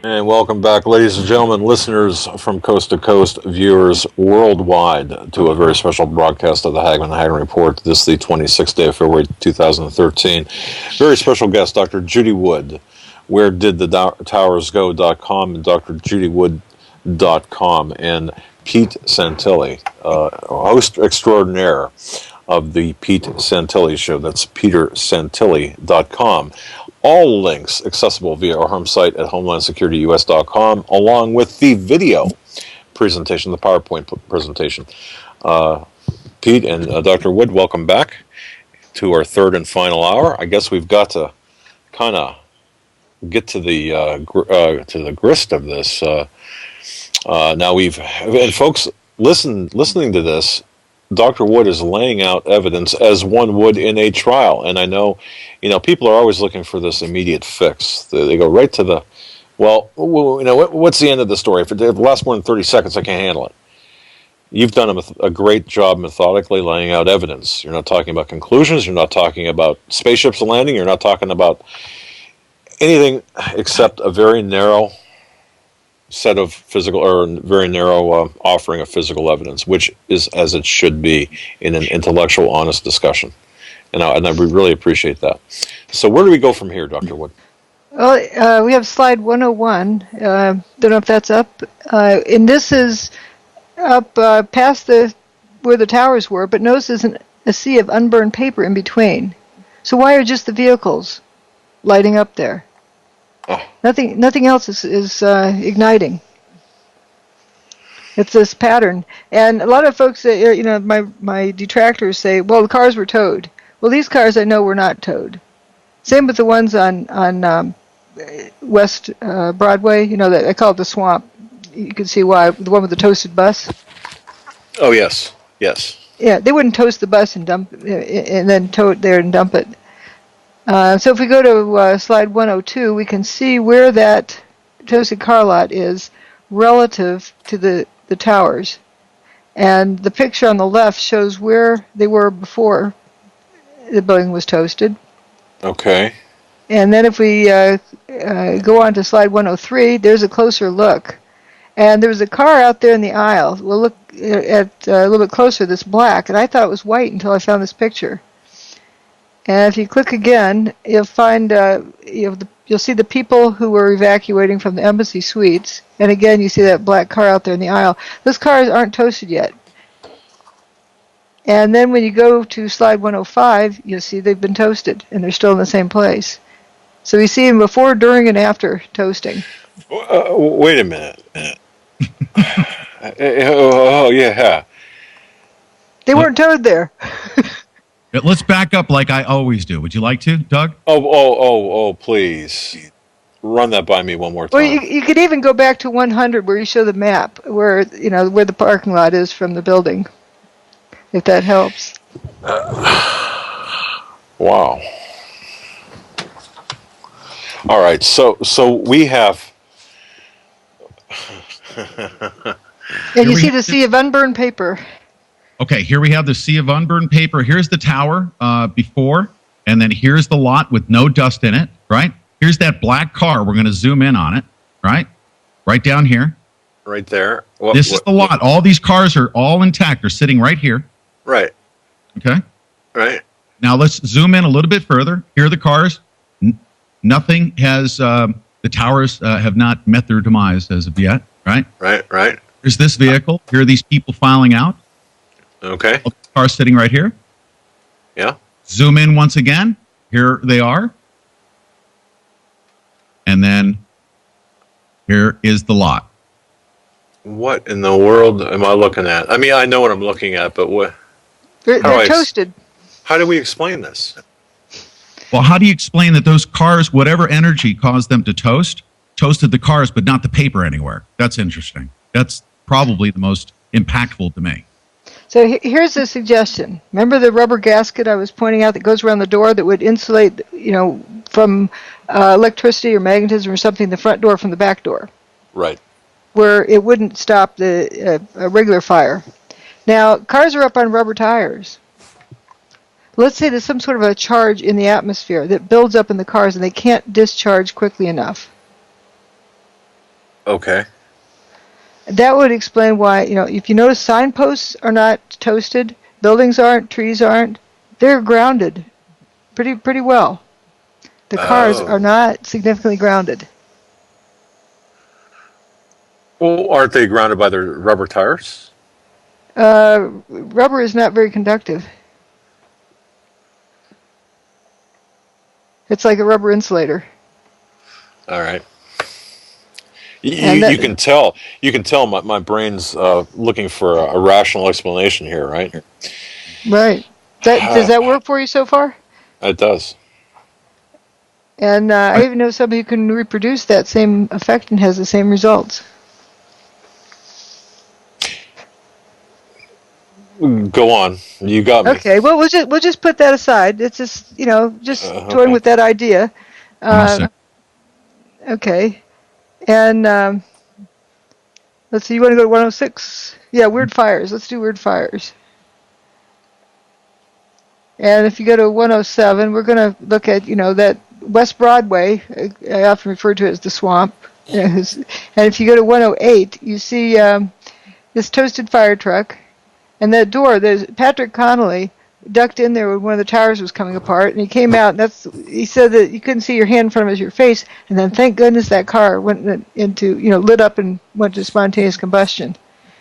And welcome back, ladies and gentlemen, listeners from coast to coast, viewers worldwide, to a very special broadcast of the Hagmann Report. This is the 26th day of February 2013. Very special guest, Dr. Judy Wood, wheredidthetowersgo.com and drjudywood.com, and Pete Santilli, host extraordinaire of the Pete Santilli Show. That's petersantilli.com. All links accessible via our home site at homelandsecurityus.com, along with the video presentation, the PowerPoint presentation. Pete and Dr. Wood, welcome back to our third and final hour. I guess we've got to kind of get to the grist of this. Now and folks, listening to this, Dr. Wood is laying out evidence as one would in a trial. And I know, people are always looking for this immediate fix. They go right to the, what's the end of the story? If it lasts more than 30 seconds, I can't handle it. You've done a great job methodically laying out evidence. You're not talking about conclusions. You're not talking about spaceships landing. You're not talking about anything except a very narrow set of physical, or very narrow offering of physical evidence, which is as it should be in an intellectual, honest discussion. And I really appreciate that. So where do we go from here, Dr. Wood? Well, we have slide 101. Don't know if that's up. And this is up past where the towers were, but notice there's a sea of unburned paper in between. So why are just the vehicles lighting up there? Nothing else is igniting. It's this pattern, and a lot of folks say, my detractors say, well, the cars were towed. Well, these cars I know were not towed. Same with the ones on West Broadway. That I call it the swamp. You can see why. The one with the toasted bus. Oh yes. Yeah, they wouldn't toast the bus and dump and then tow it there and dump it. So if we go to slide 102, we can see where that toasted car lot is relative to the towers. And the picture on the left shows where they were before the building was toasted. Okay. And then if we go on to slide 103, there's a closer look. And there was a car out there in the aisle. We'll look at a little bit closer, this black. And I thought it was white until I found this picture. And if you click again, you'll find you'll see the people who were evacuating from the embassy suites. And again, you see that black car out there in the aisle. Those cars aren't toasted yet. And then when you go to slide 105, you'll see they've been toasted, and they're still in the same place. So we see them before, during, and after toasting. Wait a minute. Oh, yeah. They weren't towed there. Let's back up like I always do. Would you like to, Doug? Oh, please. Run that by me one more time. Well, you could even go back to 100 where you show the map where the parking lot is from the building, if that helps. Wow. All right, so we have. And you see the sea of unburned paper. Okay, here we have the sea of unburned paper. Here's the tower before, and then here's the lot with no dust in it, right? Here's that black car. We're going to zoom in on it, right? Right down here. Right there. This is the lot. All these cars are all intact. They're sitting right here. Right. Okay? Right. Now let's zoom in a little bit further. Here are the cars. Nothing has, the towers have not met their demise as of yet, right? Right. There's this vehicle. Here are these people filing out. Okay. Cars sitting right here. Yeah. Zoom in once again. Here they are. And then here is the lot. What in the world am I looking at? I mean, I know what I'm looking at, but what? They're toasted. How do we explain this? Well, how do you explain that those cars, whatever energy caused them to toasted the cars, but not the paper anywhere? That's interesting. That's probably the most impactful to me. So here's a suggestion. Remember the rubber gasket I was pointing out that goes around the door that would insulate, from electricity or magnetism or something, the front door from the back door? Right. Where it wouldn't stop a regular fire. Now, cars are up on rubber tires. Let's say there's some sort of a charge in the atmosphere that builds up in the cars and they can't discharge quickly enough. Okay. That would explain why, if you notice signposts are not toasted, buildings aren't, trees aren't, they're grounded pretty well. The cars are not significantly grounded. Well, aren't they grounded by their rubber tires? Rubber is not very conductive. It's like a rubber insulator. All right. You can tell. You can tell my brain's looking for a rational explanation here, right? Right. Does that work for you so far? It does. And I even know somebody who can reproduce that same effect and has the same results. Go on. You got me. Okay. Well, we'll just put that aside. It's just toying with that idea. Okay. And let's see. You want to go to 106? Yeah, weird fires. Let's do weird fires. And if you go to 107, we're going to look at that West Broadway. I often refer to it as the swamp. And if you go to 108, you see this toasted fire truck. And that door, there's Patrick Connolly ducked in there when one of the towers was coming apart, and he came out, and he said that you couldn't see your hand in front of your face, and then thank goodness that car went into, lit up and went to spontaneous combustion,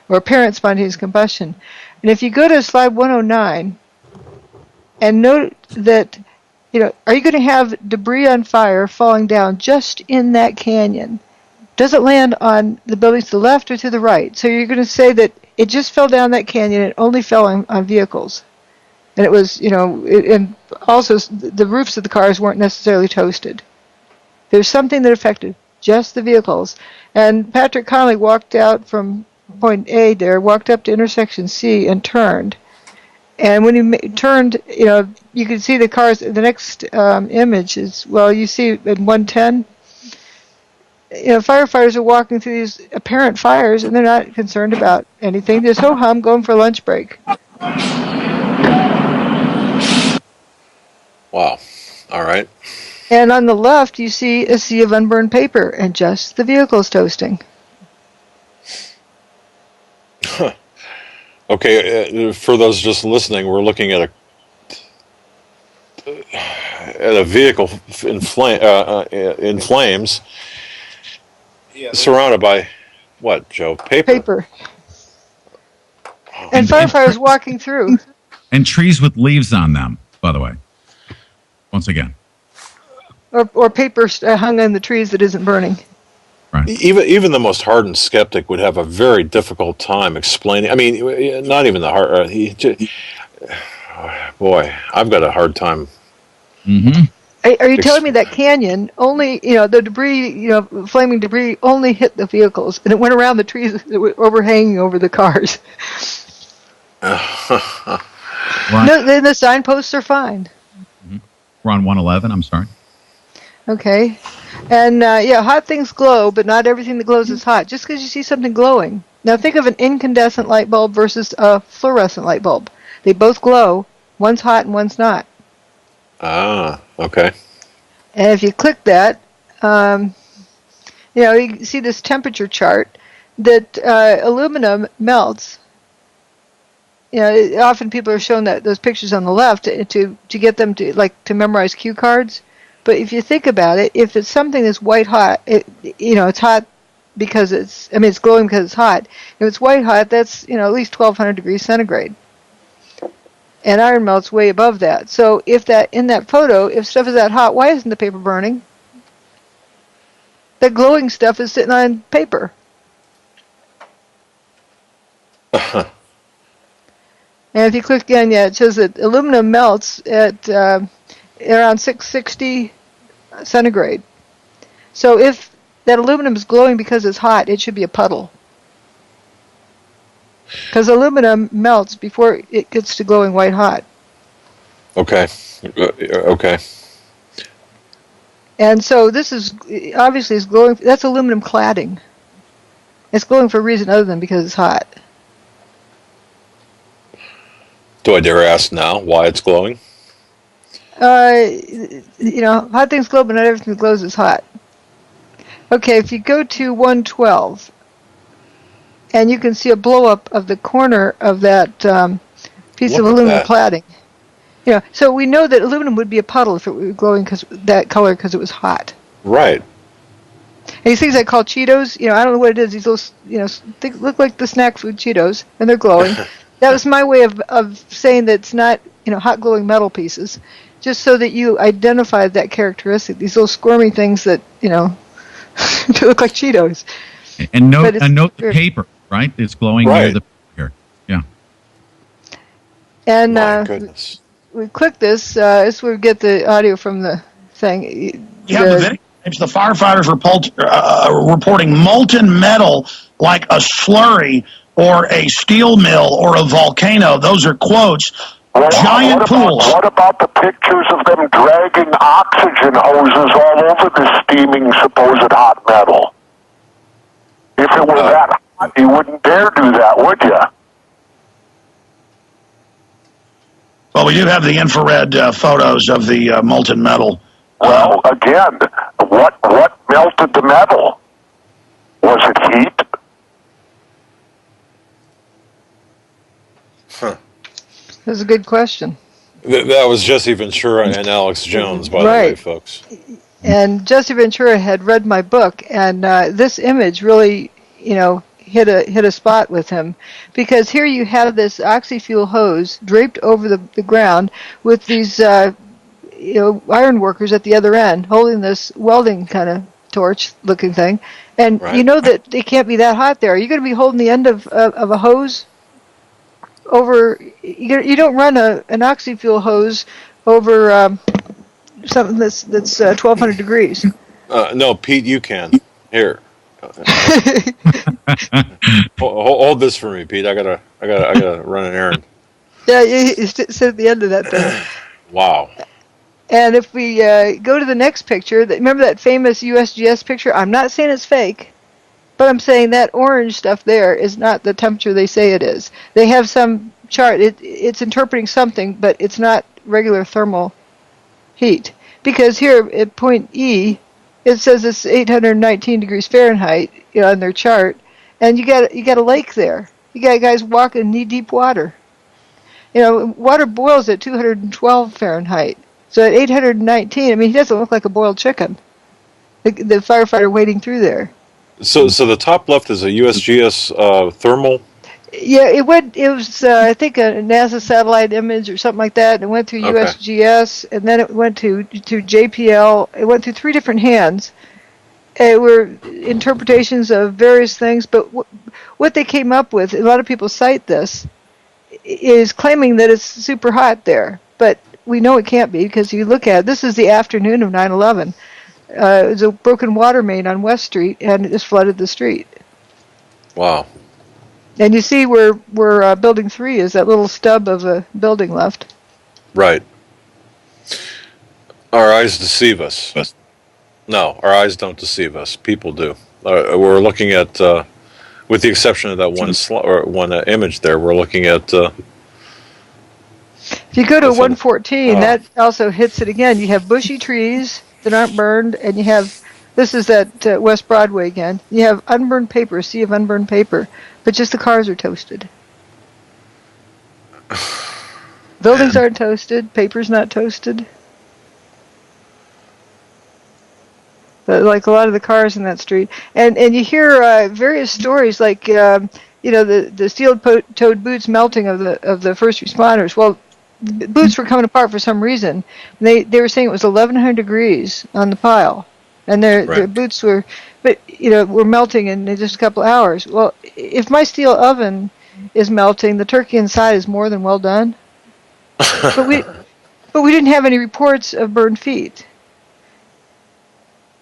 or apparent spontaneous combustion. And if you go to slide 109, and note that, are you going to have debris on fire falling down just in that canyon? Does it land on the buildings to the left or to the right? So you're going to say that it just fell down that canyon. It only fell on vehicles. And it was, and also the roofs of the cars weren't necessarily toasted. There's something that affected just the vehicles. And Patrick Connolly walked out from point A there, walked up to intersection C and turned. And when he turned, you could see the cars. The next image is, you see in 110, firefighters are walking through these apparent fires, and they're not concerned about anything. There's ho-hum going for lunch break. Wow. All right. And on the left, you see a sea of unburned paper and just the vehicles toasting. Okay, for those just listening, we're looking at at a vehicle in flames, surrounded by what, Joe? Paper. And firefighters walking through. And trees with leaves on them, by the way. Once again. Or paper hung on the trees that isn't burning. Right. Even the most hardened skeptic would have a very difficult time explaining. I mean, not even the hard. Boy, I've got a hard time. Mm-hmm. Are you telling me that canyon only, the debris, flaming debris only hit the vehicles and it went around the trees that were overhanging over the cars? No, then the signposts are fine. Mm-hmm. We're on 111, I'm sorry. Okay. And, hot things glow, but not everything that glows is hot. Just because you see something glowing. Now think of an incandescent light bulb versus a fluorescent light bulb. They both glow. One's hot and one's not. Ah, okay. And if you click that, you see this temperature chart that aluminum melts. Often people are shown those pictures on the left to get them to memorize cue cards. But if you think about it, if it's something that's white hot, it's hot because it's glowing because it's hot. If it's white hot, that's at least 1200 degrees centigrade. And iron melts way above that. So if in that photo, if stuff is that hot, why isn't the paper burning? The glowing stuff is sitting on paper. And if you click again, it says that aluminum melts at around 660 centigrade. So if that aluminum is glowing because it's hot, it should be a puddle. Because aluminum melts before it gets to glowing white hot. Okay. Okay. And so this is obviously is glowing. That's aluminum cladding. It's glowing for a reason other than because it's hot. Do I dare ask now why it's glowing? Hot things glow, but not everything that glows is hot. Okay, if you go to 112, and you can see a blow up of the corner of that piece of aluminum cladding. So we know that aluminum would be a puddle if it were glowing that color because it was hot. Right. And these things I call Cheetos, I don't know what it is. These little, they look like the snack food Cheetos, and they're glowing. That was my way of saying that it's not, hot glowing metal pieces, just so that you identify that characteristic. These little squirmy things that, they look like Cheetos. And note the paper, right? It's glowing near the paper. Yeah. And we click this. This is where we get the audio from the thing. Yeah, the video. The firefighters reporting molten metal like a slurry or a steel mill or a volcano. Those are quotes. Giant pools. What about the pictures of them dragging oxygen hoses all over the steaming supposed hot metal? If it were that hot, you wouldn't dare do that, would you? Well, we do have the infrared photos of the molten metal. Well, again, what melted the metal? Was it heat? Huh. That's a good question. That was Jesse Ventura and Alex Jones, by the way, folks. And Jesse Ventura had read my book, and this image really, hit a spot with him, because here you have this oxy-fuel hose draped over the ground with these iron workers at the other end holding this welding kind of torch-looking thing, and you know that it can't be that hot there. Are you going to be holding the end of a hose over? You don't run an oxy-fuel hose over something that's 1,200 degrees. No, Pete, you can. Here. Hold this for me, Pete. I gotta run an errand. Yeah, you sit at the end of that thing. Wow. And if we go to the next picture, remember that famous USGS picture? I'm not saying it's fake, but I'm saying that orange stuff there is not the temperature they say it is. They have some chart. It's interpreting something, but it's not regular thermal heat. Because here at point E, it says it's 819 degrees Fahrenheit on their chart, and you got a lake there. You got guys walking knee-deep water. Water boils at 212 Fahrenheit. So at 819, I mean, he doesn't look like a boiled chicken. The firefighter wading through there. So the top left is a USGS thermal. Yeah, it was I think a NASA satellite image or something like that. And it went through Okay. USGS, and then it went to JPL. It went through 3 different hands. It were interpretations of various things, but what they came up with, a lot of people cite this, is claiming that it's super hot there. But we know it can't be, because you look at it, this is the afternoon of 9/11. It was a broken water main on West Street, and it just flooded the street. Wow. And you see where Building 3 is, that little stub of a building left. Right. Our eyes deceive us. No, our eyes don't deceive us. People do. We're looking at, with the exception of that one image there, we're looking at. If you go to 114, that also hits it again. You have bushy trees that aren't burned, and you have, this is that West Broadway again. You have unburned paper, a sea of unburned paper, but just the cars are toasted. Buildings aren't toasted, paper's not toasted. But like a lot of the cars in that street. And you hear various stories like, the steel-toed boots melting of the first responders. Well, the boots were coming apart for some reason. They were saying it was 1,100 degrees on the pile, and their boots were melting in just a couple of hours. Well, if my steel oven is melting, the turkey inside is more than well done. but we didn't have any reports of burned feet.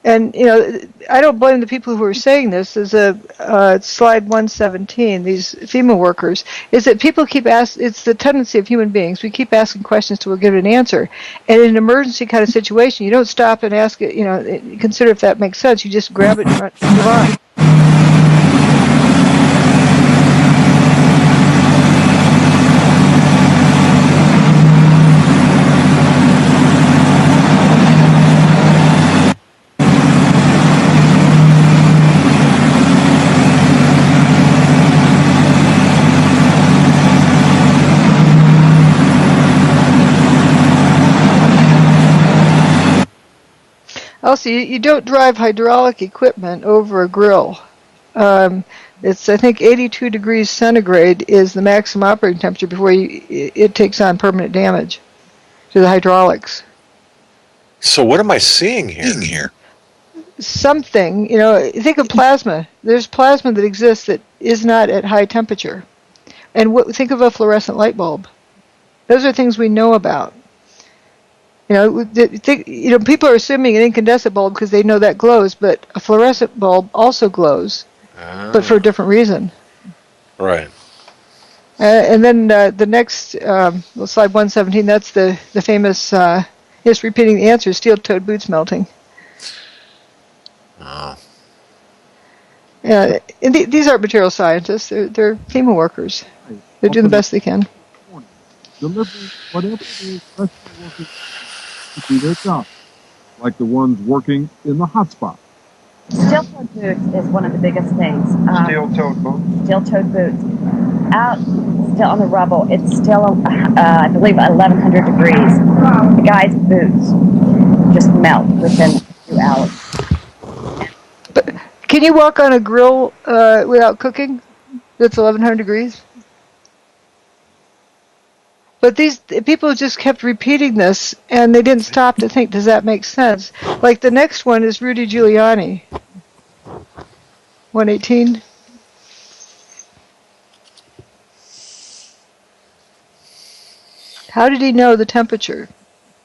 And, I don't blame the people who are saying this. As slide 117, these FEMA workers, is that people keep asking, it's the tendency of human beings, we keep asking questions till we get an answer. And in an emergency kind of situation, you don't stop and ask it, consider if that makes sense. You just grab it and move on. Also, you don't drive hydraulic equipment over a grill. It's, I think, 82 degrees centigrade is the maximum operating temperature before it takes on permanent damage to the hydraulics. So what am I seeing here? Something, think of plasma. There's plasma that exists that is not at high temperature. And think of a fluorescent light bulb. Those are things we know about. People are assuming an incandescent bulb because they know that glows, but a fluorescent bulb also glows, but for a different reason. Right. And then the next, slide 117, that's the famous, just repeating the answer, steel-toed boots melting. Oh. And these aren't material scientists. They're FEMA workers. They're doing the best they can. Delivering whatever the rescue workers to do their job, like the ones working in the hotspot. Steel-toed boots is one of the biggest things. Steel-toed boots? Steel-toed boots. Out still on the rubble, it's still, I believe, 1,100 degrees. The guy's boots just melt within a few hours. But can you walk on a grill without cooking? That's 1,100 degrees? But these people just kept repeating this, and they didn't stop to think, does that make sense? Like the next one is Rudy Giuliani. 118. How did he know the temperature?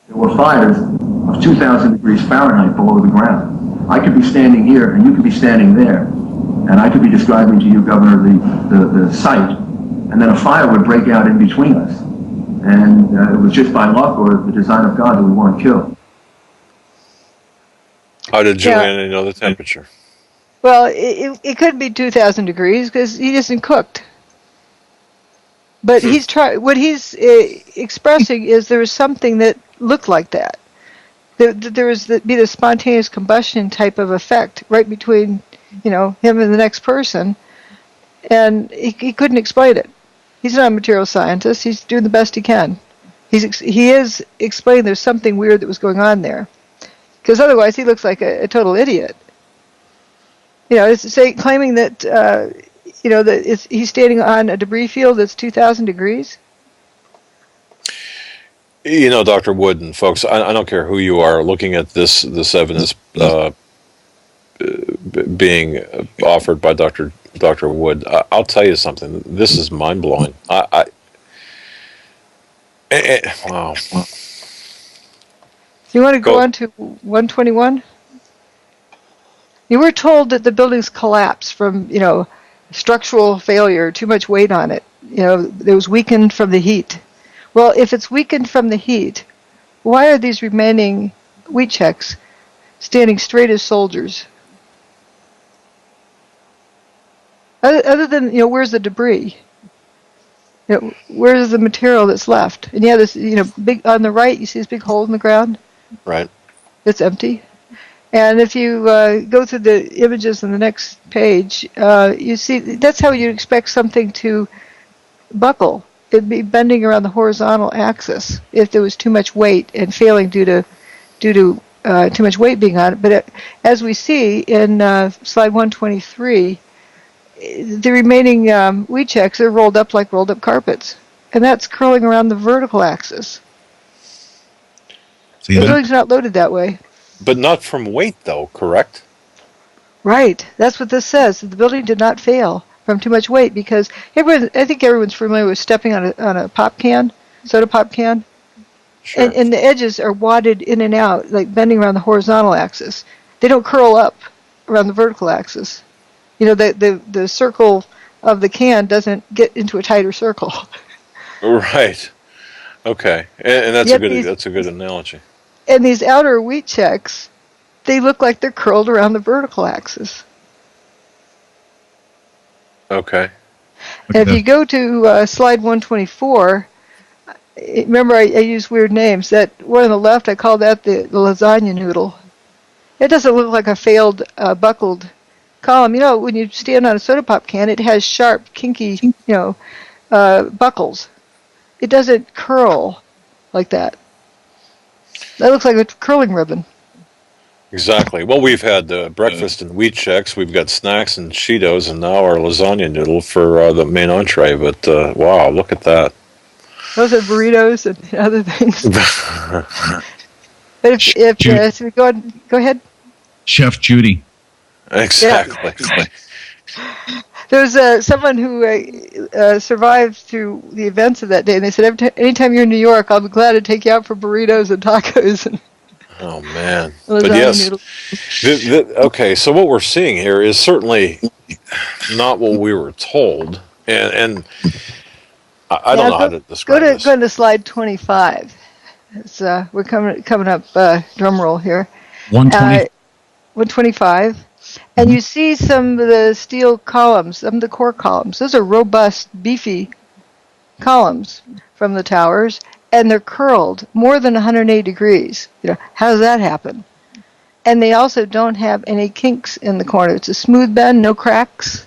There were fires of 2,000 degrees Fahrenheit below the ground. I could be standing here, and you could be standing there, and I could be describing to you, Governor, the site, and then a fire would break out in between us. And it was just by luck or the design of God that we weren't killed. How did Giuliani know the temperature? Well, it could be 2,000 degrees because he isn't cooked. But what he's expressing is there was something that looked like that. There was be the spontaneous combustion type of effect right between, him and the next person, and he couldn't explain it. He's not a material scientist. He's doing the best he can. He is explaining there's something weird that was going on there, because otherwise he looks like a total idiot. It's claiming that that he's standing on a debris field that's 2,000 degrees. Dr. Wood and folks, I don't care who you are looking at this evidence being offered by Dr. Wood. I'll tell you something. This is mind blowing. Wow. You want to go on to 121? You were told that the buildings collapsed from structural failure, too much weight on it. It was weakened from the heat. Well, if it's weakened from the heat, why are these remaining wheat checks standing straight as soldiers? Other than, where's the debris? Where's the material that's left? And this, big on the right, you see this big hole in the ground? Right. It's empty. And if you go through the images on the next page, you see that's how you'd expect something to buckle. It'd be bending around the horizontal axis if there was too much weight and failing due to too much weight being on it. But as we see in slide 123, the remaining wheat checks are rolled up like rolled up carpets, and that's curling around the vertical axis. The building's not loaded that way. But not from weight, though, correct? Right. That's what this says. The building did not fail from too much weight, because I think everyone's familiar with stepping on a pop can, soda pop can. Sure. And the edges are wadded in and out, like bending around the horizontal axis. They don't curl up around the vertical axis. The circle of the can doesn't get into a tighter circle. Right. Okay. And that's a good analogy. And these outer wheat checks, they look like they're curled around the vertical axis. Okay. And if you go to slide 124, remember I used weird names. That one on the left, I call that the lasagna noodle. It doesn't look like a failed buckled column. When you stand on a soda pop can, it has sharp, kinky, buckles. It doesn't curl like that. That looks like a curling ribbon. Exactly. Well, we've had breakfast and wheat checks. We've got snacks and Cheetos, and now our lasagna noodle for the main entree. But wow, look at that. Those are burritos and other things. But so we go ahead. Chef Judy. Exactly. Yeah. There's someone who survived through the events of that day, and they said, anytime you're in New York, I'll be glad to take you out for burritos and tacos. Oh, man. But yes. Okay, so what we're seeing here is certainly not what we were told. And I don't know how to describe this. Go to slide 25. We're coming up, drum roll here. 125. And you see some of the steel columns, some of the core columns. Those are robust, beefy columns from the towers, and they're curled more than 180 degrees. How does that happen? And they also don't have any kinks in the corner. It's a smooth bend, no cracks.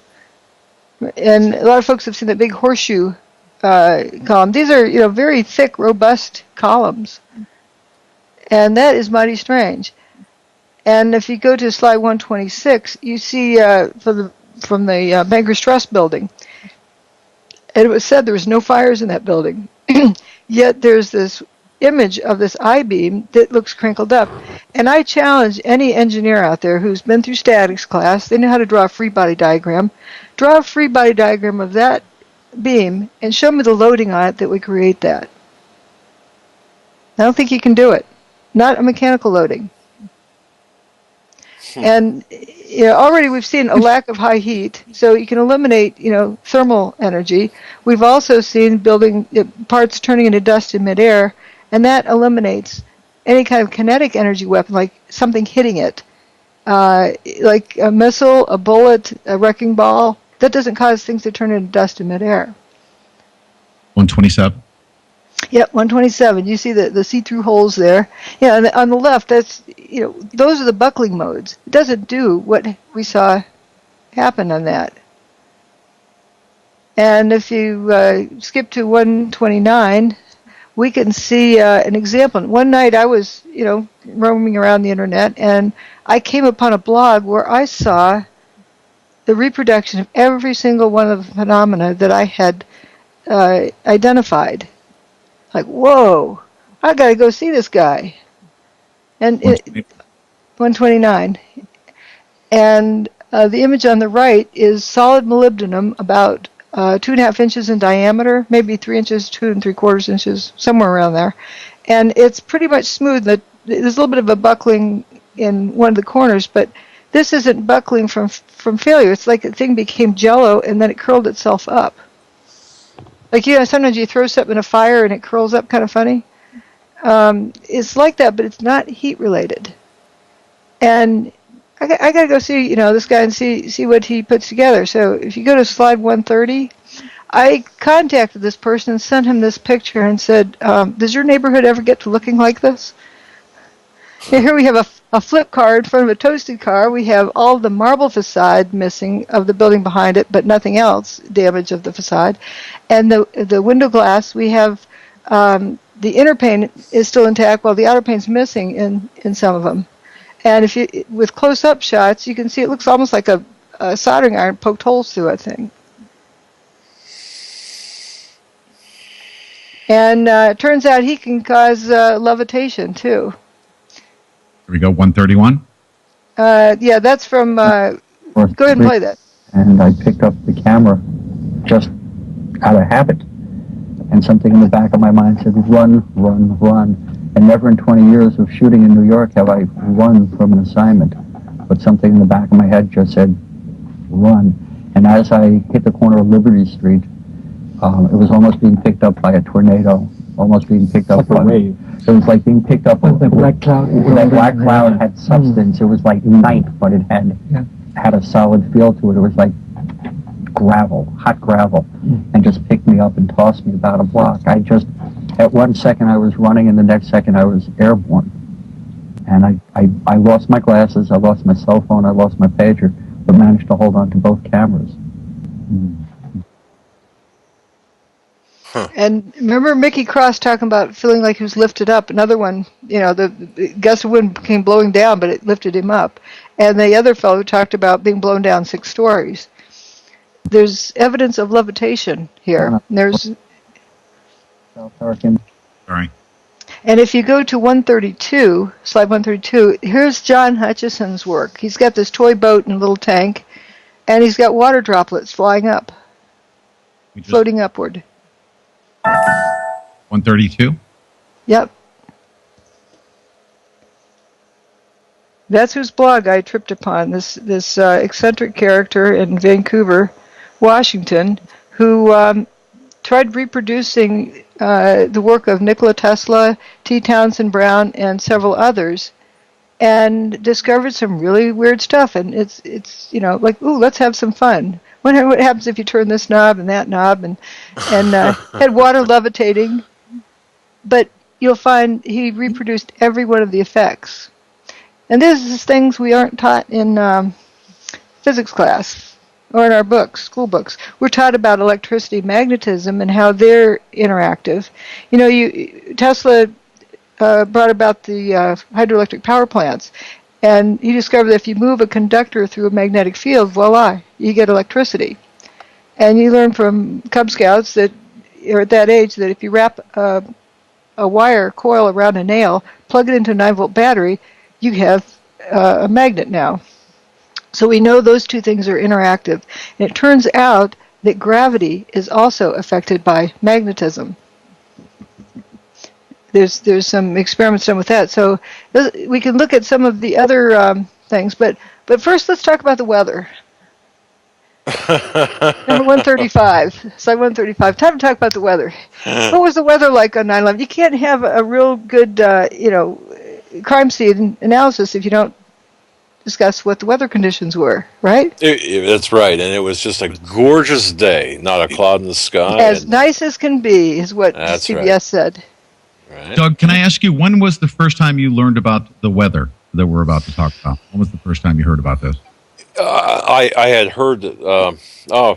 And a lot of folks have seen that big horseshoe column. These are, very thick, robust columns. And that is mighty strange. And if you go to slide 126, you see from the Bankers Trust building, and it was said there was no fires in that building, yet there's this image of this I-beam that looks crinkled up. And I challenge any engineer out there who's been through statics class, they know how to draw a free body diagram. Draw a free body diagram of that beam and show me the loading on it that would create that. I don't think you can do it. Not a mechanical loading. And already we've seen a lack of high heat, so you can eliminate thermal energy. We've also seen building parts turning into dust in midair, and that eliminates any kind of kinetic energy weapon, like something hitting it, like a missile, a bullet, a wrecking ball. That doesn't cause things to turn into dust in midair. 127. Yep, 127. You see the see-through holes there. And on the left, that's those are the buckling modes. It doesn't do what we saw happen on that. And if you skip to 129, we can see an example. One night I was, roaming around the internet, and I came upon a blog where I saw the reproduction of every single one of the phenomena that I had identified. Like, whoa, I got to go see this guy. And 129. And the image on the right is solid molybdenum, about 2.5 inches in diameter, maybe 3 inches, 2 3/4 inches, somewhere around there. And it's pretty much smooth. There's a little bit of a buckling in one of the corners, but this isn't buckling from failure. It's like the thing became jello and then it curled itself up. Like, sometimes you throw something in a fire and it curls up kind of funny. It's like that, but it's not heat related. And I got to go see, this guy and see what he puts together. So if you go to slide 130, I contacted this person and sent him this picture and said, does your neighborhood ever get to looking like this? Here we have a flip car in front of a toasted car. We have all the marble facade missing of the building behind it, but nothing else damage of the facade. And the window glass, we have the inner pane is still intact while the outer pane's missing in some of them. And if you, with close-up shots, you can see it looks almost like a soldering iron poked holes through a thing. And it turns out he can cause levitation too. Here we go, 131. Yeah, that's from. Go ahead and play that. And I picked up the camera just out of habit. And something in the back of my mind said, run, run, run. And never in 20 years of shooting in New York have I run from an assignment. But something in the back of my head just said, run. And as I hit the corner of Liberty Street, it was almost being picked up by a tornado, almost being picked up by a wave. It was like being picked up by the black cloud. That black cloud had substance. It was like night, but it had a solid feel to it. It was like gravel, hot gravel, and just picked me up and tossed me about a block. At one second I was running, and the next second I was airborne. And I lost my glasses, I lost my cell phone, I lost my pager, but managed to hold on to both cameras. And remember Mickey Cross talking about feeling like he was lifted up. Another one, the gust of wind came blowing down, but it lifted him up. And the other fellow talked about being blown down 6 stories. There's evidence of levitation here. There's. Sorry. And if you go to 132, slide 132, here's John Hutchison's work. He's got this toy boat in a little tank, and he's got water droplets flying up, floating upward. 132? Yep. That's whose blog I tripped upon, this eccentric character in Vancouver, Washington, who tried reproducing the work of Nikola Tesla, T. Townsend Brown, and several others, and discovered some really weird stuff. And it's like, ooh, let's have some fun. Wonder what happens if you turn this knob and that knob, and had water levitating. But you'll find he reproduced every one of the effects. And this is things we aren't taught in physics class or in our books, school books. We're taught about electricity, magnetism, and how they're interactive. Tesla brought about the hydroelectric power plants, and he discovered that if you move a conductor through a magnetic field, voila, you get electricity. And you learn from Cub Scouts that, or at that age, that if you wrap a wire coil around a nail, plug it into a 9-volt battery, you have a magnet now. So we know those two things are interactive. And it turns out that gravity is also affected by magnetism. There's some experiments done with that. So we can look at some of the other things. But first, let's talk about the weather. Number 135. Slide 135. Time to talk about the weather. What was the weather like on 9/11? You can't have a real good, crime scene analysis if you don't discuss what the weather conditions were, right? That's right, and it was just a gorgeous day, not a cloud in the sky. As nice as can be, is what CBS said. Right. Doug, can I ask you, when was the first time you learned about the weather that we're about to talk about? When was the first time you heard about this? I had heard that,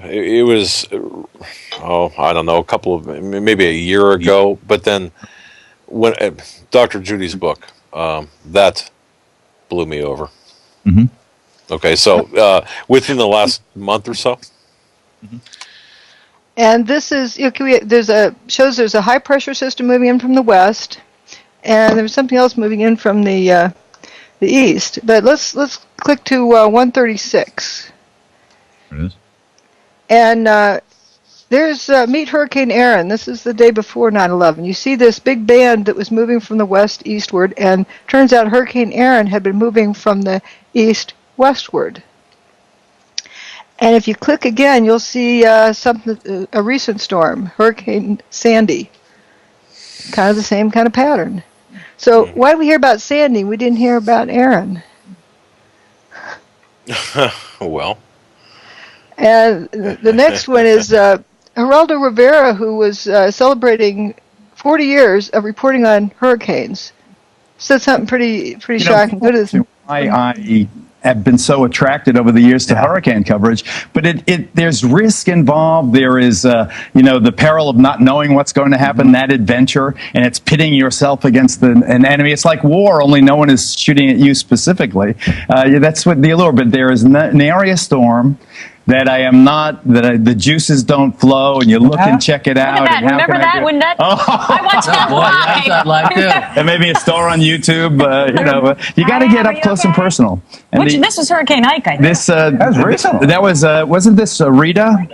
it was, I don't know, a couple of, maybe a year ago, but then when Dr. Judy's book, that blew me over. Mm-hmm. Okay, so within the last month or so. And this is there's a high pressure system moving in from the west, and there's something else moving in from the east. But let's click to 136. There it is. And there's meet Hurricane Aaron. This is the day before 9/11. You see this big band that was moving from the west eastward, and turns out Hurricane Aaron had been moving from the east westward. And if you click again, you'll see a recent storm, Hurricane Sandy. Kind of the same kind of pattern. So why did we hear about Sandy? We didn't hear about Aaron. Well. And the next one is Geraldo Rivera, who was celebrating 40 years of reporting on hurricanes. Said something pretty shocking. Go to this. I have been so attracted over the years to hurricane coverage, but there's risk involved. There is, the peril of not knowing what's going to happen, that adventure, and it's pitting yourself against an enemy. It's like war, only no one is shooting at you specifically. That's what the allure, but there is an area storm that the juices don't flow, and you look and check it out. That. Remember that? When that? I watched that live. That live too. And maybe a store on YouTube. You got to get up close and personal. And this was Hurricane Ike, I think. That was recent. That was wasn't this Rita?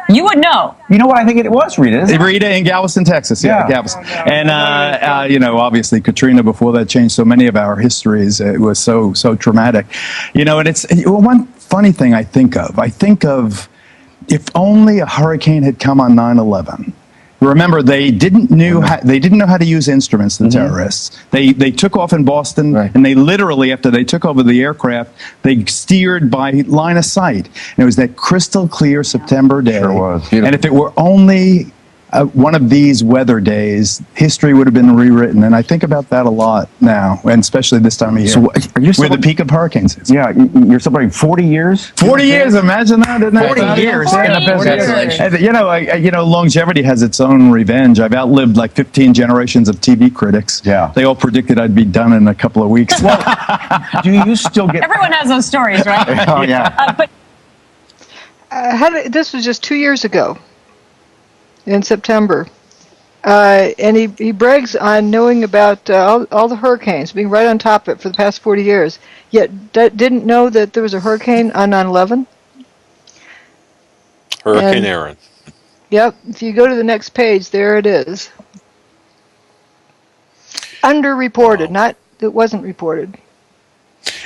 You would know. You know what? I think it was Rita. Rita in Galveston, Texas. Yeah, Galveston. And obviously Katrina before that changed so many of our histories. It was so traumatic. And it's one funny thing I think of if only a hurricane had come on 9/11. Remember, they didn't know how to use instruments, the terrorists. They took off in Boston, and they literally, after they took over the aircraft, they steered by line of sight. And it was that crystal clear September day. Sure was. Beautiful. And if it were only one of these weather days, history would have been rewritten. And I think about that a lot now, and especially this time of year. So we're the peak of hurricanes. Yeah, you're celebrating 40 years? 40 years, imagine that, isn't that? 40 years. 40 years. Longevity has its own revenge. I've outlived like 15 generations of TV critics. Yeah. They all predicted I'd be done in a couple of weeks. Well, do you still get... Everyone has those stories, right? Oh, yeah. This was just 2 years ago. In September, and he brags on knowing about all the hurricanes, being right on top of it for the past 40 years, yet didn't know that there was a hurricane on 9/11. Hurricane Aaron. Yep. If you go to the next page, there it is. Underreported, not it wasn't reported.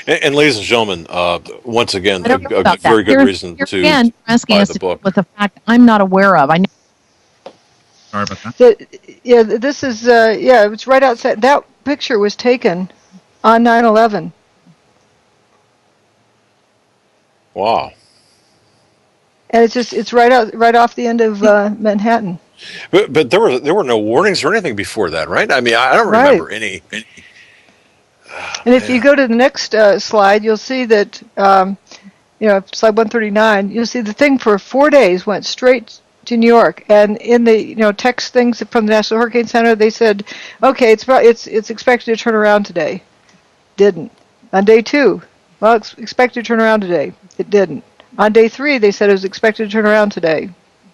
And ladies and gentlemen, once again, a very good reason to buy the book. With the fact I'm not aware of. I know. Sorry about that. This is it's right outside. That picture was taken on 9/11. Wow. And it's right off the end of Manhattan. But there were no warnings or anything before that, right? I mean, I don't remember any. And if you go to the next slide, you'll see that slide 139. You'll see the thing for 4 days went straight to New York, and in the text things from the National Hurricane Center, they said, okay, it's expected to turn around today. Didn't. On day 2, well, it's expected to turn around today. It didn't. On day 3, they said it was expected to turn around today.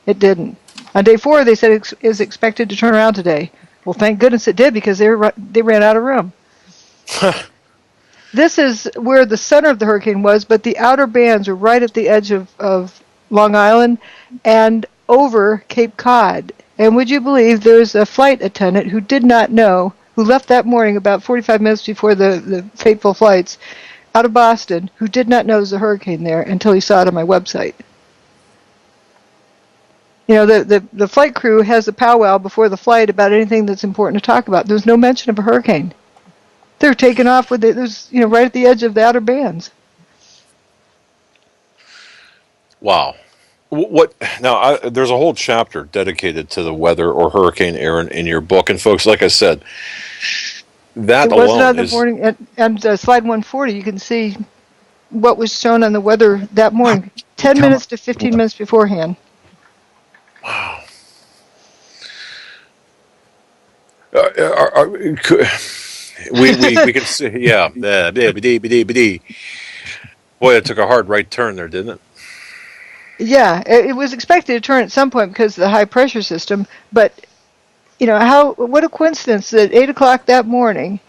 It didn't. On day 4, they said it is expected to turn around today. Well, thank goodness it did, because they ran out of room. This is where the center of the hurricane was, but the outer bands are right at the edge of Long Island and over Cape Cod. And would you believe there's a flight attendant who did not know, who left that morning about 45 minutes before the fateful flights out of Boston, who did not know there was a hurricane there until he saw it on my website. The flight crew has a powwow before the flight about anything that's important to talk about. There's no mention of a hurricane. They're taking off with it. There's right at the edge of the outer bands. Wow. Now? There's a whole chapter dedicated to the weather or Hurricane Aaron in your book, and folks, like I said, that it alone wasn't on the is. morning, and slide 140, you can see what was shown on the weather that morning, 10 minutes to 15 minutes beforehand. Wow. We can see, yeah. Boy, it took a hard right turn there, didn't it? Yeah, it was expected to turn at some point because of the high pressure system, but what a coincidence that 8 o'clock that morning,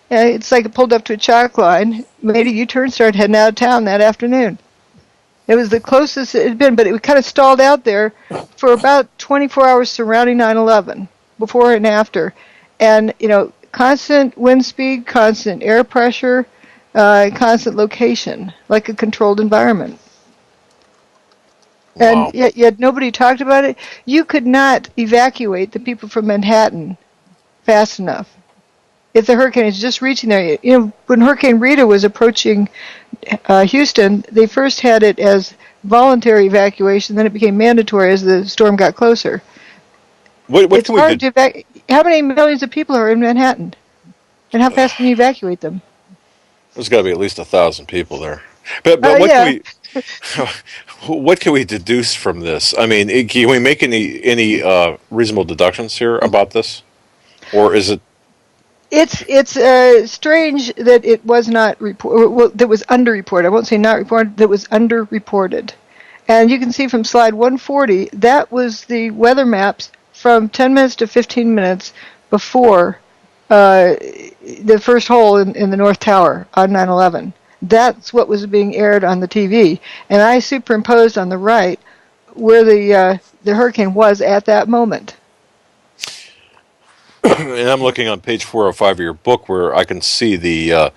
it's like it pulled up to a chalk line, made a U-turn, started heading out of town that afternoon. It was the closest it had been, but it kind of stalled out there for about 24 hours surrounding 9/11, before and after. And, constant wind speed, constant air pressure, constant location, like a controlled environment. Wow. And yet nobody talked about it. You could not evacuate the people from Manhattan fast enough. If the hurricane is just reaching there, when Hurricane Rita was approaching Houston, they first had it as voluntary evacuation, then it became mandatory as the storm got closer. What can we do? How many millions of people are in Manhattan? And how fast can you evacuate them? There's got to be at least 1,000 people there. But what can what can we deduce from this? I mean, can we make any reasonable deductions here about this, or is it? It's strange that it was not reported. Well, that was underreported. I won't say not reported. That was underreported. And you can see from slide 140 that was the weather maps from 10 minutes to 15 minutes before the first hole in the North Tower on 9/11. That's what was being aired on the TV, and I superimposed on the right where the hurricane was at that moment. And I'm looking on page 405 of your book, where I can see the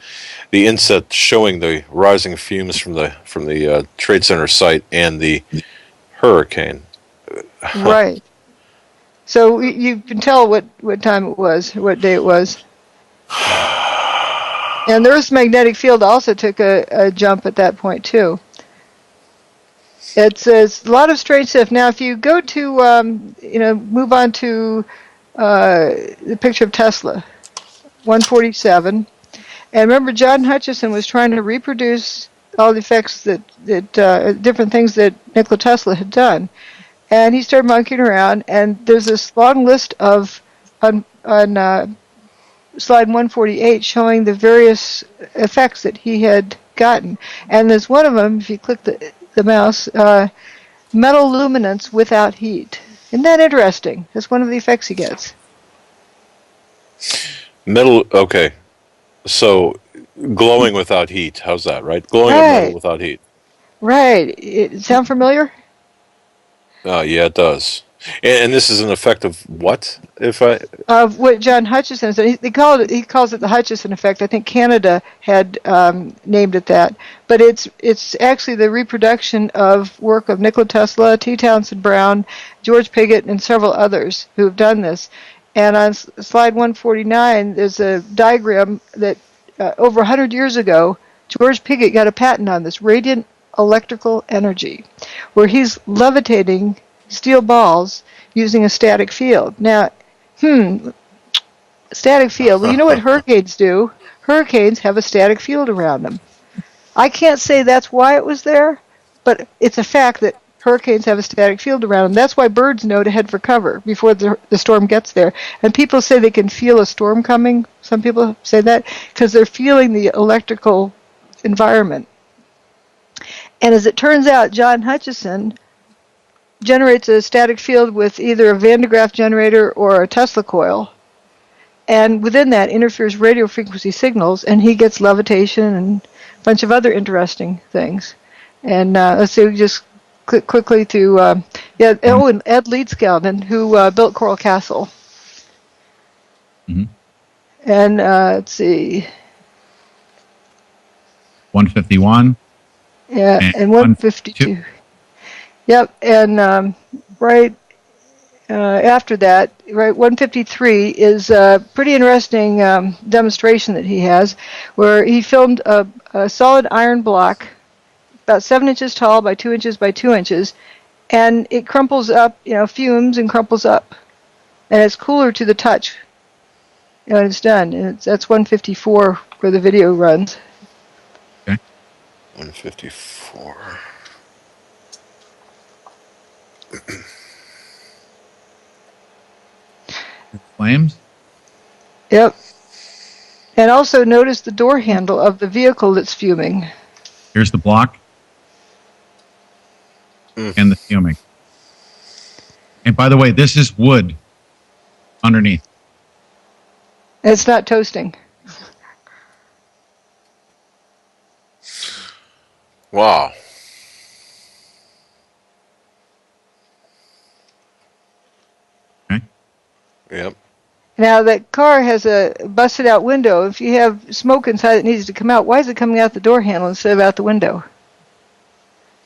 inset showing the rising fumes from the Trade Center site and the hurricane. Right. So you can tell what time it was, what day it was. And the Earth's magnetic field also took a jump at that point, too. It's a lot of strange stuff. Now, if you go to, move on to the picture of Tesla, 147. And remember, John Hutchison was trying to reproduce all the effects that different things that Nikola Tesla had done. And he started monkeying around, and there's this long list of, on slide 148, showing the various effects that he had gotten. And there's one of them, if you click the mouse, metal luminance without heat. Isn't that interesting? That's one of the effects he gets. Metal, okay. So, glowing without heat. How's that, right? Glowing of metal without heat. Right. Sound familiar? Yeah, it does. And this is an effect of what? Of what John Hutchison said. He calls it the Hutchison effect. I think Canada had named it that. But it's actually the reproduction of work of Nikola Tesla, T. Townsend Brown, George Pigott, and several others who have done this. And on slide 149, there's a diagram that over 100 years ago, George Pigott got a patent on this, radiant electrical energy, where he's levitating steel balls using a static field. Now, static field. Well, you know what hurricanes do? Hurricanes have a static field around them. I can't say that's why it was there, but it's a fact that hurricanes have a static field around them. That's why birds know to head for cover before the storm gets there. And people say they can feel a storm coming. Some people say that because they're feeling the electrical environment. And as it turns out, John Hutchison generates a static field with either a Van de Graaff generator or a Tesla coil. And within that interferes radio frequency signals, and he gets levitation and a bunch of other interesting things. And let's see, we just click quickly to, and Ed Leedskalnin, who built Coral Castle. Mm-hmm. And let's see. 151. Yeah, and 152. Yep, and right after that, right, 153 is a pretty interesting demonstration that he has, where he filmed a solid iron block about 7 inches tall by 2 inches by 2 inches, and it crumples up, fumes and crumples up, and it's cooler to the touch when it's done. And that's 154 where the video runs. Okay. 154. Flames? Yep. And also notice the door handle of the vehicle that's fuming. Here's the block. And the fuming. And by the way, this is wood underneath. It's not toasting. Wow. Okay. Yep. Now, that car has a busted out window. If you have smoke inside that needs to come out, why is it coming out the door handle instead of out the window?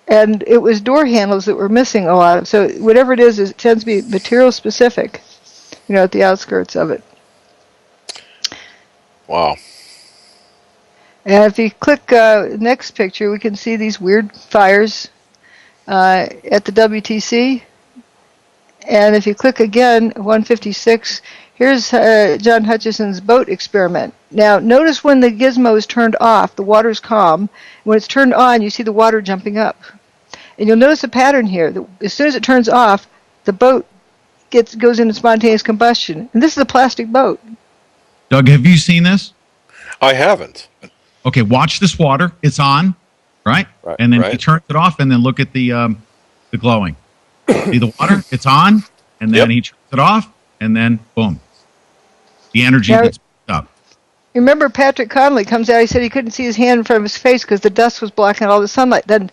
And it was door handles that were missing a lot. So whatever it is, it tends to be material specific, at the outskirts of it. Wow. And if you click next picture, we can see these weird fires at the WTC. And if you click again, 156, here's John Hutchison's boat experiment. Now, notice when the gizmo is turned off, the water's calm. When it's turned on, you see the water jumping up. And you'll notice a pattern here. As soon as it turns off, the boat goes into spontaneous combustion. And this is a plastic boat. Doug, have you seen this? I haven't. Okay, watch this water. It's on, right? And then he turns it off, and then look at the glowing. See the water? It's on, and then he turns it off, and then boom. The energy gets up. Remember, Patrick Connolly comes out. He said he couldn't see his hand in front of his face because the dust was blocking out all the sunlight. Then,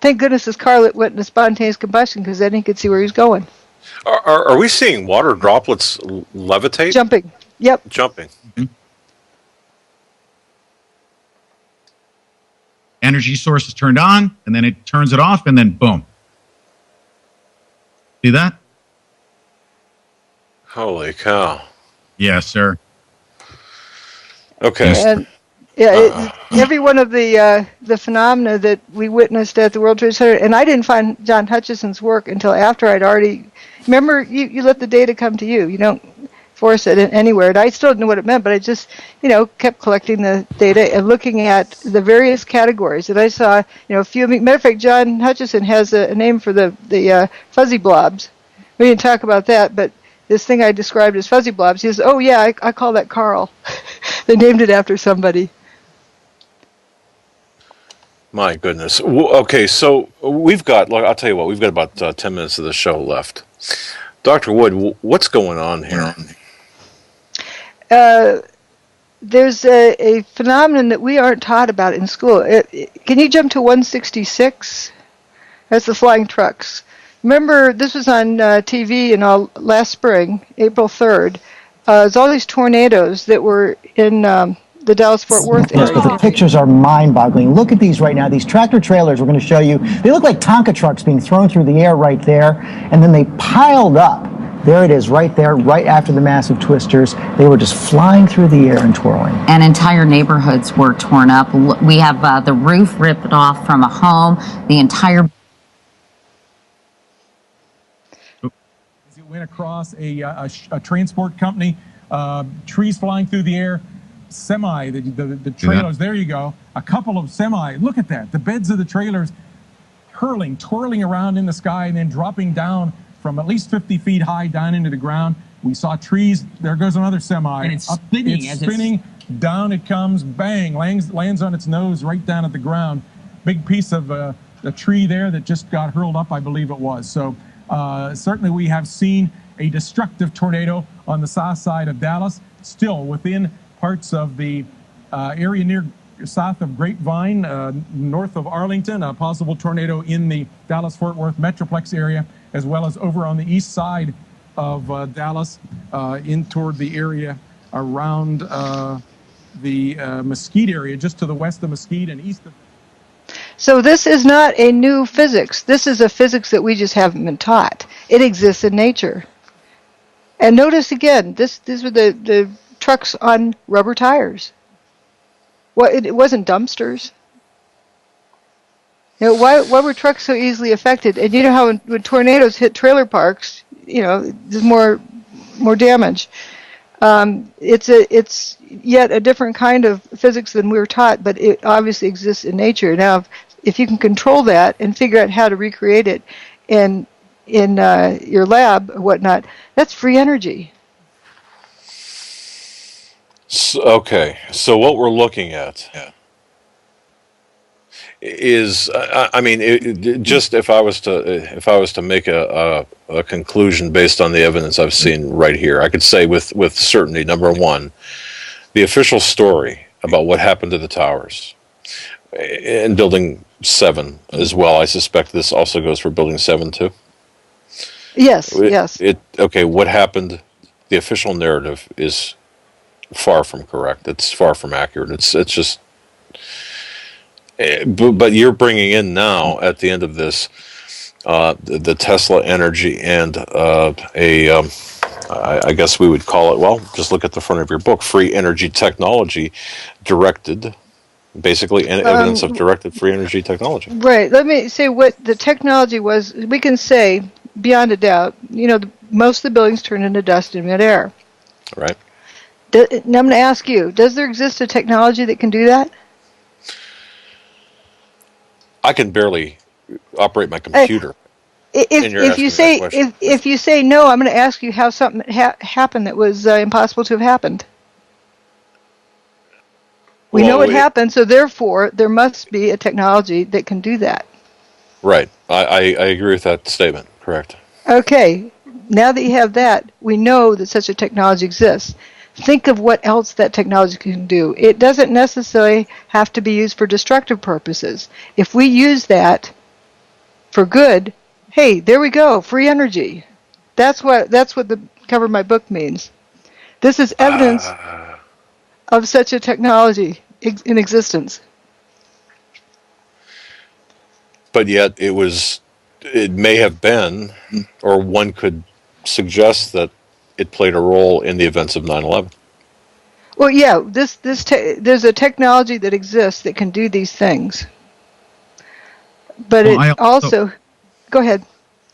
thank goodness his car went into spontaneous combustion because then he could see where he was going. Are we seeing water droplets levitate? Jumping. Yep. Jumping. Mm-hmm. Energy source is turned on, and then it turns it off, and then boom. See that? Holy cow. Yes, sir. Okay. And every one of the phenomena that we witnessed at the World Trade Center, and I didn't find John Hutchison's work until after I'd already. Remember, you let the data come to you. You don't force it anywhere. And I still didn't know what it meant, but I just, kept collecting the data and looking at the various categories. And I saw, fuming. Matter of fact, John Hutchison has a name for the fuzzy blobs. We didn't talk about that, but this thing I described as fuzzy blobs, he says, oh, yeah, I call that Carl. They named it after somebody. My goodness. Okay, so we've got, I'll tell you what, we've got about 10 minutes of the show left. Dr. Wood, what's going on here? There's a phenomenon that we aren't taught about in school. Can you jump to 166? That's the flying trucks. Remember, this was on TV last spring, April 3rd. There's all these tornadoes that were in the Dallas-Fort Worth area. Yes, but the pictures are mind-boggling. Look at these right now. These tractor trailers we're going to show you, they look like Tonka trucks being thrown through the air right there, and then they piled up. There it is right there, right after the massive twisters. They were just flying through the air and twirling. And entire neighborhoods were torn up. We have the roof ripped off from a home. The entire... As it went across a transport company, trees flying through the air, semi, the trailers, there you go, a couple of semi, look at that, the beds of the trailers twirling around in the sky and then dropping down from at least 50 feet high down into the ground. We saw trees, there goes another semi. And it's spinning. It's spinning, down it comes, bang, lands on its nose right down at the ground. Big piece of a tree there that just got hurled up, I believe it was. So certainly we have seen a destructive tornado on the south side of Dallas, still within parts of the area south of Grapevine, north of Arlington, a possible tornado in the Dallas-Fort Worth Metroplex area, as well as over on the east side of Dallas, in toward the area around the Mesquite area, just to the west of Mesquite and east of... So this is not a new physics. This is a physics that we just haven't been taught. It exists in nature. And notice again, these were the trucks on rubber tires. Well, it wasn't dumpsters. Why were trucks so easily affected? And you know how when tornadoes hit trailer parks, there's more damage. It's yet a different kind of physics than we were taught, but it obviously exists in nature. Now, if you can control that and figure out how to recreate it in your lab or whatnot, that's free energy. Okay, so what we're looking at is, I mean, just if I was to make a conclusion based on the evidence I've seen right here, I could say with certainty, number one, the official story about what happened to the towers and Building 7 as well. I suspect this also goes for Building 7 too. Yes, yes. Okay, what happened? The official narrative is far from correct. It's far from accurate. It's just. But you're bringing in now at the end of this the Tesla energy and I guess we would call it, well, just look at the front of your book, free energy technology directed, basically evidence of directed free energy technology. Right. Let me say what the technology was. We can say beyond a doubt, most of the buildings turn into dust in midair. Right. Now I'm going to ask you, does there exist a technology that can do that? I can barely operate my computer. If you say no, I'm going to ask you how something happened that was impossible to have happened. We know it happened, so therefore there must be a technology that can do that. Right. I agree with that statement. Correct. Okay. Now that you have that, we know that such a technology exists. Think of what else that technology can do. It doesn't necessarily have to be used for destructive purposes. If we use that for good, hey, there we go, free energy. That's what the cover of my book means. This is evidence of such a technology in existence. But yet it may have been, or one could suggest that it played a role in the events of 9/11. Well, yeah, there's a technology that exists that can do these things. But go ahead.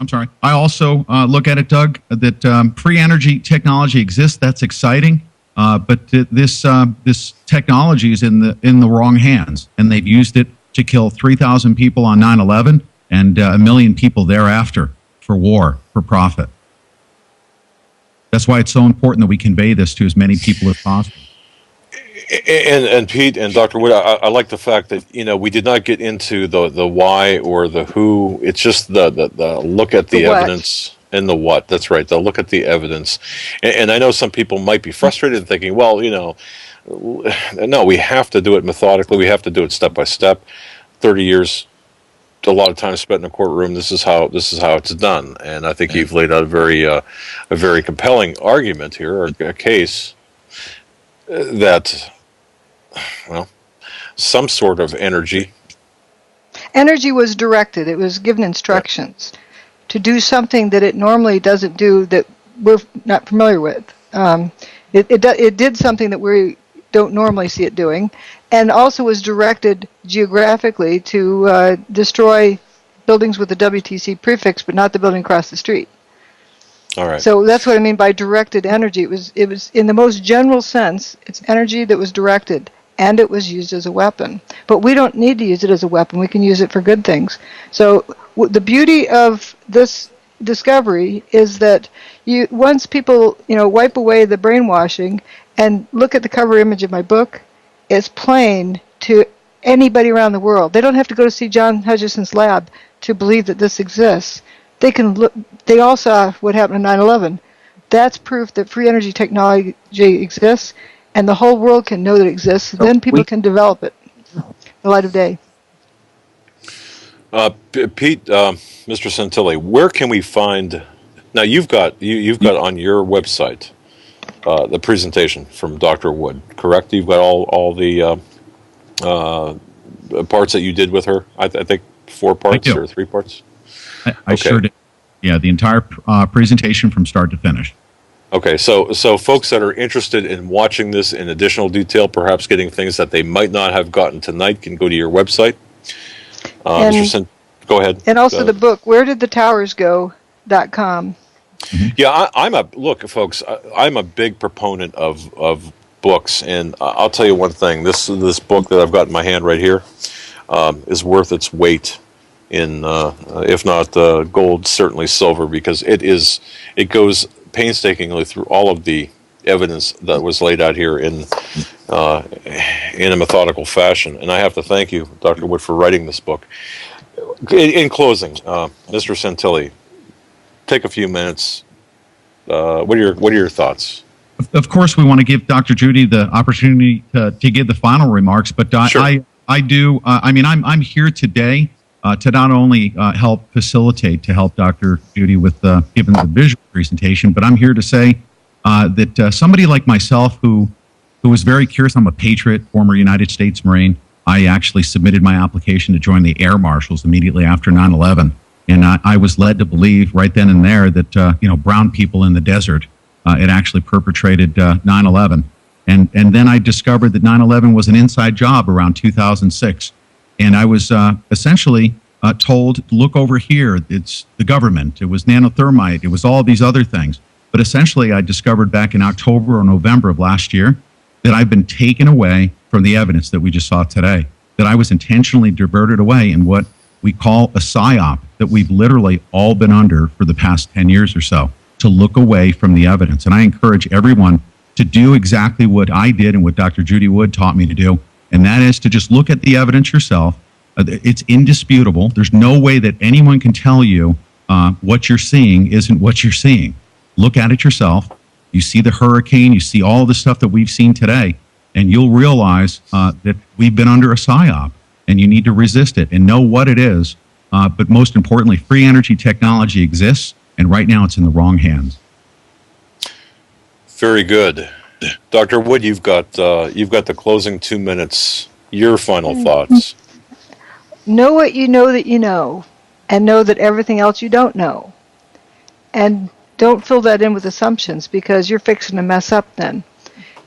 I'm sorry. I also look at it, Doug, that free energy technology exists. That's exciting. But this technology is in the wrong hands, and they've used it to kill 3,000 people on 9/11 and 1 million people thereafter for war, for profit. That's why it's so important that we convey this to as many people as possible. And Pete and Dr. Wood, I like the fact that we did not get into the why or the who. It's just the look at the evidence and the what. That's right. They'll look at the evidence, and I know some people might be frustrated and thinking, well, no, we have to do it methodically. We have to do it step by step. 30 years, a lot of time spent in a courtroom. This is how it's done, and I think you've laid out a very compelling argument here, or a case that, well, some sort of energy. Energy was directed. It was given instructions to do something that it normally doesn't do, that we're not familiar with. It did something that we don't normally see it doing, and also was directed geographically to destroy buildings with the WTC prefix, but not the building across the street. All right. So that's what I mean by directed energy. It was in the most general sense, it's energy that was directed, and it was used as a weapon. But we don't need to use it as a weapon. We can use it for good things. So the beauty of this discovery is that once people wipe away the brainwashing and look at the cover image of my book, it's plain to anybody around the world. They don't have to go to see John Hutchison's lab to believe that this exists. They can look. They all saw what happened in 9/11. That's proof that free energy technology exists, and the whole world can know that it exists. Then people can develop it in the light of day. Pete, Mr. Santilli, where can we find? Now you've got on your website the presentation from Dr. Wood, correct? You've got all the parts that you did with her. I think 4 parts or 3 parts. I sure did. Yeah, the entire presentation from start to finish. Okay, so folks that are interested in watching this in additional detail, perhaps getting things that they might not have gotten tonight, can go to your website. Mr. Go ahead. And also the book, wheredidthetowers.com. Yeah, look, folks. I'm a big proponent of books, and I'll tell you one thing. This book that I've got in my hand right here is worth its weight in, if not gold, certainly silver, because it goes painstakingly through all of the evidence that was laid out here in a methodical fashion. And I have to thank you, Dr. Wood, for writing this book. In closing, Mr. Santilli, take a few minutes. What are your thoughts? Of course, we want to give Dr. Judy the opportunity to give the final remarks, but Sure. I do. I'm here today to not only help facilitate, to help Dr. Judy with giving the visual presentation, but I'm here to say that somebody like myself who was very curious, I'm a patriot, former United States Marine. I actually submitted my application to join the Air Marshals immediately after 9/11. And I was led to believe right then and there that, brown people in the desert had actually perpetrated 9/11. And then I discovered that 9/11 was an inside job around 2006. And I was essentially told, look over here, it's the government, it was nanothermite, it was all these other things. But essentially I discovered back in October or November of last year that I've been taken away from the evidence that we just saw today, that I was intentionally diverted away in what we call a PSYOP that we've literally all been under for the past 10 years or so, to look away from the evidence. And I encourage everyone to do exactly what I did and what Dr. Judy Wood taught me to do, and that is to just look at the evidence yourself. It's indisputable. There's no way that anyone can tell you what you're seeing isn't what you're seeing. Look at it yourself. You see the hurricane, you see all the stuff that we've seen today, and you'll realize that we've been under a PSYOP. And you need to resist it and know what it is. But most importantly, free energy technology exists, and right now it's in the wrong hands. Very good, Dr. Wood. You've got the closing 2 minutes. Your final thoughts. Know what you know that you know, and know that everything else you don't know. And don't fill that in with assumptions, because you're fixing to mess up then.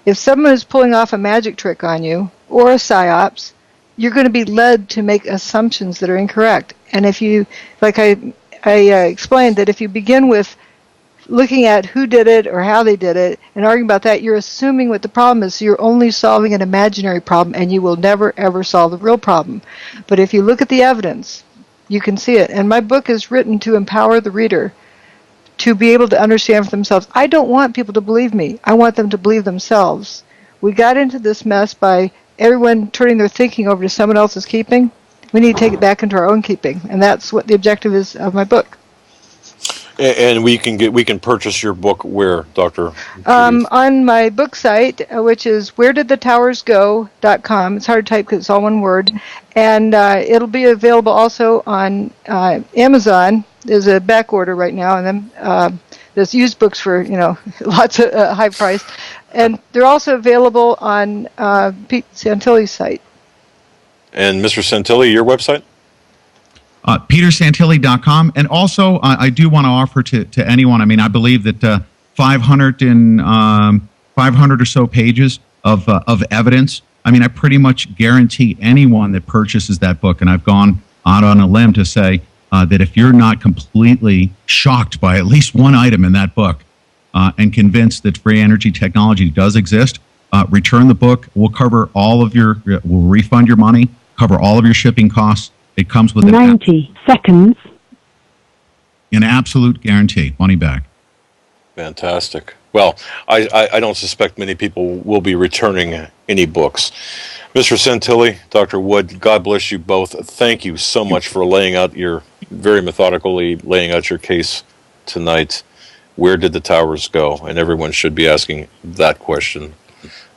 If someone is pulling off a magic trick on you, or a PSYOPs, you're going to be led to make assumptions that are incorrect. And if you, like I explained, that if you begin with looking at who did it or how they did it and arguing about that, you're assuming what the problem is. So you're only solving an imaginary problem, and you will never, ever solve the real problem. But if you look at the evidence, you can see it. And my book is written to empower the reader to be able to understand for themselves. I don't want people to believe me. I want them to believe themselves. We got into this mess by everyone turning their thinking over to someone else's keeping. We need to take it back into our own keeping, and that's what the objective is of my book. And we can purchase your book where, Dr. On my book site, which is wheredidthetowersgo.com. It's hard to type because it's all one word, and it'll be available also on Amazon. There's a back order right now, and then there's used books for lots of high price. And they're also available on Pete Santilli's site. And Mr. Santilli, your website? PeterSantilli.com. And also, I do want to offer to anyone, I believe that 500 or so pages of evidence. I pretty much guarantee anyone that purchases that book, and I've gone out on a limb to say that if you're not completely shocked by at least one item in that book, and convinced that free energy technology does exist, return the book. We'll cover we'll refund your money, cover all of your shipping costs. It comes with 90 seconds. An absolute guarantee, money back. Fantastic. Well, I don't suspect many people will be returning any books. Mr. Santilli, Dr. Wood, God bless you both. Thank you so much for very methodically laying out your case tonight. Where did the towers go? And everyone should be asking that question.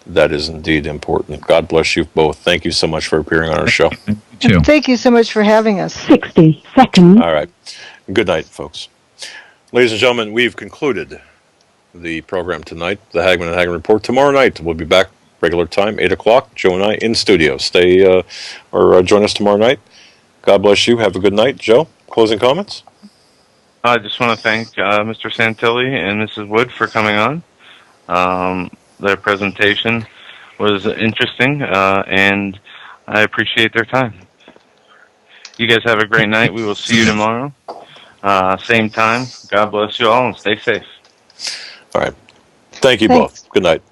That is indeed important. God bless you both. Thank you so much for appearing on our show. Thank you so much for having us. 60 seconds. All right. Good night, folks. Ladies and gentlemen, we've concluded the program tonight, the Hagmann and Hagmann Report. Tomorrow night, we'll be back regular time, 8 o'clock. Joe and I in studio. Stay or join us tomorrow night. God bless you. Have a good night. Joe, closing comments? I just want to thank Mr. Santilli and Mrs. Wood for coming on. Their presentation was interesting, and I appreciate their time. You guys have a great night. We will see you tomorrow. Same time. God bless you all and stay safe. All right. Thank you Thanks. both. Good night.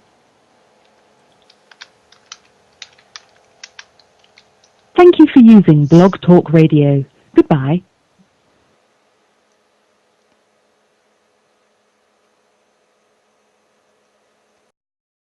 Thank you for using Blog Talk Radio. Goodbye.